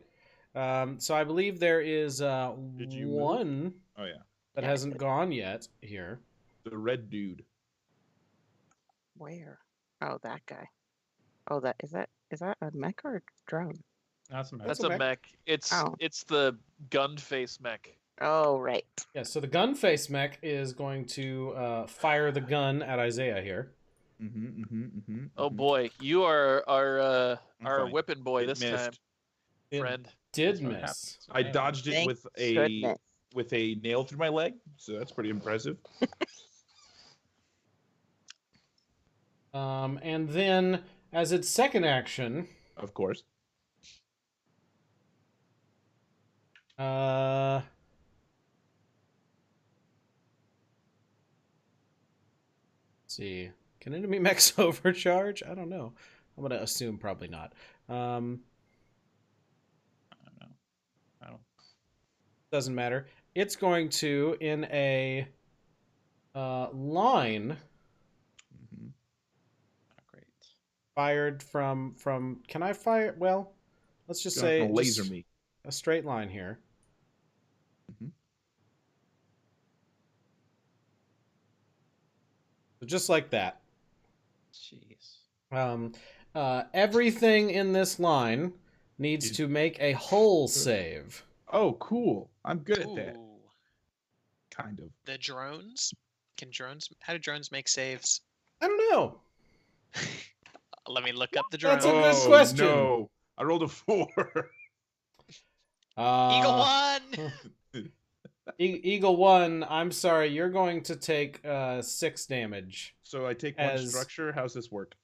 So I believe there is Did you move? one Oh yeah. that Yeah, I hasn't did. gone yet here. The red dude. Where? Oh, that guy. Oh, is that a mech or a drone? That's a mess. That's a a mech. mech. It's Oh. it's the gun face mech. Oh, right. Yeah, so the gun face mech is going to fire the gun at Isaiah here. Oh boy, you are our fine. whipping boy It this missed. time, It friend. did That's what miss. happens. I dodged it Thank with goodness. a nail through my leg, so that's pretty impressive. And then, as its second action, Of course. let's see. Can enemy mechs overcharge? I don't know. I'm gonna assume probably not. I don't know. I don't. Doesn't matter. It's going to, in a line Not great. fired from. Can I fire? Well, let's just say Gonna laser just me. a straight line here. Mhm. So just like that. Jeez. Everything in this line needs to make a hull save. Oh, cool. I'm good at that. Ooh. Kind of. The drones? How do drones make saves? I don't know. Let me look up the That's drones. a good question. No. I rolled a 4. Eagle one! Eagle 1, I'm sorry, you're going to take 6 damage. So I take one As- structure. How's this work?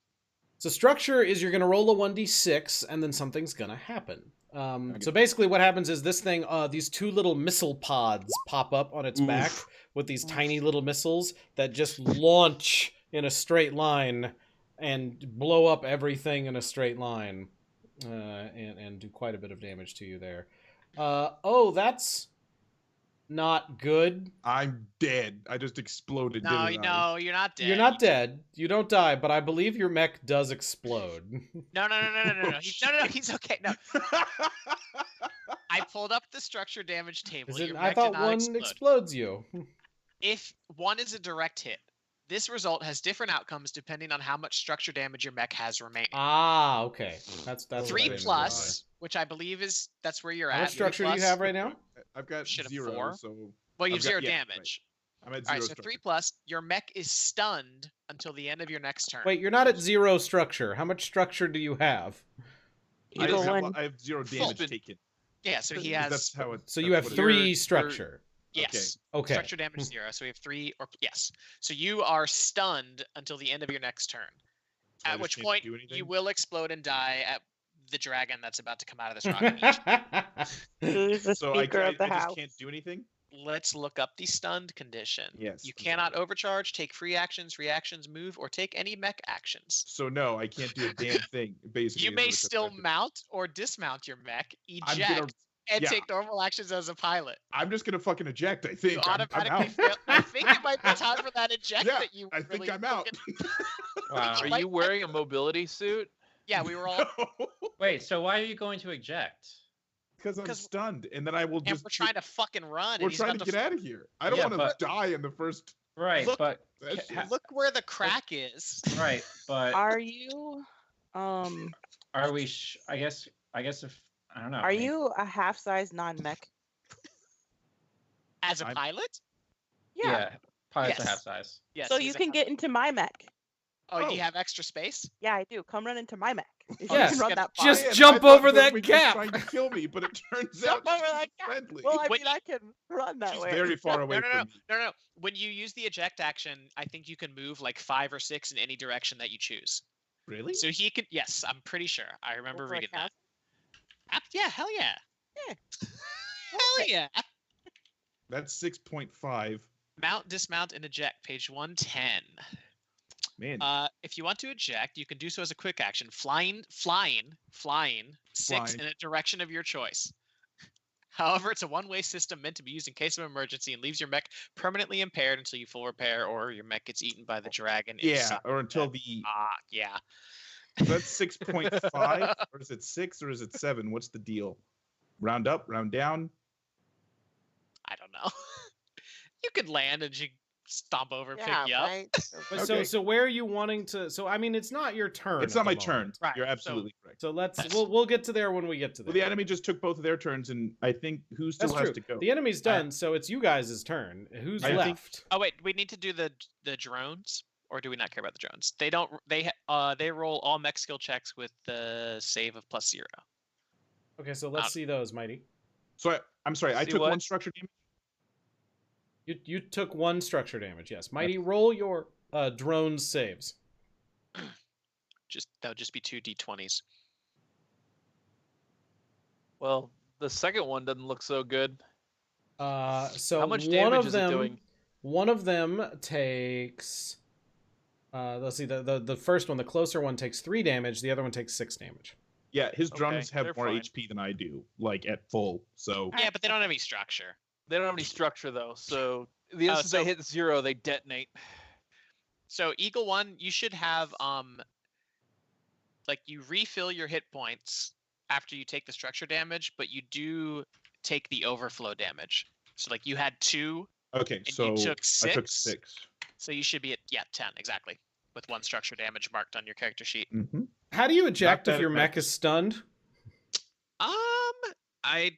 So structure is you're going to roll a 1d6, and then something's going to happen. Okay. So basically what happens is this thing, these 2 little missile pods pop up on its Oof. back with these tiny little missiles that just launch in a straight line and blow up everything in a straight line and do quite a bit of damage to you there. Oh, that's not good. I'm dead. I just exploded. No, didn't I? no, you're not dead. You're not dead. You don't die, but I believe your mech does explode. No. No, he's okay. No. I pulled up the structure damage table. Is it, Your I mech thought did not one explode. explodes you. If 1 is a direct hit, this result has different outcomes depending on how much structure damage your mech has remaining. Ah, okay. That's what I 3 didn't plus, which I believe that's where you're realize. How at. much structure 3 do you plus- have right now? I've got Should have 0, 4. so Well, you have I've got- 0 yeah, right. damage. I'm at 0 All right, so structure. 3 plus, your mech is stunned until the end of your next turn. Wait, you're not at 0 structure. How much structure do you have? I, Eagle have, one. I have 0 Full. damage taken. Yeah, so he 'Cause has That's how it. So you that's have what it is. 3 You're- structure. yes. Okay. Structure damage 0. So we have 3 or yes. So you are stunned until the end of your next turn. So I At just which can't point do anything? you will explode and die at the dragon that's about to come out of this rocket niche. Who's the So I, speaker of the I just house? can't do anything. Let's look up the stunned condition. Yes, You I'm cannot sorry. overcharge, take free actions, reactions, move, or take any mech actions. So no, I can't do a damn thing. Basically, You is may what it comes still down to. mount or dismount your mech, I'm eject, gonna. and yeah. take normal actions as a pilot. I'm just gonna fucking eject. I You think. I'm automatically out. fail. I think it might be time for that eject Yeah, that you I think really I'm out. Wow. Are Like- you wearing a mobility suit? Yeah, we were all Wait, so why are you going to eject? Because I'm 'Cause- stunned, and then I will And just. we're trying to fucking run. We're and he's trying about to get out of here. I don't Yeah, want to but- die in the first. Right, Look- but session. Look where the crack is. right, but Are you are we? I guess if I don't know. are you a half-size non-mech? As a I'm- pilot? Yeah, pilots are Yes. half size. Yes. So he's you a can pilot. get into my mech. Oh, do Oh. you have extra space? Yeah, I do. Come run into my mech. If Yes. you can run that far. Just Man, jump I thought over that was gap. trying to kill me, but it turns Jump out over she's that gap. friendly. Well, I Wait. mean, I can run that She's way. very far away No. from me. No. When you use the eject action, I think you can move like 5 or 6 in any direction that you choose. Really? So he can. Yes, I'm pretty sure. I remember Over a reading that. castle? Yeah, hell yeah. Yeah. Hell yeah. That's 6.5. Mount, dismount, and eject. Page 110. Man, If you want to eject, you can do so as a quick action. Flying 6 in a direction of your choice. However, it's a one-way system meant to be used in case of emergency and leaves your mech permanently impaired until you full repair or your mech gets eaten by the dragon. if yeah, some- or until the. yeah. That's 6.5, or is it 6, or is it 7? What's the deal? Round up, round down. I don't know. You could land and she stomp over and Yeah, pick you up. right. But Okay. so where are you wanting to? So I mean, it's not your turn. It's at not the my turn. moment. Right, You're so- absolutely correct. So let's Yes. we'll get to there when we get to there. Well, the enemy just took both of their turns, and I think who still That's has true. to go? The enemy's done, so it's you guys' turn. Who's I think- left? Oh wait, we need to do the drones, or do we not care about the drones? They don't. They roll all mech skill checks with the save of +0. Okay, so let's see those, Mighty. So I'm sorry, I See took what? one structure damage. You took 1 structure damage. Yes, Mighty, roll your drone saves. That would just be 2 d20s. Well, the second one doesn't look so good. So How much one damage of is them, it doing? One of them takes. Let's see. The first one, the closer one, takes 3 damage. The other one takes 6 damage. Yeah, his Okay, drums have they're more fine. HP than I do, like at full. So Yeah, but they don't have any structure. They don't have any structure though, so the instant so- they hit 0, they detonate. So Eagle 1, you should have like you refill your hit points after you take the structure damage, but you do take the overflow damage. So like you had 2, okay, and so you took I took 6. 6. So you should be at 10 exactly, with 1 structure damage marked on your character sheet. Mm-hmm. How do you eject Not if that your mech effective. is stunned? I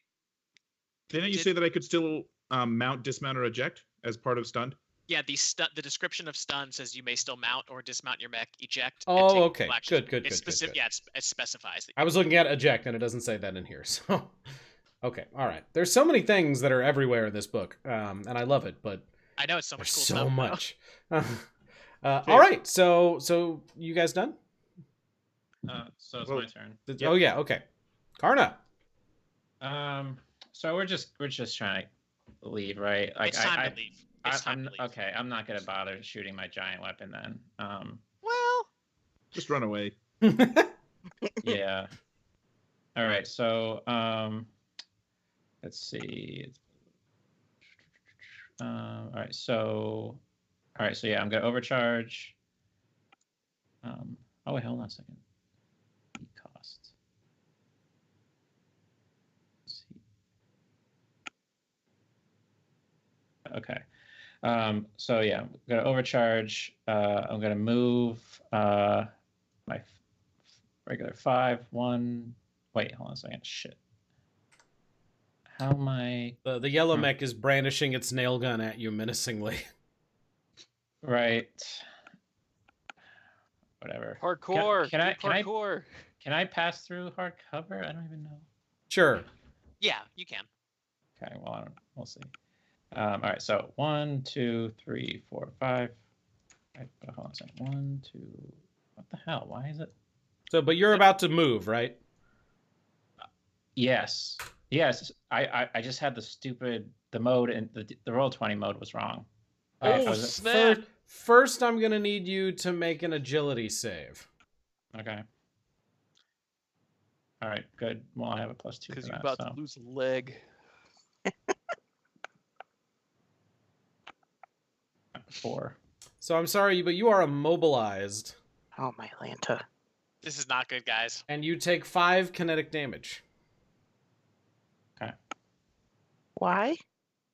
Didn't you Did- say that I could still mount, dismount, or eject as part of stunned? yeah, the description of stun says you may still mount or dismount your mech, eject. Oh, and take okay. full action. Good. It's specific. Yeah, it specifies. That I was looking at eject, and it doesn't say that in here. So, okay, all right. There's so many things that are everywhere in this book, and I love it. But I know it's so there's much cool so stuff. though. much. All right. So you guys done? So it's Well, my turn. Yep. Oh yeah. Okay. Karna. So we're just trying to leave, right? Like It's time to leave. It's time I'm, to leave. okay. I'm not gonna bother shooting my giant weapon then. Well, Just run away. Yeah. All right. So let's see. All right. So yeah, I'm gonna overcharge. Oh wait, hold on a second. Cost. Let's see. Okay. So yeah, I'm gonna overcharge. I'm gonna move my regular 5, 1. Wait, hold on a second. Shit. How am I The yellow mech is brandishing its nail gun at you menacingly. right? Whatever. Hardcore. Can I- do can I- hardcore. Can I pass through hard cover? I don't even know. Sure. yeah, you can. Okay, well, I don't. We'll see. All right, so 1, 2, 3, 4, 5. Right, hold on a second. 1, 2. What the hell? Why is it? So, but you're about to move, right? Yes. I just had the mode and the roll 20 mode was wrong. Oh, I was- snap. First, I'm gonna need you to make an agility save. Okay. All right, good. Well, I have a +2 for Because you're that. about So. to lose a leg. 4. So I'm sorry, but you are immobilized, Oh my Lanta. This is not good, guys. and you take 5 kinetic damage. Why?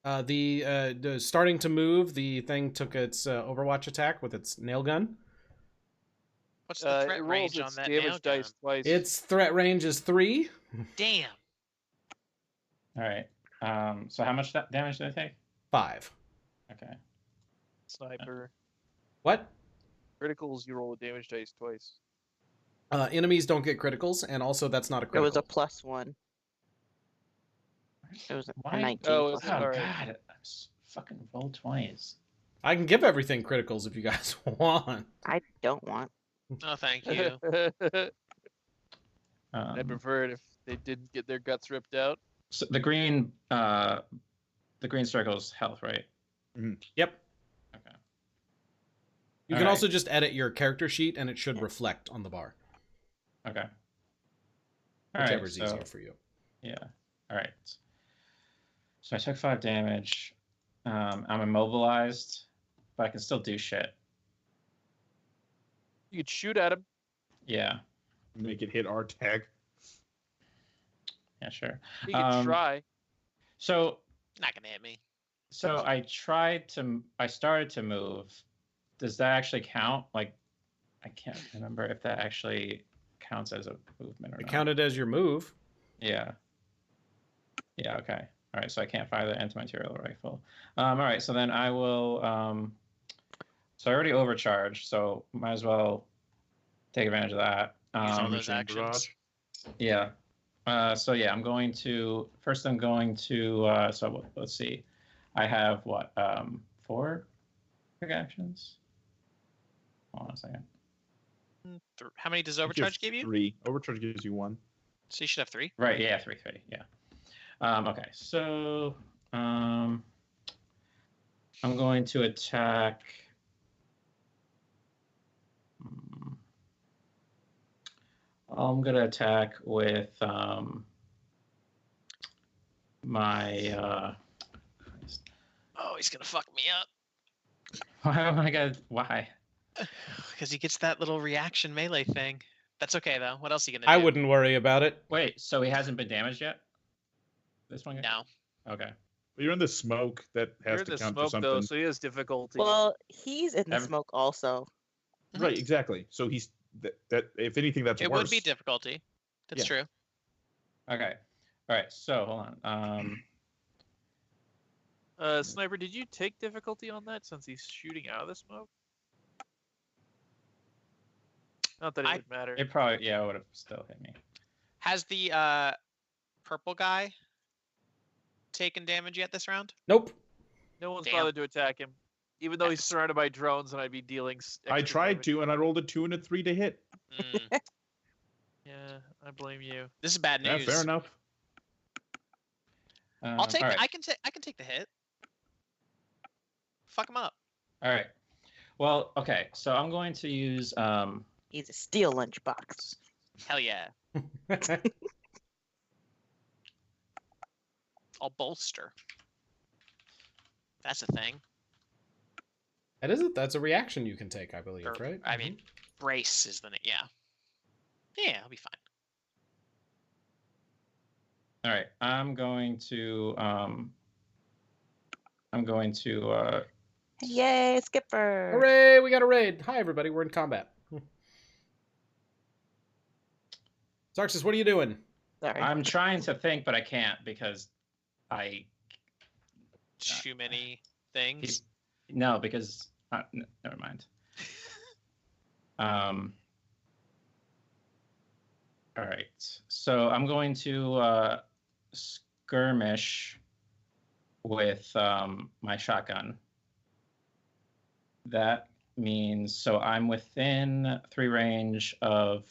The starting to move, the thing took its Overwatch attack with its nail gun. What's the It threat rolls range on its that nail damage gun? dice twice. Its threat range is 3. Damn. All right. So how much damage did I take? 5. Okay. Sniper. What? Criticals, you roll the damage dice twice. Enemies don't get criticals, and also that's not a It critical. was a +1. It was a Why? 19 Oh, plus is it? Oh one. Alright. God! I fucking rolled 20s. I can give everything criticals if you guys want. I don't want. No, thank you. I prefer it if they didn't get their guts ripped out. So the green circle's health, right? Yep. Okay. You All can right. also just edit your character sheet, and it should reflect on the bar, Okay. All whichever's right, so, easier for you. Yeah. All right. So I took 5 damage. I'm immobilized, but I can still do shit. You could shoot at him. Yeah. Make it hit our tag. Yeah, sure. You could try. So Not gonna hit me. I started to move. Does that actually count? Like, I can't remember if that actually counts as a movement or It not. counted as your move. Yeah. Yeah, okay. All right, so I can't fire the anti-material rifle. All right, so then I will... so I already overcharged, so might as well take advantage of that. Use all those Machine actions. barrage. Yeah. So yeah, I'm going to... First I'm going to... so let's see. I have, what, 4 quick actions? Hold on a second. How many does I think you have overcharge give you? 3. Overcharge gives you 1. So you should have 3. Right, yeah, 3, yeah. Okay, so I'm going to attack. I'm gonna attack with my. Oh, he's gonna fuck me up. Why am I gonna? Why? Because he gets that little reaction melee thing. That's okay though. What else are you gonna do? I wouldn't worry about it. Wait, so he hasn't been damaged yet? This one? No. Okay. But you're in the smoke. That You're has in to the count smoke for something. though, so he has difficulty. Well, he's in the Ev- smoke also. Right, exactly. So he's that. If anything, that's It worse. would be difficulty. That's Yeah. true. Okay. All right. So hold on. Sniper, did you take difficulty on that since he's shooting out of the smoke? Not that it would matter. It probably would have still hit me. Has the purple guy taken damage yet this round? Nope. No one's Damn. bothered to attack him, even though he's surrounded by drones, and I'd be dealing. I extra tried damage. to, and I rolled a 2 and a 3 to hit. Mm, Yeah, I blame you. this is bad Yeah, news. fair enough. I'll take. All right. I can take the hit. Fuck him up. All right. Well, okay. So I'm going to use He's a steel lunchbox. Hell yeah. I'll bolster. That's a thing. That is it. That's a reaction you can take, I believe, Or, right? I mean, brace is the name. Yeah. Yeah, I'll be fine. All right. I'm going to Yay, Skipper! Hooray! We got a raid. Hi, everybody. We're in combat. Sarksus, what are you doing? Sorry. I'm trying to think, but I can't because Too many things. no, because never mind. All right. So I'm going to skirmish with my shotgun. That means so I'm within 3 range of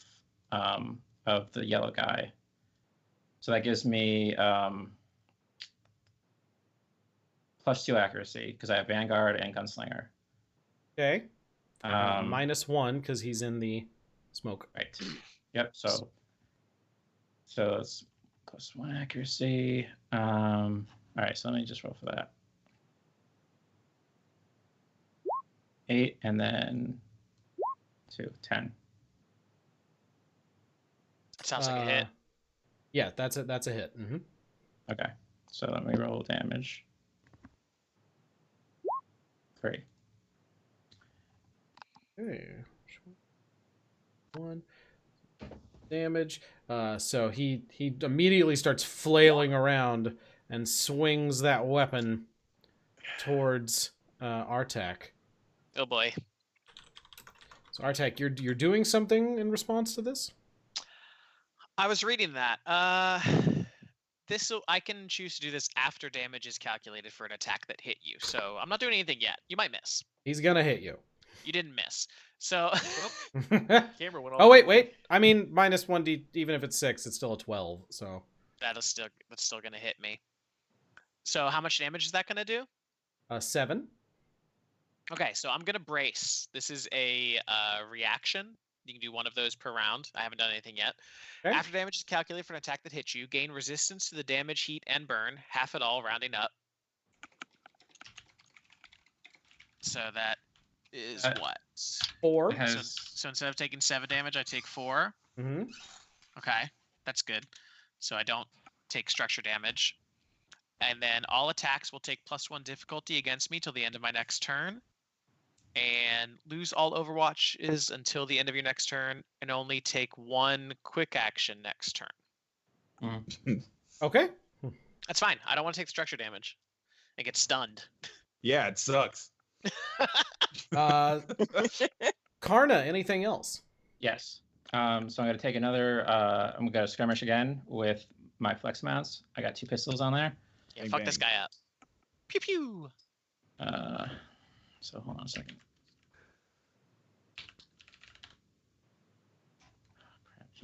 the yellow guy. So that gives me +2 accuracy because I have Vanguard and Gunslinger. Okay. Um, -1 because he's in the smoke. Right. Yep. So it's +1 accuracy. All right. So let me just roll for that. 8 and then 2, 10. Sounds like a hit. Yeah, that's a hit. Mm-hmm. Okay. So let me roll damage. 3. Okay. 1 damage. So he immediately starts flailing around and swings that weapon towards Artak. Oh boy. So Artak, you're doing something in response to this? I was reading that. I can choose to do this after damage is calculated for an attack that hit you. So I'm not doing anything yet. You might miss. He's gonna hit you. You didn't miss. So Camera went off. Oh wait. I mean, minus 1d. Even if it's 6, it's still a 12. So that's still gonna hit me. So how much damage is that gonna do? 7. Okay, so I'm gonna brace. This is a reaction. You can do one of those per round. I haven't done anything yet. Okay. After damage is calculated for an attack that hits you, gain resistance to the damage, heat, and burn, half it all, rounding up. So that is what? 4. So instead of taking 7 damage, I take 4. Mm-hmm. Okay, that's good. So I don't take structure damage. And then all attacks will take +1 difficulty against me till the end of my next turn. And lose all Overwatch is until the end of your next turn, and only take 1 quick action next turn. Okay. That's fine. I don't want to take structure damage. I get stunned. Yeah, it sucks. Karna, anything else? Yes. So I'm going to take another. I'm going to skirmish again with my flex mounts. I got 2 pistols on there. Yeah, Bang, fuck this bang. guy up. Pew pew. So hold on a second.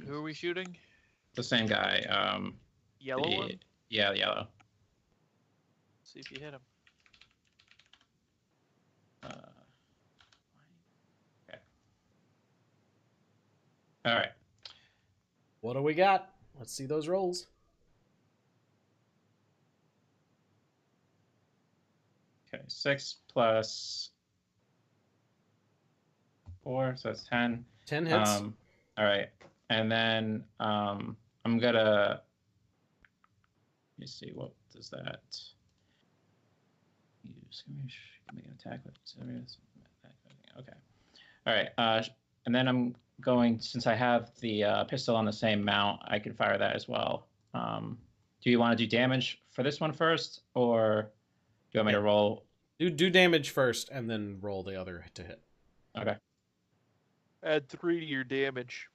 Who are we shooting? The same guy. Yellow one? Yeah, the yellow. See if you hit him. Okay. All right. What do we got? Let's see those rolls. Okay, 6 plus 4, so that's 10. 10 hits. All right, and then I'm gonna. Let me see, what does that? Use make an attack with serious. Okay. All right. And then I'm going, since I have the pistol on the same mount, I can fire that as well. Do you want to do damage for this one first, or do you want me to roll? Do damage first, and then roll the other to hit. Okay. Add 3 to your damage.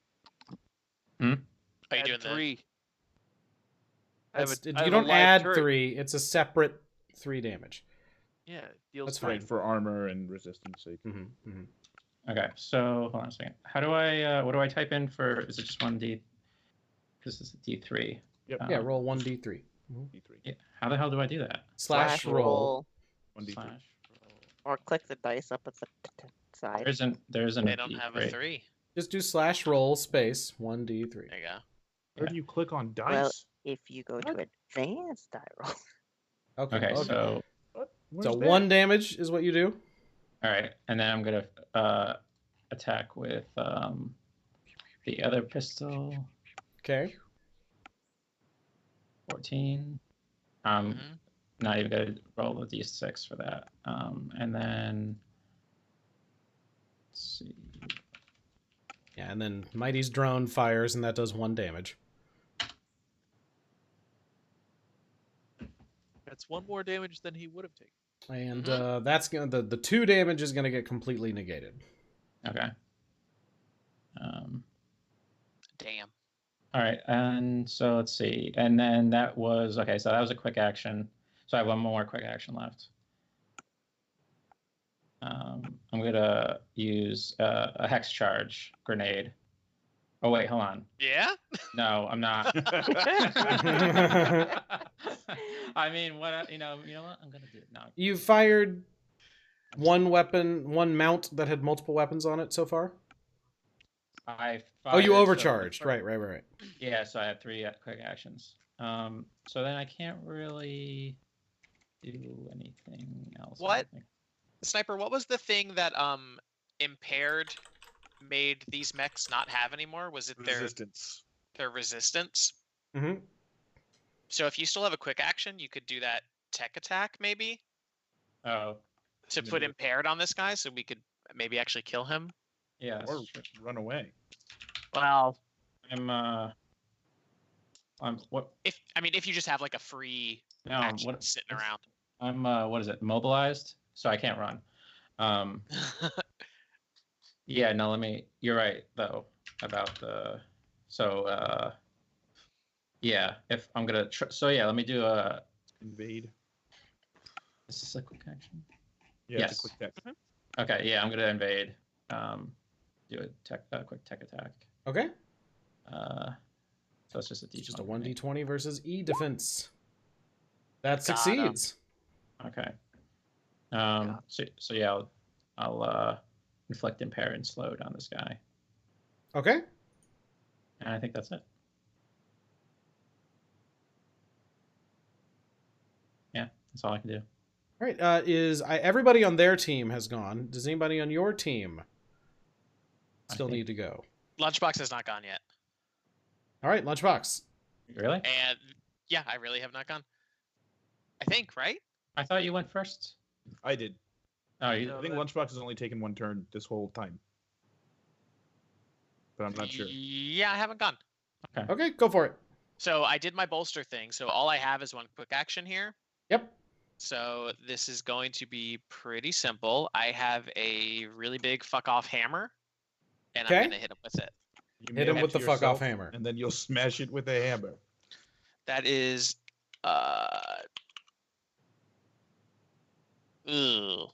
Are you Add doing 3. You don't add 3. It's a separate 3 damage. Yeah, deals That's 3. Right, for armor and resistance sake. Mm-hmm, mm-hmm. Okay, so hold on a second. How do I, what do I type in for, is it just 1D? Because it's a D3. Yep. Yeah, roll 1d3. D3. Yeah, how the hell do I do that? Slash roll. 1D3. Slash Or click the dice up at the side. There isn't They a don't have D3. a 3. Just do slash roll space 1d3. There you go. Where do you click on dice? Well, if you go to advanced die roll. Okay, so What? So Where's 1 that? damage is what you do. all right, and then I'm gonna attack with the other pistol. Okay. 14. Mhm. Not even gonna roll a d6 for that. And then let's see. Yeah, and then Mighty's drone fires, and that does 1 damage. That's 1 more damage than he would have taken. And that's gonna the 2 damage is gonna get completely negated. Okay. Damn. All right, and so let's see. And then that was okay. So that was a quick action. So I have 1 more quick action left. I'm gonna use a hex charge grenade. Oh wait, hold on. Yeah? No, I'm not. I mean, what? You know what? I'm gonna do it now. You fired 1 weapon, 1 mount that had multiple weapons on it so far. You overcharged. Right. Yeah, so I have 3 quick actions. So then I can't really do anything else. I What? don't think. Sniper, what was the thing that impaired made these mechs not have anymore? Was it Resistance. their resistance? Mm-hmm. So if you still have a quick action, you could do that tech attack maybe Oh, to put impaired on this guy, so we could maybe actually kill him. yeah. Or run away. Well, I'm what? if you just have like a free No, action what? sitting around. I'm what is it? Mobilized, so I can't run. Yeah, no, you're right though about the. So yeah, if I'm gonna. So yeah, let me do a. Invade. Is this a quick action? Yeah, Yes. it's a quick text. Okay, yeah, I'm gonna invade. Do a quick tech attack. Okay. So it's just a D20. It's just a 1d20 versus E defense. That Got succeeds. Okay. So yeah, I'll inflict impair and slowed on this guy, Okay. and I think that's it. Yeah, that's all I can do. All right. Everybody on their team has gone? Does anybody on your team still think- need to go? Lunchbox has not gone yet. All right, Lunchbox. Really? And yeah, I really have not gone. I think, right? I thought you went first. I did. Oh, you. No. I think Lunchbox has only taken one turn this whole time. But I'm not sure. Yeah, I haven't gone. Okay, go for it. So I did my bolster thing. So all I have is one quick action here. Yep. So this is going to be pretty simple. I have a really big fuck off hammer, and Okay. I'm gonna hit him with it. You Hit mail him it with to the fuck off yourself, hammer. And then you'll smash it with a hammer. That is Ugh.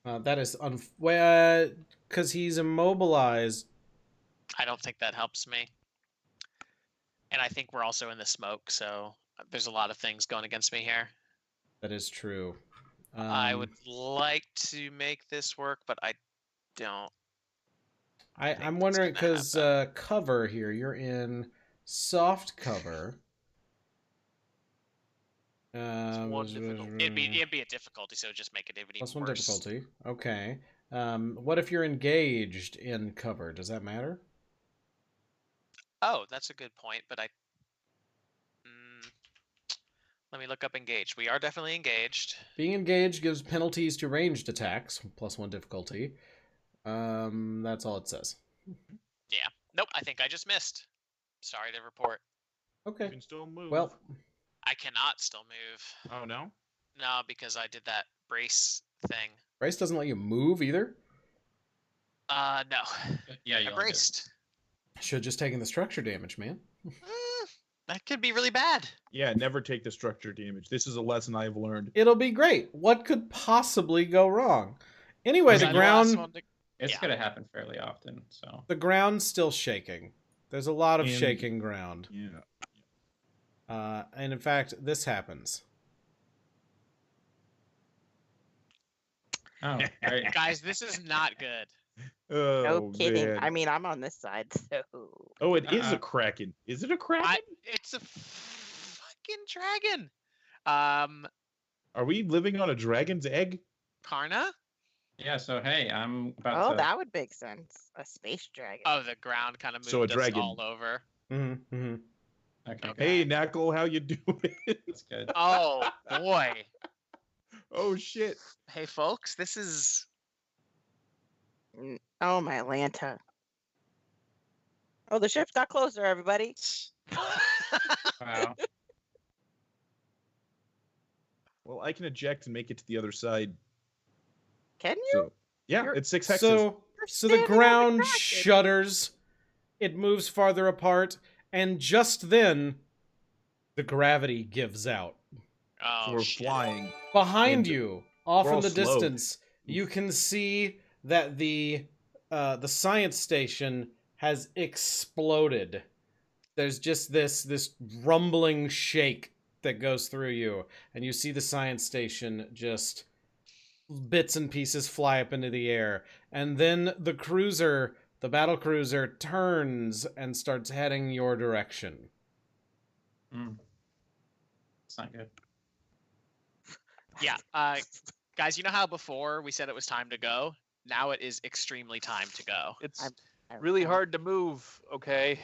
That is because he's immobilized. I don't think that helps me. And I think we're also in the smoke, so there's a lot of things going against me here. That is true. I would like to make this work, but I don't. I'm that's wondering gonna because cover here. You're in soft cover. one difficulty. It'd be a difficulty, so just make it even Plus one worse. difficulty. Okay. What if you're engaged in cover? Does that matter? Oh, that's a good point, but let me look up engaged. We are definitely engaged. Being engaged gives penalties to ranged attacks, plus one difficulty. That's all it says. Yeah. Nope, I think I just missed. Sorry to report. You Okay. can still move. Well, I cannot still move. Oh, no? No, because I did that brace thing. Brace doesn't let you move either. No. Yeah, you I braced. Should have just taken the structure damage, man. That could be really bad. Yeah, never take the structure damage. This is a lesson I've learned. It'll be great. What could possibly go wrong? Anyway, the Was I last ground one to- It's Yeah. gonna happen fairly often. So the ground's still shaking. There's a lot of And- shaking ground. Yeah. And in fact, this happens. oh, great. Guys, this is not good. Oh, No kidding. man. I mean, I'm on this side, so. Oh, it is Uh-uh. a kraken. Is it a kraken? It's a fucking dragon. Are we living on a dragon's egg? Karna? Yeah. So hey, I'm about Oh, to. that would make sense. A space dragon. Oh, the ground kind of moved So a us dragon. all over. Mm-hmm, mm-hmm. Okay. Okay. Hey, Knuckle, how you doing? That's good. Oh boy. Oh, shit. Hey folks, this is Oh, my Atlanta. Oh, the ship's got closer, everybody. Wow. Well, I can eject and make it to the other side. Can you? So, yeah, You're- it's 6 hexes. So You're the standing on the ground Kraken. shudders. It moves farther apart, and just then, the gravity gives out. oh So we're shit. flying. Behind And you, off we're in all the slowed. distance, you can see that the science station has exploded. There's just this rumbling shake that goes through you, and you see the science station just bits and pieces fly up into the air, and then the cruiser, the battle cruiser, turns and starts heading your direction. Mm. It's not good. Yeah. Guys, you know how before we said it was time to go? Now it is extremely time to go. It's I really recall. hard to move. Okay.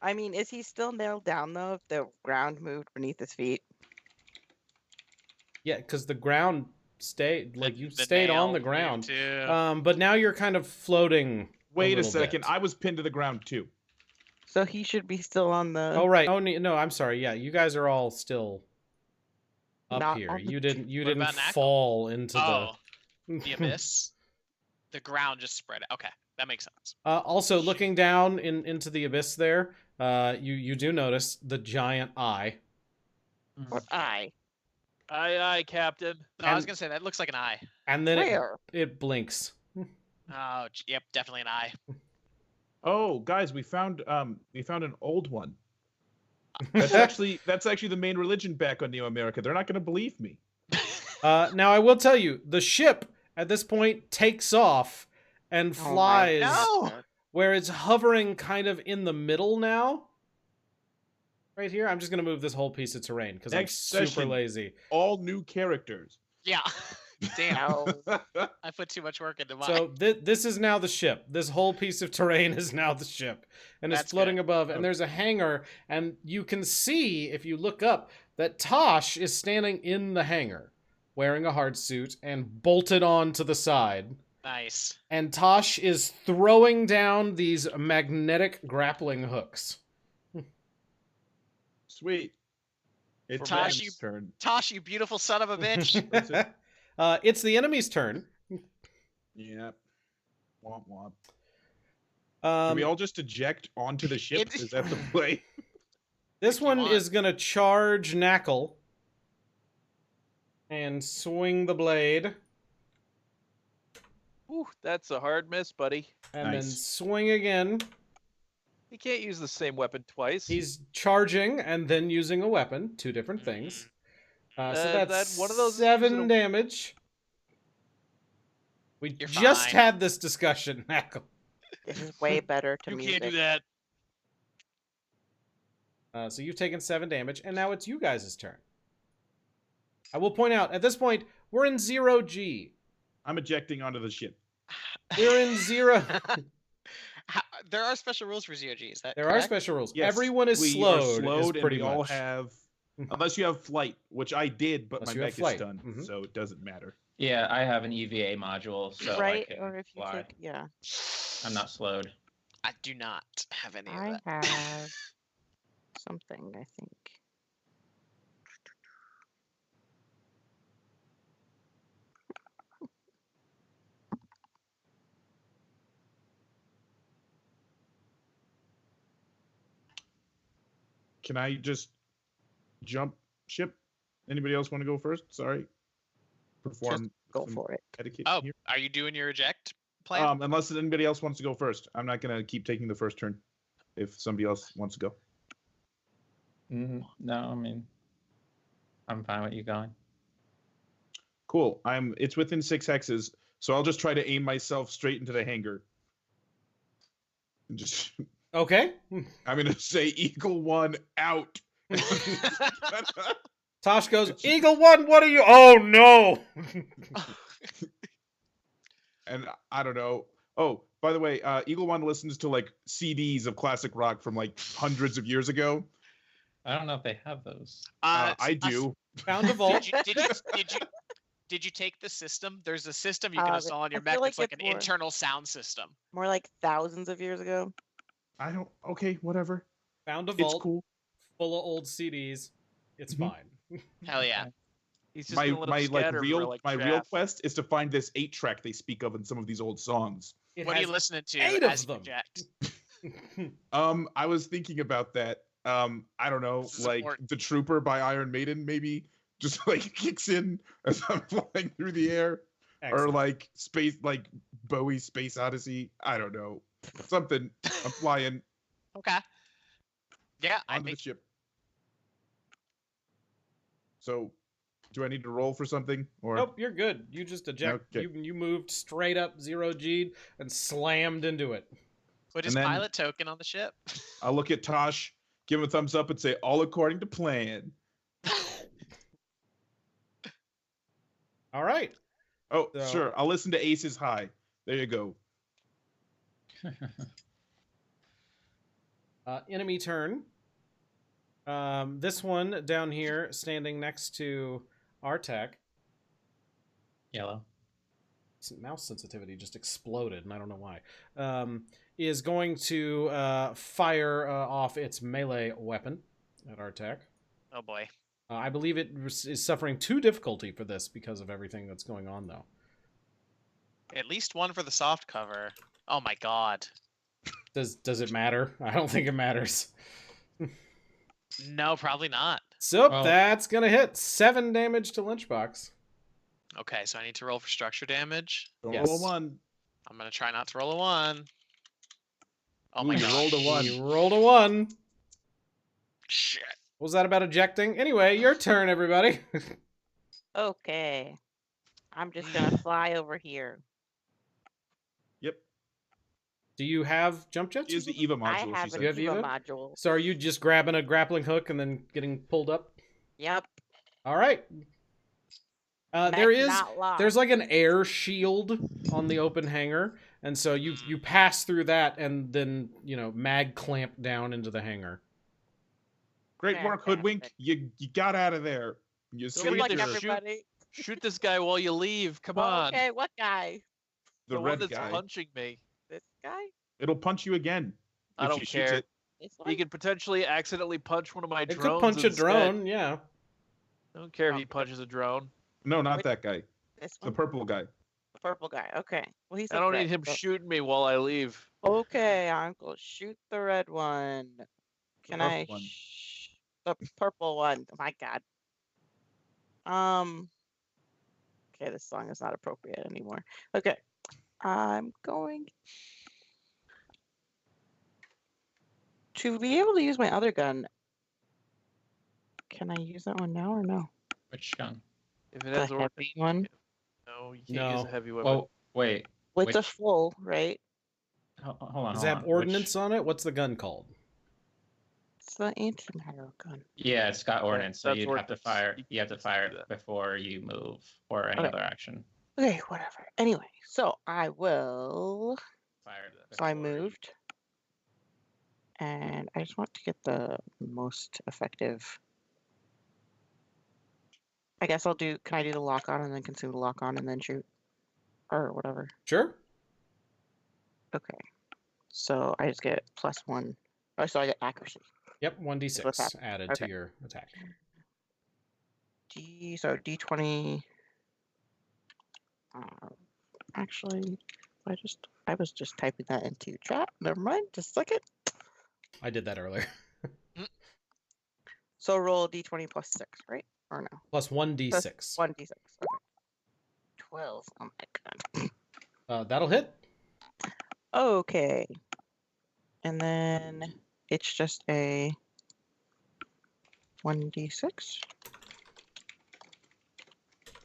I mean, is he still nailed down though? If the ground moved beneath his feet? Yeah, because the ground stayed, like you The stayed on nail the moved ground. too. But now you're kind of floating. Wait a little second. bit. I was pinned to the ground too. So he should be still on the. Oh right. Oh no, I'm sorry. Yeah, you guys are all still up Not here. on the You didn't What didn't about Knackle? fall into The abyss. The ground just spread out. Okay, that makes sense. Also, looking down into the abyss there, you do notice the giant eye. What eye? Aye, Captain. No, I was And- gonna say that looks like an eye. And then Where? it blinks. Oh, yep, definitely an eye. Oh, guys, we found an old one. That's actually the main religion back on Neo America. They're not going to believe me. Now I will tell you, the ship at this point takes off and Oh my flies No! where it's hovering kind of in the middle now. Right here, I'm just gonna move this whole piece of terrain because I'm Next super session. lazy. All new characters. Yeah. Damn, No. I put too much work into mine. So this is now the ship. This whole piece of terrain is now the ship, and it's That's floating good. above. Okay. And there's a hangar, and you can see if you look up that Tosh is standing in the hangar, wearing a hard suit and bolted on to the side. Nice. And Tosh is throwing down these magnetic grappling hooks. Sweet. It's Tosh, Ben's turn. Tosh, you beautiful son of a bitch. That's it. It's the enemy's turn. Yeah. Womp womp. Can we all just eject onto the ship? It- Is that the play? This if you one want. is gonna charge Knackle and swing the blade, Ooh, that's a hard miss, buddy. and then Nice. swing again. You can't use the same weapon twice. He's charging and then using a weapon, two different things. So that's that one of those is 7 using a- damage. We You're just fine. had this discussion, Knackle. This is way better to You music. can't do that. So you've taken 7 damage, and now it's you guys' turn. I will point out, at this point, we're in 0G. I'm ejecting onto the ship. We're in 0. There are special rules for ZOG. Is that There are correct? special rules. Yes, Everyone is we slowed. are slowed, is and pretty we much. all have, unless you have flight, which I did, but Unless my you have mech is flight. stunned, Mhm. so it doesn't matter. Yeah, I have an EVA module, so Right? I can Or if you fly. take. Yeah. I'm not slowed. I do not have any of I that. have something, I think. Can I just jump ship? Anybody else want to go first? Sorry. Perform Go some for it. etiquette Oh, here. are you doing your eject plan? Unless anybody else wants to go first. I'm not gonna keep taking the first turn if somebody else wants to go. No, I mean, I'm fine with you going. Cool. It's within 6 hexes, so I'll just try to aim myself straight into the hangar. And just Okay. I'm gonna say Eagle 1 out. Tosh goes, Eagle 1, what are you? Oh, no. And I don't know. Oh, by the way, Eagle 1 listens to like CDs of classic rock from like hundreds of years ago. I don't know if they have those. I do. Found a vault. Did you take the system? There's a system you can but install on your I mech feel that's like like an it's more- internal sound system. More like thousands of years ago. I don't. Okay, whatever. Found a It's vault cool. full of old CDs. It's Mhm. fine. Hell yeah. He's just My gonna let my him like scatter real for, like, my real chaff. quest is to find this 8-track they speak of in some of these old songs. It What are you has listening to 8 of as you them. eject? I was thinking about that. I don't know, This is like important. The Trooper by Iron Maiden, maybe just like kicks in as I'm flying through the air, or Excellent. like space, like Bowie Space Odyssey. I don't know, something. I'm flying Okay. Yeah, I onto the think ship. So, do I need to roll for something, or Nope, you're good. You just eject. Okay. You moved straight up 0G'd and slammed into it. put his and then- pilot token on the ship. I'll look at Tosh, give him a thumbs up, and say, "All according to plan." All right. Oh, So- sure. I'll listen to Ace's High. There you go. Enemy turn. This one down here, standing next to Artek. Yellow. Mouse sensitivity just exploded, and I don't know why. Is going to fire off its melee weapon at Artek. Oh boy. I believe it is suffering 2 difficulty for this because of everything that's going on, though. At least one for the soft cover. Oh my god. Does it matter? I don't think it matters. No, probably not. So Well- that's gonna hit 7 damage to Lunchbox. Okay, so I need to roll for structure damage. Don't Yes. roll a 1. I'm gonna try not to roll a 1. Oh Ooh, my you god. rolled a 1. You rolled a 1. Shit. What was that about ejecting? Anyway, your turn, everybody. Okay. I'm just gonna fly over here. Yep. Do you have jump jets? She is the EVA module. I she have said. an You have EVA EVA? module. So are you just grabbing a grappling hook and then getting pulled up? Yep. All right. Mech not locked. There's like an air shield on the open hangar, and so you pass through that and then mag clamp down into the hangar. Great work, Hoodwink. Fantastic. You got out of there. You Don't saved forget Good luck, to your- shoot- everybody. Shoot this guy while you leave. Come on. Okay, what guy? the one red that's guy. punching me. This guy? It'll punch you again. I if don't she shoots care. it. This one? He could potentially accidentally punch one of my It drones. could punch a instead. drone, yeah. I don't care if he punches a drone. No, not Wait. that guy. This The one? purple guy. The purple guy. Okay. Well, he's I don't red, need him so- shooting me while I leave. Okay, I'm gonna shoot the red one. Can I? purple one. The purple one. Oh my god. Okay, this song is not appropriate anymore. Okay, I'm going to be able to use my other gun. Can I use that one now or no? Which gun? If it The has ordnance, heavy one. no, you can't use No. a heavy weapon. Oh, wait. With Which- the full, right? Hold on. Does hold it have on. ordnance on it? What's the gun called? It's the antimatter gun. Yeah, it's got ordnance, so that's you'd have to ordnance. fire. You You have to can't fire do it that. before you move or any Okay. other action. Okay, whatever. Anyway, so I will. Fire it So I before you- moved. And I just want to get the most effective. I guess I'll do. Can I do the lock on and then consume the lock on and then shoot? Or whatever. Sure. Okay. So I just get +1. Oh, so I get accuracy. Yep, 1d6 What's added Okay. to your attack. So D20. Actually, I was just typing that into chat. Never mind. Just a second. I did that earlier. So roll D20 +6, right? Or no? Plus 1d6. 1d6. Okay. 12. Oh my god. That'll hit. Okay. And then it's just a 1d6.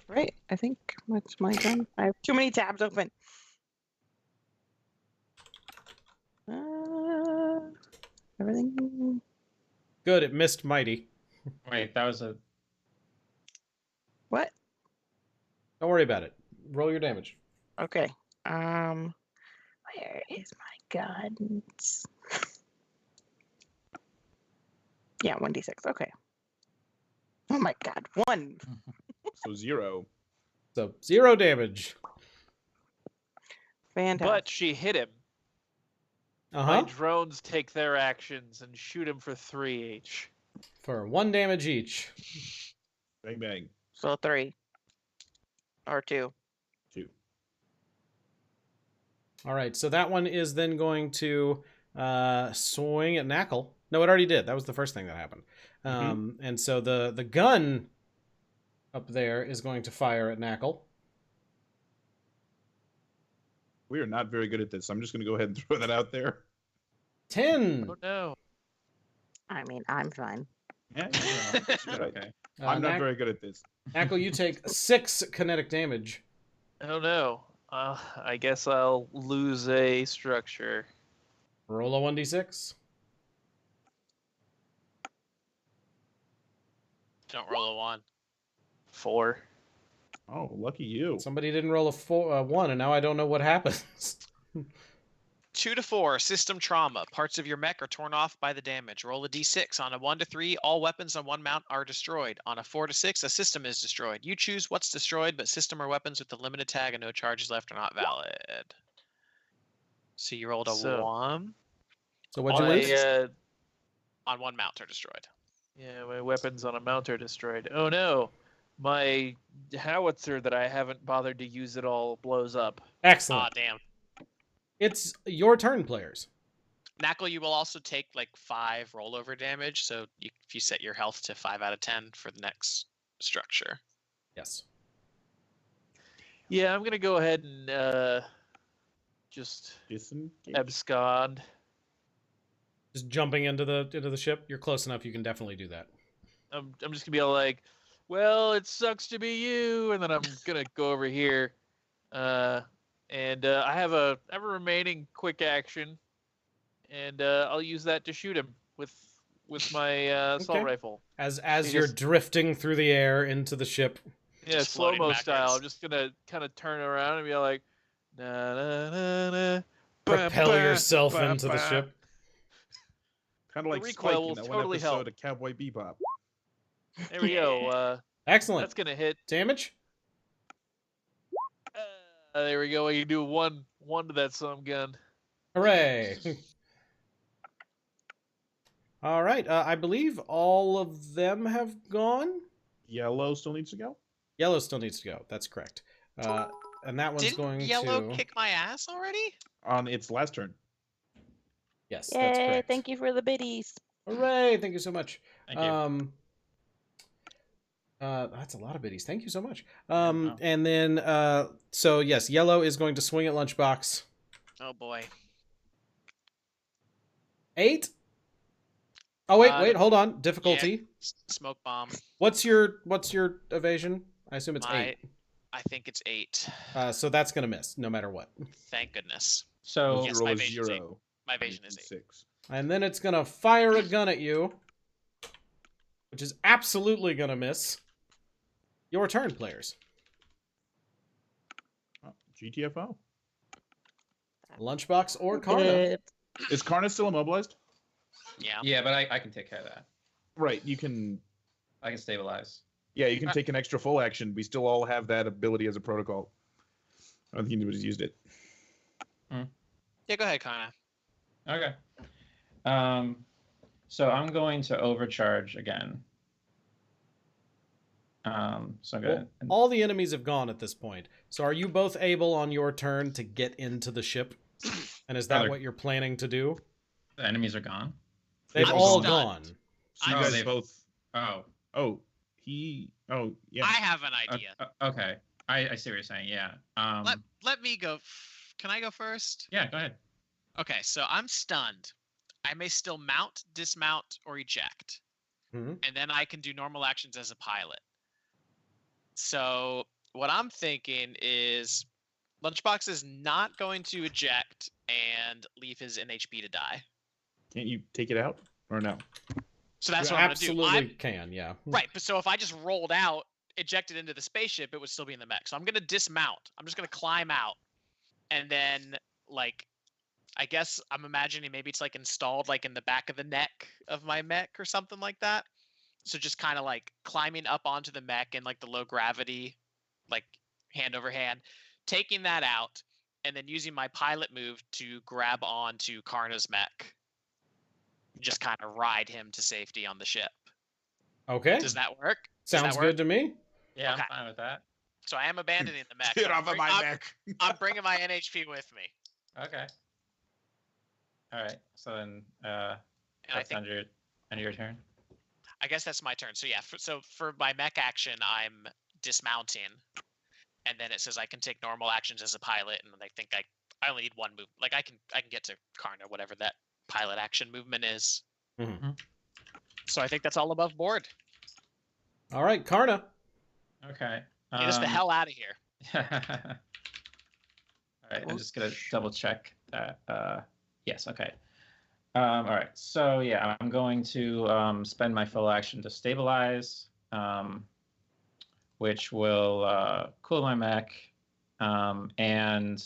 Right, I think that's my gun. I have too many tabs open. Everything. Good, it missed Mighty. Wait, that was a. What? Don't worry about it. Roll your damage. Okay. Where is my guns? Yeah, 1d6. Okay. Oh my god, 1. So 0. So 0 damage. Fantastic. But she hit him. Uh-huh. My drones take their actions and shoot him for 3 each. For 1 damage each. Bang bang. So 3. Or 2. 2. All right, so that one is then going to swing at Knackle. No, it already did. That was the first thing that happened. And so the gun up there is going to fire at Knackle. We are not very good at this. I'm just going to go ahead and throw that out there. 10. Oh no. I mean, I'm fine. Yeah, that's right. Okay. I'm not very good at this. Knackle, you take 6 kinetic damage. Oh no. I guess I'll lose a structure. Roll a 1d6. Don't roll a 1. 4. Oh, lucky you. Somebody didn't roll a 1, and now I don't know what happens. 2 to 4, system trauma. Parts of your mech are torn off by the damage. Roll a d6. On a 1 to 3, all weapons on one mount are destroyed. On a 4 to 6, a system is destroyed. You choose what's destroyed, but system or weapons with the limited tag and no charges left are not valid. So you rolled a So- 1. So what'd you My, lose? On one mount are destroyed. yeah, my weapons on a mount are destroyed. Oh no, my howitzer that I haven't bothered to use at all blows up. Excellent. Ah, damn. It's your turn, players. Knackle, you will also take like 5 rollover damage. So if you set your health to 5 out of 10 for the next structure. Yes. Yeah, I'm gonna go ahead and just Disengage. abscond. Just jumping into the ship. You're close enough. You can definitely do that. I'm just gonna be all like, well, it sucks to be you, and then I'm gonna go over here, and I have a remaining quick action, and I'll use that to shoot him with my assault Okay. rifle. As He you're just- drifting through the air into the ship. Yeah, Just slow floating mo style. backwards. I'm just gonna kind of turn around and be like, na na na na. Propel Ba, yourself ba, into the ba. ship. Kind of like The Spike recoil in will that totally one episode help. of Cowboy Bebop. There we go. Excellent. That's gonna hit. Damage? There we go. You can do one to that some gun. Hooray. All right. I believe all of them have gone. Yellow still needs to go. Yellow still needs to go. That's correct. And that one's Didn't going Yellow to... kick my ass already? On its last turn. Yes, that's Yay, correct. thank you for the biddies. Hooray. Thank you so much. Thank you. That's a lot of biddies. Thank you so much. Wow. And then, so yes, Yellow is going to swing at Lunchbox. Oh boy. 8? Oh, wait, Uh, hold on. Difficulty. Smoke bomb. What's your evasion? I assume it's 8. I think it's 8. So that's going to miss, no matter what. Thank goodness. So Yes, roll my a evasion's 0. My evasion is 8. 6. And then it's going to fire a gun at you, which is absolutely going to miss. Your turn, players. Oh, GTFO. Lunchbox or Karna. Good. Is Karna still immobilized? Yeah. yeah, but I can take care of that. Right. You can. I can stabilize. Yeah, you can take an extra full action. We still all have that ability as a protocol. I don't think anybody's used it. Yeah, go ahead, Kana. Okay. So I'm going to overcharge again. So I'm gonna. All the enemies have gone at this point. So are you both able on your turn to get into the ship? And is that Other- what you're planning to do? The enemies are gone. They've I'm all stunned. gone. So you I'm guys they- both. Oh. Oh, he. Oh, yeah. I have an idea. Okay. I see what you're saying. Yeah. Let me go. Can I go first? Yeah. Go ahead. Okay, so I'm stunned. I may still mount, dismount, or eject. Mhm. And then I can do normal actions as a pilot. So what I'm thinking is Lunchbox is not going to eject and leave his NHP to die. Can't you take it out or no? So that's You what I'm going to do. absolutely can, yeah. Right, but so if I just rolled out, ejected into the spaceship, it would still be in the mech. So I'm going to dismount. I'm just going to climb out. And then, like, I guess I'm imagining maybe it's, like, installed, like, in the back of the neck of my mech or something like that. So just kind of, like, climbing up onto the mech in, like, the low gravity, like, hand over hand, taking that out, and then using my pilot move to grab onto Karna's mech. Just kind of ride him to safety on the ship. Okay. Does that work? Sounds good to me. Yeah, Okay. I'm fine with that. So I am abandoning the mech. Get but off of my neck. I'm bringing my NHP with me, Okay. All right. So then, and I that's think under your turn. I guess that's my turn. So yeah, so for my mech action, I'm dismounting, and then it says I can take normal actions as a pilot, and I think I only need one move. Like I can get to Karna, whatever that pilot action movement is. Mhm. So I think that's all above board. All right, Karna. Okay. Get us the hell out of here. All right. I'm just gonna double check that. Yes. Okay. All right. So yeah, I'm going to spend my full action to stabilize, which will cool my mech, and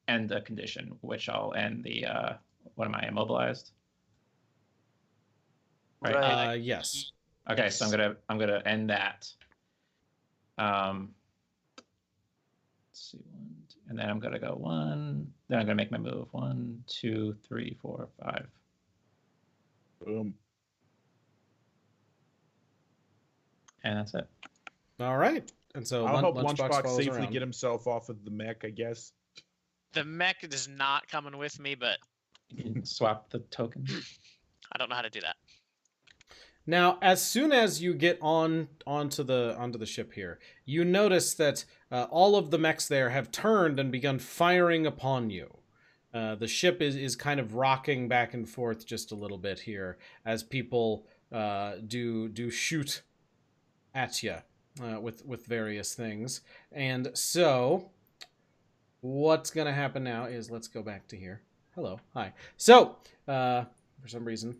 end a condition, which I'll end the what am I, immobilized? Right. Yes. Okay, so I'm gonna end that. Let's see, and then I'm gonna go 1. Then I'm gonna make my move. 1, 2, 3, 4, 5. Boom. And that's it. All right. And so I'll help Lunchbox Lunchbox follows safely around. get himself off of the mech, I guess. The mech is not coming with me, but You can swap the token. I don't know how to do that. Now, as soon as you get onto the ship here, you notice that all of the mechs there have turned and begun firing upon you. The ship is kind of rocking back and forth just a little bit here as people do shoot at you with various things. And so, what's gonna happen now is let's go back to here. Hello, hi. So, for some reason,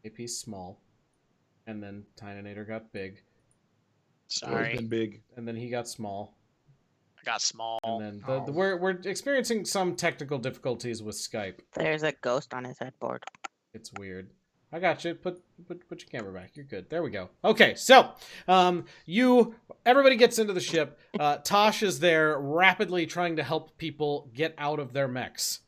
AP's small. And then Tynanator got big. Sorry, Been big. And then he got small. I got small. And then we're experiencing some technical difficulties with Skype. There's a ghost on his headboard. It's weird. I got you. Put your camera back. You're good. There we go. Okay, so everybody gets into the ship. Tosh is there rapidly trying to help people get out of their mechs.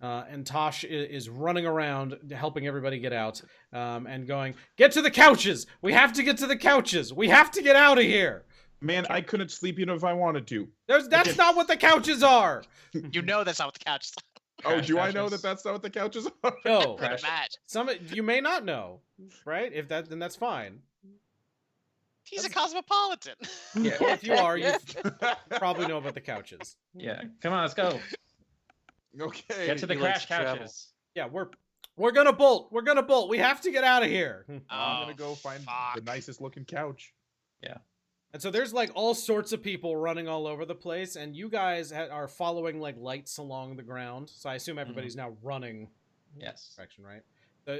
And Tosh is running around helping everybody get out and going, get to the couches! We have to get to the couches! We have to get out of here! Man, I couldn't sleep even if I wanted to. That's not what the couches are! You know that's not what the couch is. Oh, do I Couches. know that that's not what the couches are? No. Pretty much. You may not know, right? Then that's fine. He's a cosmopolitan. Yeah. Well, if you are, you probably know about the couches. Yeah. Come on, let's go. Okay. Get to the He likes crash to travel. couches. Yeah, we're gonna bolt. We're gonna bolt. We have to get out of here. I'm gonna go find the fuck. nicest looking couch. And so there's like all sorts of people running all over the place, and you guys are following like lights along the ground. So I assume everybody's now running Yes. direction, right?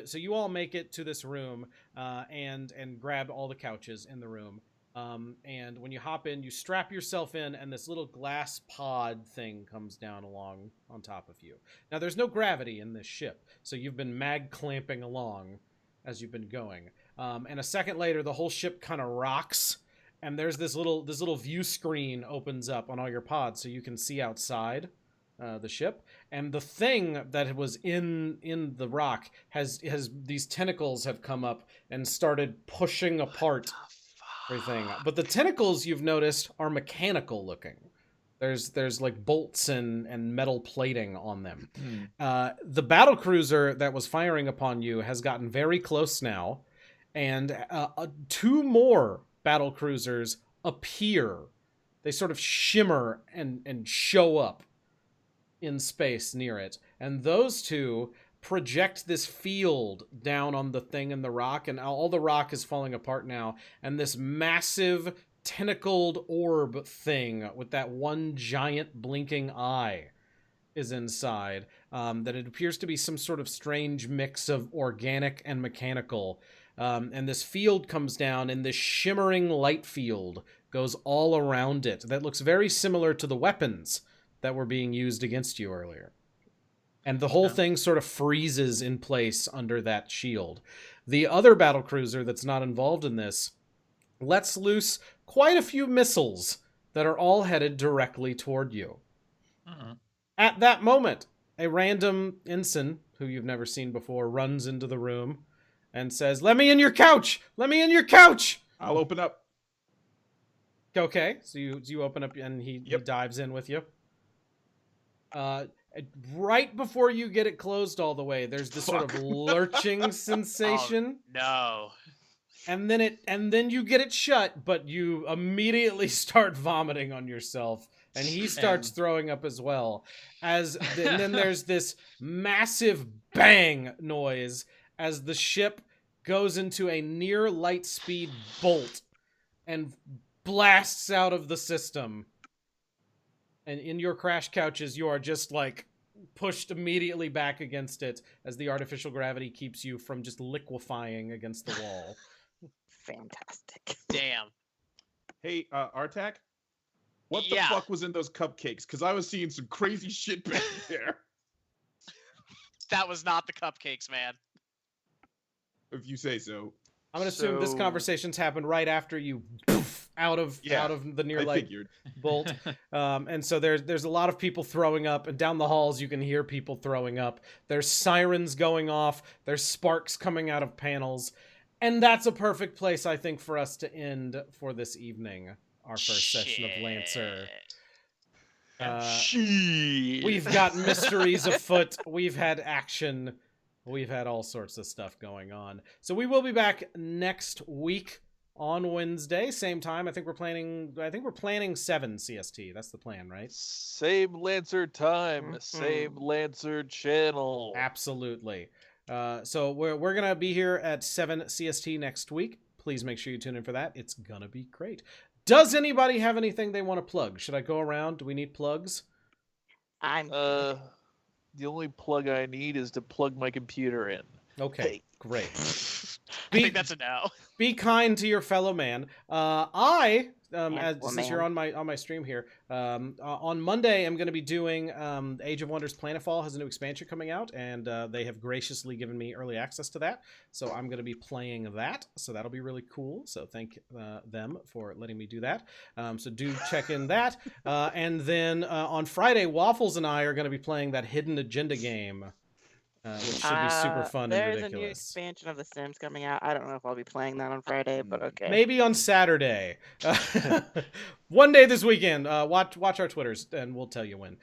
So you all make it to this room and grab all the couches in the room. And when you hop in, you strap yourself in, and this little glass pod thing comes down along on top of you. Now, there's no gravity in this ship, so you've been mag clamping along as you've been going. And a second later, the whole ship kind of rocks, and there's this little view screen opens up on all your pods, so you can see outside the ship. And the thing that was in the rock has these tentacles have come up and started pushing apart everything. But the tentacles, you've noticed, are mechanical looking. There's like bolts and metal plating on them. The battle cruiser that was firing upon you has gotten very close now, and 2 more battle cruisers appear. They sort of shimmer and show up in space near it, and those 2 project this field down on the thing in the rock, and all the rock is falling apart now, and this massive tentacled orb thing with that one giant blinking eye is inside, that it appears to be some sort of strange mix of organic and mechanical, and this field comes down, and this shimmering light field goes all around it that looks very similar to the weapons that were being used against you earlier. And the whole thing sort of freezes in place under that shield. The other battlecruiser that's not involved in this lets loose quite a few missiles that are all headed directly toward you. At that moment, a random ensign, who you've never seen before, runs into the room and says, "Let me in your couch! Let me in your couch!" I'll open up. Okay, so you open up and he dives in with you. Right before you get it closed all the way, there's this sort of lurching sensation. Oh, no. And then you get it shut, but you immediately start vomiting on yourself, and he starts throwing up as well. And then there's this massive bang noise as the ship goes into a near light speed bolt and blasts out of the system. And in your crash couches, you are just like pushed immediately back against it as the artificial gravity keeps you from just liquefying against the wall. Fantastic. Damn. Hey, Artak, What the Yeah. fuck was in those cupcakes? Because I was seeing some crazy shit back there. That was not the cupcakes, man. If you say so. I'm gonna assume this So- conversation's happened right after you poof out of the near I light figured. bolt. And so there's a lot of people throwing up, and down the halls you can hear people throwing up. There's sirens going off. There's sparks coming out of panels, and that's a perfect place, I think, for us to end for this evening. Our first session of Lancer. We've got mysteries afoot. We've had action. We've had all sorts of stuff going on. So we will be back next week on Wednesday, same time. I think we're planning 7 CST. That's the plan, right? Same Lancer time, same Lancer channel. Absolutely. So we're gonna be here at 7 CST next week. Please make sure you tune in for that. It's gonna be great. Does anybody have anything they want to plug? Should I go around? Do we need plugs? I'm The only plug I need is to plug my computer in. Okay, Hey. great. I think that's a no. Be kind to your fellow man. And Since you're on my stream here, on Monday I'm going to be doing Age of Wonders Planetfall has a new expansion coming out, and they have graciously given me early access to that. So I'm going to be playing that. So that'll be really cool. So thank them for letting me do that. So do check in that. And then on Friday, Waffles and I are going to be playing that Hidden Agenda game. Which should be super fun and There's a new ridiculous. expansion of The Sims coming out. I don't know if I'll be playing that on Friday, but okay. Maybe on Saturday. One day this weekend. Watch our Twitters, and we'll tell you when.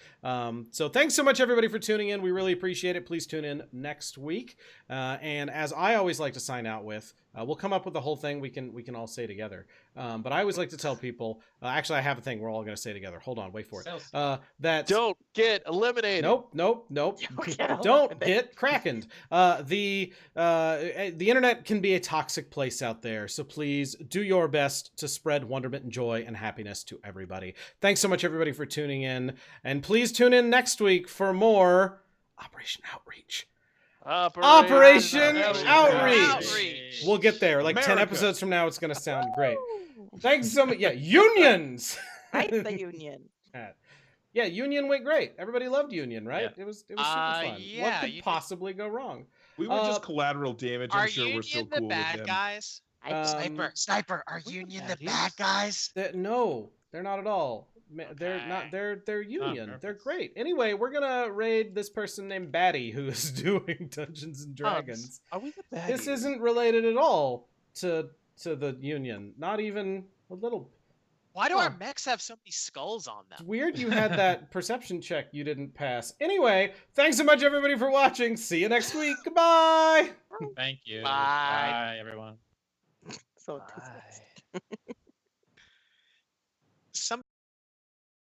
So thanks so much, everybody, for tuning in. We really appreciate it. Please tune in next week. And as I always like to sign out with, we'll come up with the whole thing we can all say together. But I always like to tell people, actually, I have a thing we're all going to say together. Hold on, wait for it. That Don't get eliminated. Nope. Don't get krakened. The internet can be a toxic place out there, so please do your best to spread wonderment and joy and happiness to everybody. Thanks so much, everybody, for tuning in, and please tune in next week for more Operation Outreach. Operation Outreach. We'll get there. Like 10 America. episodes from now, it's going to sound great. Thanks so much. Yeah, unions. Fight the union. Yeah, Union went great. Everybody loved Union, right? Yeah. It was super fun. What yeah, could Union- possibly go wrong? We were just collateral damage. I'm Are sure Union we're still the cool bad with them. guys? Sniper, are we Union were the bad guys? No, they're not at all. They're Okay. not. They're Union. perfect. They're great. Anyway, we're gonna raid this person named Batty who is doing Dungeons and Dragons. Are we the bad This guys? isn't related at all to the Union. Not even a little. Why do Huh. our mechs have so many skulls on It's them? weird you had that perception check you didn't pass. Anyway, thanks so much, everybody, for watching. See you next week. Goodbye. Thank you. Bye. Bye, everyone. So Bye.